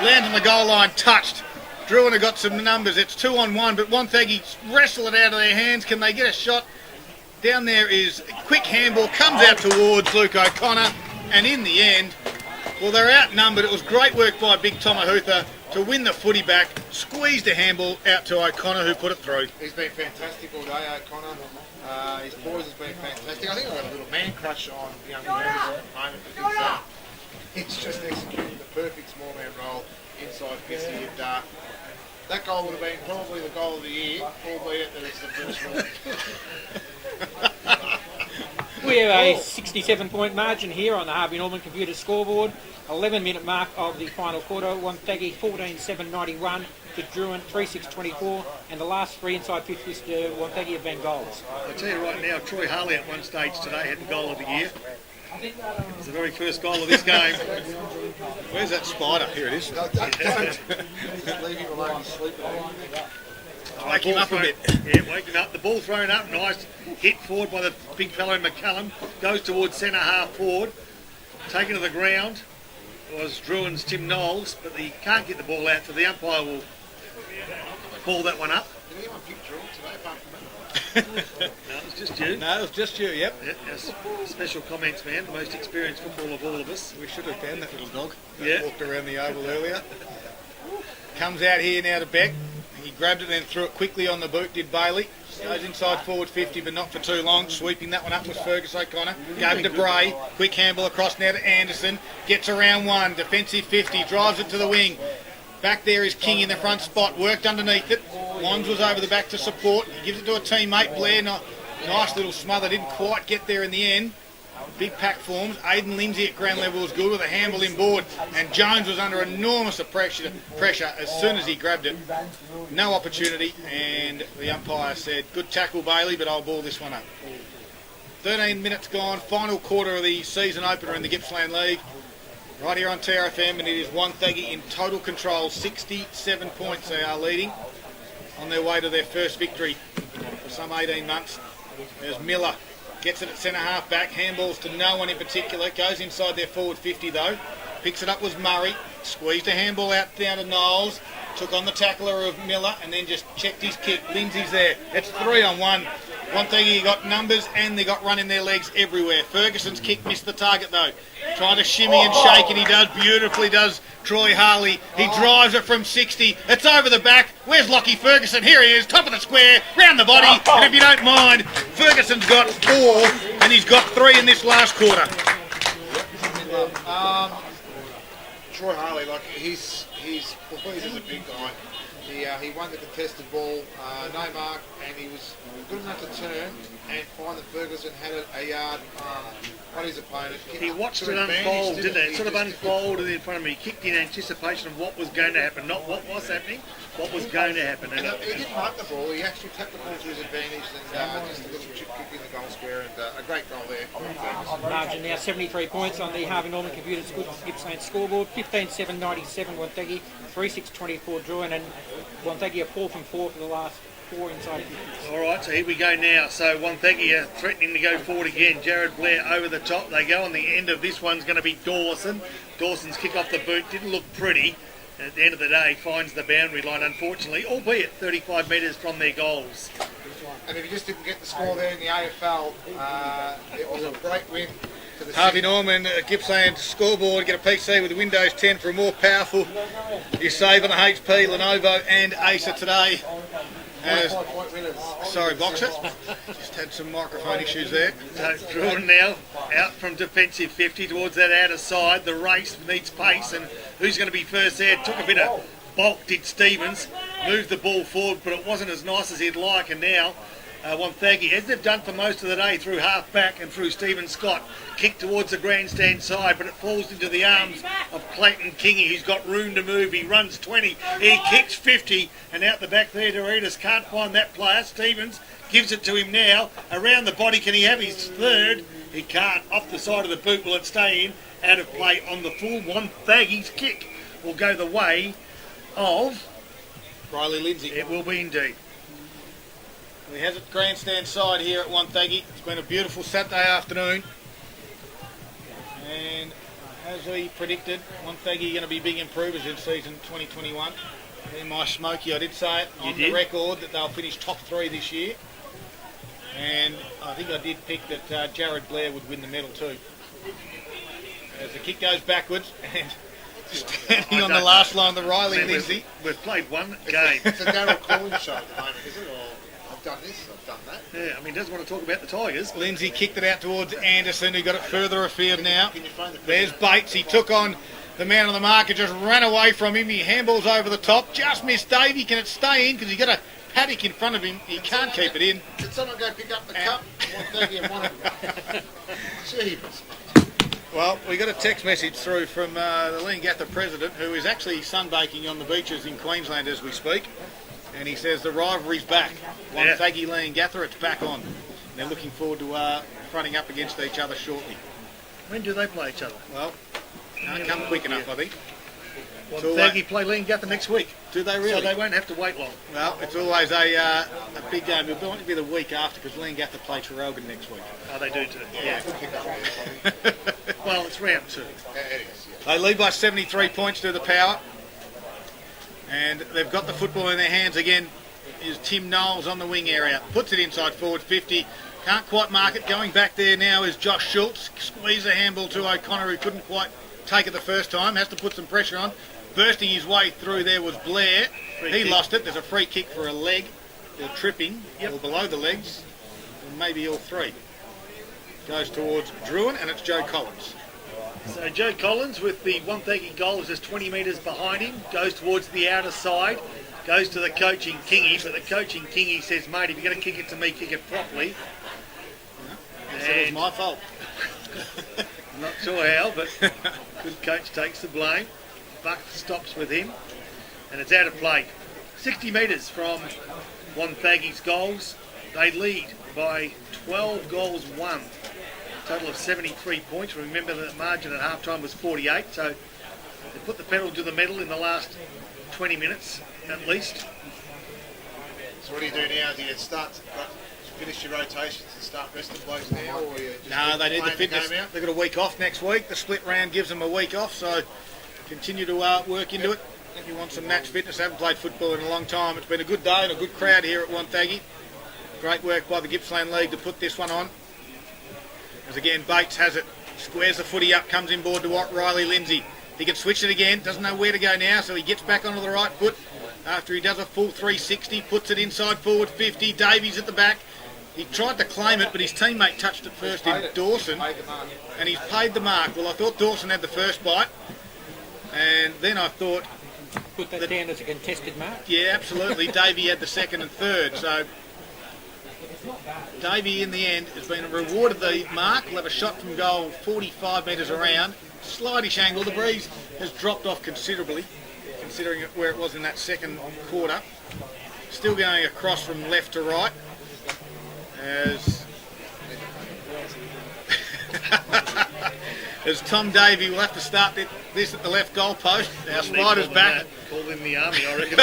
Lands on the goal line, touched. Drouin have got some numbers. It's 2-on-1, but Wonthaggi wrestle it out of their hands. Can they get a shot? Down there is quick handball, comes out towards Luke O'Connor. And in the end, well, they're outnumbered. It was great work by Big Tomahutha to win the footy back, squeezed a handball out to O'Connor, who put it through. He's been fantastic all day, O'Connor. His boys has been fantastic. I think I've got a little man crush on young Lewis at the moment because he's just executing the perfect small man role inside Pissy. And that goal would have been probably the goal of the year, albeit that it's the first one. We have a 67-point margin here on the Harvey Norman computer scoreboard. 11-minute mark of the final quarter. Wonthaggi 14-7-91 to Drouin 3-6-24, and the last three inside 50s to Wonthaggi have been goals. I tell you right now, Troy Harley at one stage today had the goal of the year. It's the very first goal of this game. Where's that spider? Here it is. Don't leave him alone, he's sleeping. Wake him up a bit. Yeah, wake him up. The ball thrown up, nice hit forward by the big fellow McCallum. Goes towards centre half forward. Taken to the ground was Drouin's Tim Knowles, but he can't get the ball out, so the umpire will ball that one up. Did anyone pick Drew today apart from that? No, it was just you. No, it was just you, yep. Yeah, yes. Special comments, man. The most experienced footballer of all of us. We should have found that little dog that Yeah. walked around the oval earlier. Comes out here now to Beck. He grabbed it and then threw it quickly on the boot, did Bailey. Goes inside forward 50, but not for too long. Sweeping that one up was Fergus O'Connor. Gave it to Bray. Quick handball across now to Anderson. Gets around one. Defensive 50. Drives it to the wing. Back there is King in the front spot. Worked underneath it. Mons was over the back to support. He gives it to a teammate. Blair, nice little smother. Didn't quite get there in the end. Big pack forms. Aidan Lindsay at ground level was good with a handball inboard, and Jones was under enormous pressure as soon as he grabbed it. No opportunity, and the umpire said, good tackle, Bailey, but I'll ball this one up. 13 minutes gone, final quarter of the season opener in the Gippsland League. Right here on TRFM, and it is Wonthaggi in total control. 67 points they are leading, on their way to their first victory for some 18 months. There's Miller. Gets it at centre half back, handballs to no one in particular, goes inside their forward 50 though. Picks it up was Murray, squeezed a handball out down to Knowles, took on the tackler of Miller and then just checked his kick. Lindsay's there, it's 3-on-1. Wonthaggi got numbers and they got run in their legs everywhere. Ferguson's kick missed the target though. Trying to shimmy and shake, and he does beautifully, does Troy Harley. He drives it from 60. It's over the back. Where's Lockie Ferguson? Here he is, top of the square, round the body. And if you don't mind, Ferguson's got 4, and he's got 3 in this last quarter. Troy Harley, like he's poised as a big guy. He won the contested ball, no mark, and he was good enough to turn and find that Ferguson had a yard on his opponent. He watched it unfold, didn't it? It sort of unfolded in front of me. He kicked in anticipation of what was going to happen, not what was happening, what was going to happen. And he didn't mark the ball, he actually tapped the ball to his advantage, and just a little chip kick in the goal square, and a great goal there. Margin now 73 points on the Harvey Norman computer Gippsland scoreboard. 15-7-97 Wonthaggi, 3-6-24 Drouin, and Wonthaggi are 4 from 4 for the last 4 inside 50s. All right, so here we go now. So Wonthaggi are threatening to go forward again. Jared Blair over the top. They go on the end of this one's going to be Dawson. Dawson's kick off the boot didn't look pretty. And at the end of the day, finds the boundary line, unfortunately, albeit 35 metres from their goals. And if you just didn't get the score there in the AFL, it was a great win for the Harvey Norman, Gippsland scoreboard, get a PC with Windows 10 for a more powerful. You save on HP, Lenovo and Acer today. Sorry, Boxer. Just had some microphone issues there. So Drouin now out from defensive 50 towards that outer side. The race needs pace, and who's going to be first there? Took a bit of bulk, did Stevens. Moved the ball forward, but it wasn't as nice as he'd like, and now Wonthaggi, as they've done for most of the day through half back and through Stephen Scott, kicked towards the grandstand side, but it falls into the arms of Clayton Kingy, who's got room to move. He runs 20, he kicks 50, and out the back there, Doritas can't find that player. Stevens gives it to him now. Around the body, can he have his third? He can't. Off the side of the boot, will it stay in? Out of play on the full. Wonthaggi's kick will go the way of Riley Lindsay. It will be indeed. He has it grandstand side here at Wonthaggi. It's been a beautiful Saturday afternoon. And as we predicted, Wonthaggi are going to be big improvers in season 2021. In my smoky, I did say it on the record that they'll finish top 3 this year. And I think I did pick that Jared Blair would win the medal too. as the kick goes backwards and standing on the last line, the Riley Man, Lindsay. we've played one game. It's a Daryl Collins show at the moment, is it? Or I've done this, I've done that. Yeah, I mean, he doesn't want to talk about the Tigers. Lindsay kicked it out towards Anderson, who got it further afield now. Can you phone the There's Bates. He took on the man on the mark and just ran away from him. He handballs over the top. Just missed Davey. Can it stay in? Because he's got a paddock in front of him. He can't keep it in. Did someone go pick up the cup? 130 and one of them. Jeebus. Well, we got a text message through from the Leongatha president, who is actually sunbaking on the beaches in Queensland as we speak. And he says the rivalry's back. Wonthaggi, Leongatha, it's back on. They're looking forward to fronting up against each other shortly. When do they play each other? Well, can't come quick enough, I think. Wonthaggi play Leongatha next week. Do they really? So they won't have to wait long. Well, it's always a big game. It'll only be the week after because Leongatha play Traralgon next week. Oh, they do too. Yeah, good pick up there. Well, it's round 2. It is, yeah. They lead by 73 points to the Power. And they've got the football in their hands again. Is Tim Knowles on the wing area. Puts it inside forward 50. Can't quite mark it. Going back there now is Josh Schultz. Squeeze a handball to O'Connor, who couldn't quite take it the first time. Has to put some pressure on. Bursting his way through there was Blair. He lost it. There's a free kick for a leg. Or tripping. Or below the legs. Or maybe all three. Goes towards Drouin, and it's Joe Collins. So Joe Collins with the Wonthaggi goal is just 20 metres behind him. Goes towards the outer side. Goes to the coaching Kingy, but the coaching Kingy says, mate, if you're going to kick it to me, kick it properly. It was my fault. I'm not sure how, but good coach takes the blame. Buck stops with him, and it's out of play. 60 metres from Wonthaggi's goals. They lead by 12 goals won. Total of 73 points. Remember the margin at half-time was 48, so they put the pedal to the metal in the last 20 minutes at least. So what do you do now? Do you finish your rotations and start resting blokes now? Or you just No, they need the playing fitness. game out? They've got a week off next week. The split round gives them a week off, so continue to work into it. If you want some match fitness, I haven't played football in a long time. It's been a good day and a good crowd here at Wonthaggi. Great work by the Gippsland League to put this one on. As again, Bates has it, squares the footy up, comes inboard to Riley Lindsay. He can switch it again, doesn't know where to go now, so he gets back onto the right foot. After he does a full 360, puts it inside forward 50. Davies at the back. He tried to claim it, but his teammate touched it first in Dawson, and he's paid the mark. Well, I thought Dawson had the first bite, and then I thought... Put that down as a contested mark. Yeah, absolutely. Davey had the second and third, so... Davey, in the end, has been rewarded the mark. He'll have a shot from goal 45 metres around. Slightish angle. The breeze has dropped off considerably, considering where it was in that second quarter. Still going across from left to right. As Tom Davey will have to start this at the left goal post. Our Spider's back. Called in the army, I reckon.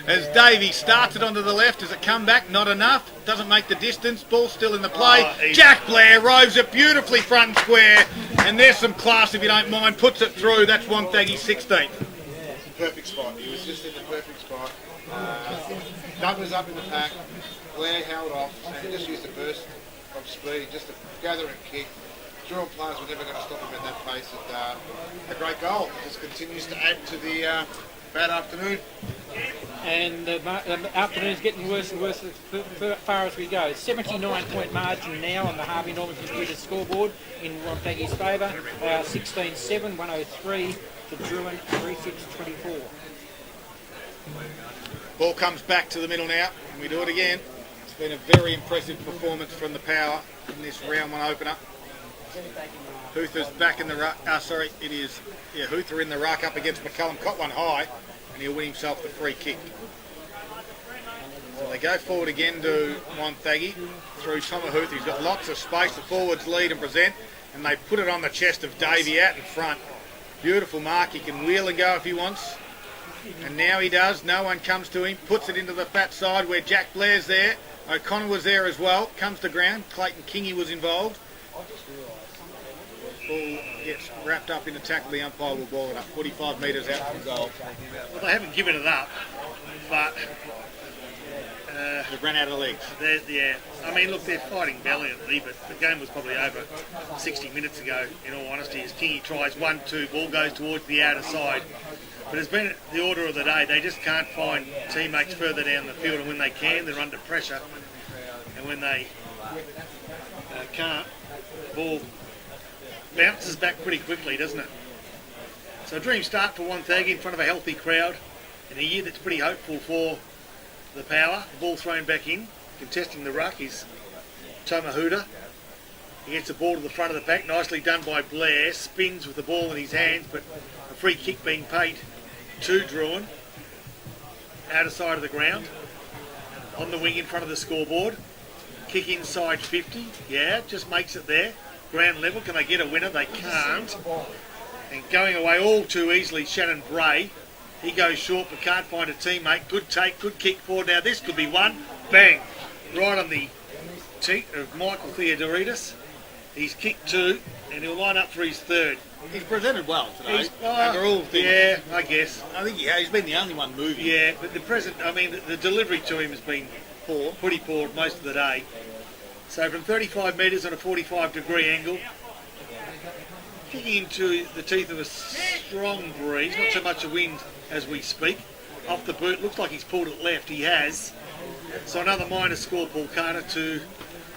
As Davey starts it onto the left, does it come back? Not enough. Doesn't make the distance. Ball still in the play. Jack Blair roves it beautifully front and square. And there's some class, if you don't mind. Puts it through. That's Wonthaggi's 16th. Perfect spot. He was just in the perfect spot. Numbers up in the pack. Blair held off and just used a burst of speed just to gather and kick. Drouin players were never going to stop him at that pace. And a great goal. Just continues to add to the bad afternoon. And the afternoon's getting worse and worse as far as we go. 79-point margin now on the Harvey Norman computer scoreboard in Wonthaggi's favour. 16-7, 103 to Drouin, 3-6-24. Ball comes back to the middle now, and we do it again. It's been a very impressive performance from the Power in this round one opener. Huther's back in the ruck. Huther in the ruck up against McCullum. Caught one high, and he'll win himself the free kick. So they go forward again to Wonthaggi through Tom Huther. He's got lots of space. The forwards lead and present, and they put it on the chest of Davey out in front. Beautiful mark. He can wheel and go if he wants. And now he does. No one comes to him. Puts it into the fat side where Jack Blair's there. O'Connor was there as well. Comes to ground. Clayton Kingy was involved. Ball gets wrapped up in a tackle. The umpire will ball it up 45 metres out from goal. Well, they haven't given it up, but The ran out of legs. Yeah, I mean, look, they're fighting valiantly, but the game was probably over 60 minutes ago, in all honesty, as Kingy tries 1-2, ball goes towards the outer side. But it's been the order of the day. They just can't find teammates further down the field, and when they can, they're under pressure. And when they can't, the ball bounces back pretty quickly, doesn't it? So a dream start for Wonthaggi in front of a healthy crowd in a year that's pretty hopeful for the Power. The ball thrown back in, contesting the ruck is Tomahuda. He gets the ball to the front of the pack, nicely done by Blair, spins with the ball in his hands, but a free kick being paid to Drouin, outer side of the ground, on the wing in front of the scoreboard. Kick inside 50, yeah, just makes it there. Ground level, can they get a winner? They can't. And going away all too easily, Shannon Bray. He goes short but can't find a teammate. Good take, good kick forward. Now this could be one. Bang! Right on the teeth of Michael Theodoridis. He's kicked two and he'll line up for his third. He's presented well today. Overall, yeah, I guess. I think he's been the only one moving. Yeah, but the delivery to him has been poor, pretty poor most of the day. So from 35 metres on a 45-degree angle, kicking into the teeth of a strong breeze, not so much a wind as we speak. Off the boot, looks like he's pulled it left. He has. So another minor score, Paul Carter, to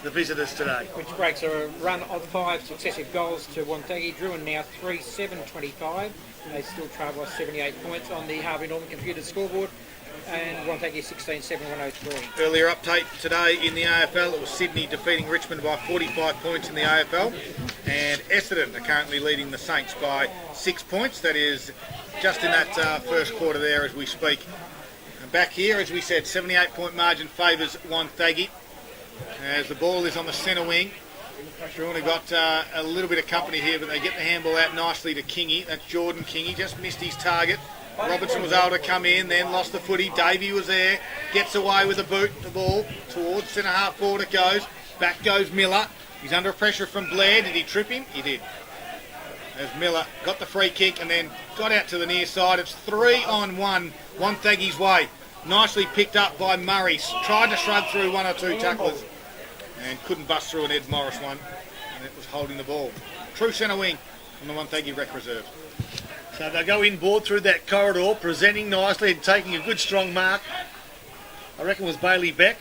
the visitors today. Which breaks a run of 5 successive goals to Wonthaggi. Drouin now 3-7-25. They still trail by 78 points on the Harvey Norman computer scoreboard. And Wonthaggi 16-7-103. Earlier update today in the AFL, it was Sydney defeating Richmond by 45 points in the AFL. And Essendon are currently leading the Saints by 6 points. That is just in that first quarter there as we speak. And back here, as we said, 78-point margin favours Wonthaggi. As the ball is on the centre wing. Drouin have got a little bit of company here, but they get the handball out nicely to Kingy. That's Jordan Kingy, just missed his target. Robertson was able to come in, then lost the footy. Davey was there, gets away with the boot, the ball towards centre half forward it goes. Back goes Miller. He's under pressure from Blair. Did he trip him? He did. As Miller got the free kick and then got out to the near side. It's 3-on-1, Wonthaggi's way. Nicely picked up by Murray. Tried to shrug through one or two tacklers and couldn't bust through an Ed Morris one. And it was holding the ball. True centre wing on the Wonthaggi rec reserve. So they'll go inboard through that corridor, presenting nicely and taking a good strong mark. I reckon it was Bailey Beck.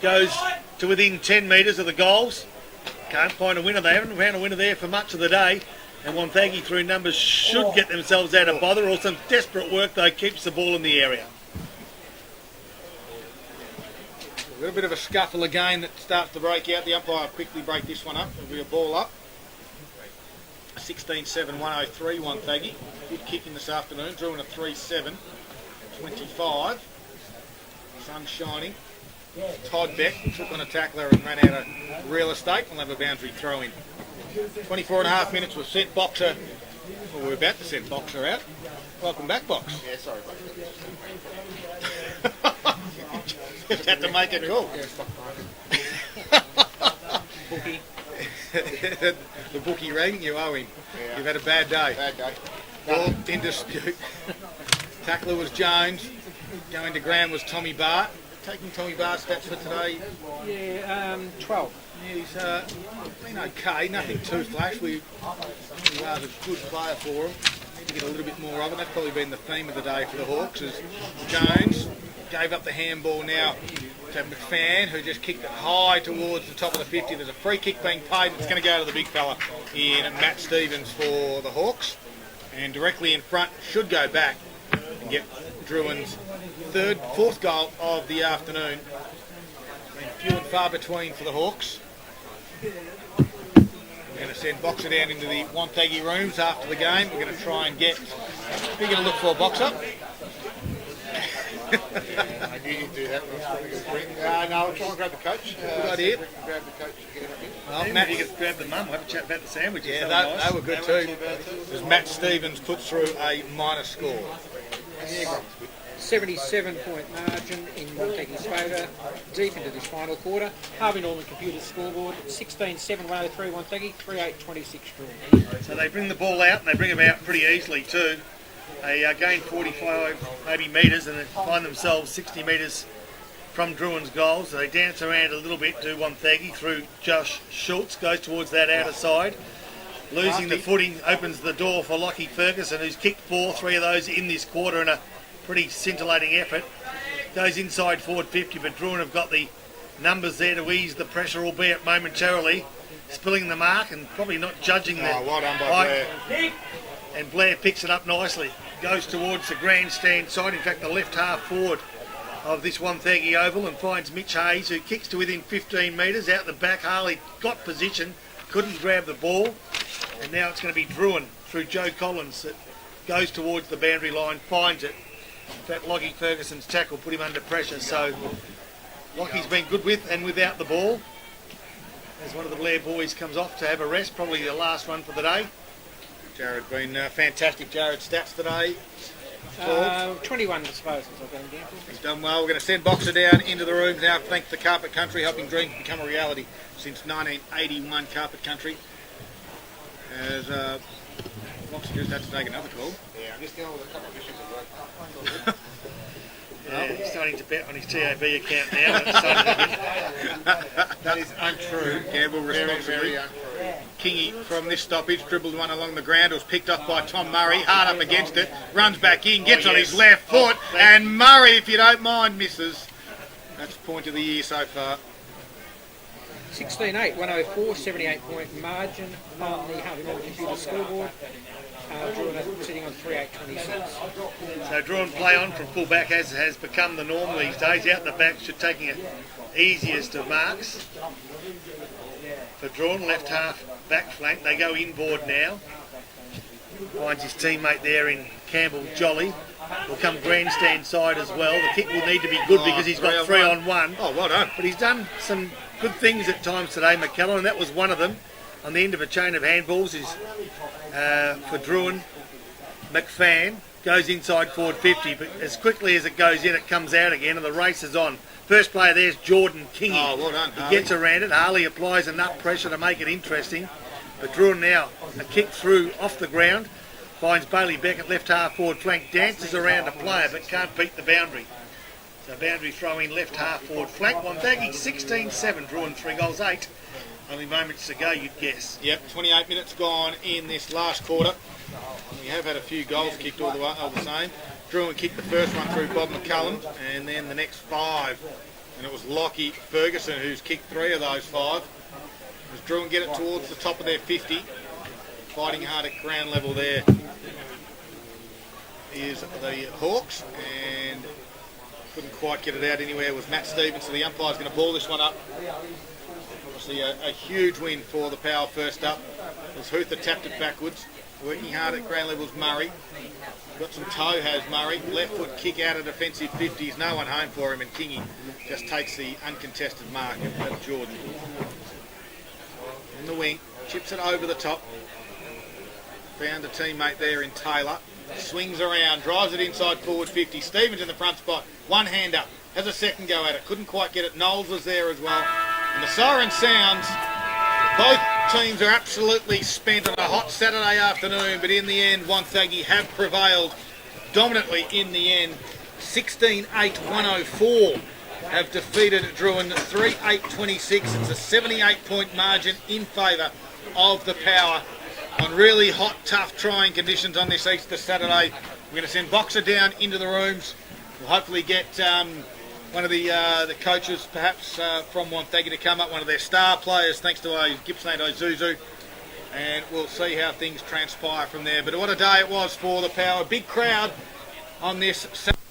Goes to within 10 metres of the goals. Can't find a winner. They haven't found a winner there for much of the day. And Wonthaggi through numbers should get themselves out of bother, or some desperate work though keeps the ball in the area. A little bit of a scuffle again that starts to break out. The umpire will quickly break this one up. There'll be a ball up. 16-7-103 Wonthaggi. Good kicking this afternoon. Drouin a 3-7-25. Sun shining. Todd Beck took on a tackler and ran out of real estate. We'll have a boundary throw in. 24.5 minutes. We've sent Boxer. Well, we're about to send Boxer out. Welcome back, Box. Yeah, sorry, mate. Just had to make it cool. Bookie. The bookie ring, you owe him. Yeah. You've had a bad day. Bad day. Ball in dispute. Tackler was Jones. Going to ground was Tommy Bart. Taking Tommy Bart's stats for today. Yeah, 12. Yeah, he's been okay. Nothing too flash. He was a good player for him. Need to get a little bit more of it. That's probably been the theme of the day for the Hawks. Is Jones gave up the handball now to McFan, who just kicked it high towards the top of the 50. There's a free kick being paid. It's going to go to the big fella in Matt Stevens for the Hawks. And directly in front, should go back and get Drouin's fourth goal of the afternoon. Been few and far between for the Hawks. We're going to send Boxer down into the Wonthaggi rooms after the game. We're going to try and get... We're going to look for a Boxer. I knew you'd do that. No, I'll try and grab the coach. Good idea. Grab the coach and get him in. Well, Matt, you could grab the mum, have a chat about the sandwiches. Yeah, nice. they were good too. As Matt Stevens puts through a minor score. 77-point margin in Wonthaggi's favour, deep into this final quarter. Harvey Norman computer scoreboard, 16-7-103 Wonthaggi, 3-8-26 draw. So they bring the ball out and they bring them out pretty easily too. They gain 45 maybe metres and then find themselves 60 metres from Drouin's goal. So they dance around a little bit to Wonthaggi through Josh Schultz, goes towards that outer side. Losing the footing opens the door for Lockie Ferguson, who's kicked 3 of those in this quarter in a pretty scintillating effort. Goes inside forward 50, but Drouin have got the numbers there to ease the pressure, albeit momentarily. Spilling the mark and probably not judging that. Well done by Blair. And Blair picks it up nicely. Goes towards the grandstand side, in fact the left half forward of this Wonthaggi oval, and finds Mitch Hayes, who kicks to within 15 metres. Out the back, Harley got position, couldn't grab the ball, and now it's going to be Drouin through Joe Collins that goes towards the boundary line, finds it. In fact, Lockie Ferguson's tackle put him under pressure, so Lockie's been good with and without the ball. As one of the Blair boys comes off to have a rest, probably the last one for the day. Jared been fantastic. Jared's stats today. 21 disposals I've gone down. He's done well. We're going to send Boxer down into the rooms now. Thanks to Carpet Country, helping dreams become a reality since 1981. Carpet Country. As Boxer just had to take another call. Yeah, I'm just dealing with a couple of issues at work. He's starting to bet on his TAB account now. It's starting to get... That is untrue. Gamble responsibly. Very untrue. Kingy from this stoppage dribbled one along the ground. It was picked up by Tom Murray. Hard up against it. Runs back in. Gets on his left foot. And Murray, if you don't mind, misses. That's point of the year so far. 16-8, 104, 78-point margin on the Harvey Norman computer scoreboard. Drouin sitting on 38.26. So Drouin play on from full back, as has become the norm these days. Out the back, should taking it easiest of marks. For Drouin, left half back flank. They go inboard now. Finds his teammate there in Campbell Jolly. Will come grandstand side as well. The kick will need to be good because he's got 3 on 1. Oh, well done. But he's done some good things at times today, McKellen, and that was one of them. On the end of a chain of handballs is for Drouin. McFan goes inside forward 50, but as quickly as it goes in, it comes out again, and the race is on. First player there's Jordan Kingy. Oh, well done, He gets around it. Harley applies enough pressure to make it interesting. But Drouin now, a kick through off the ground, finds Bailey Beckett, left half forward flank, dances around a player but can't beat the boundary. So boundary throw in left half forward flank. Wonthaggi 16-7, Drouin 3 goals 8. Only moments to go, you'd guess. Yep, 28 minutes gone in this last quarter. We have had a few goals kicked all the same. Drouin kicked the first one through Bob McCullum, and then the next 5. And it was Lockie Ferguson who's kicked 3 of those 5. As Drouin get it towards the top of their 50, fighting hard at ground level there is the Hawks, and couldn't quite get it out anywhere. It was Matt Stevens, so the umpire's going to ball this one up. Obviously a huge win for the Power first up. As Huther tapped it backwards. Working hard at ground level is Murray. Got some toe has Murray. Left foot kick out of defensive 50s. No one home for him, and Kingy just takes the uncontested mark of Jordan. In the wing, chips it over the top. Found a teammate there in Taylor. Swings around, drives it inside forward 50. Stevens in the front spot. One hand up. Has a second go at it. Couldn't quite get it. Knowles was there as well. And the siren sounds. Both teams are absolutely spent on a hot Saturday afternoon, but in the end, Wonthaggi have prevailed dominantly in the end. 16-8, 104 have defeated Drouin 3-8-26. It's a 78-point margin in favour of the Power on really hot, tough, trying conditions on this Easter Saturday. We're going to send Boxer down into the rooms. We'll hopefully get one of the coaches, perhaps from Wonthaggi, to come up, one of their star players, thanks to Gippsland Ozuzu, and we'll see how things transpire from there. But what a day it was for the Power. Big crowd on this Saturday.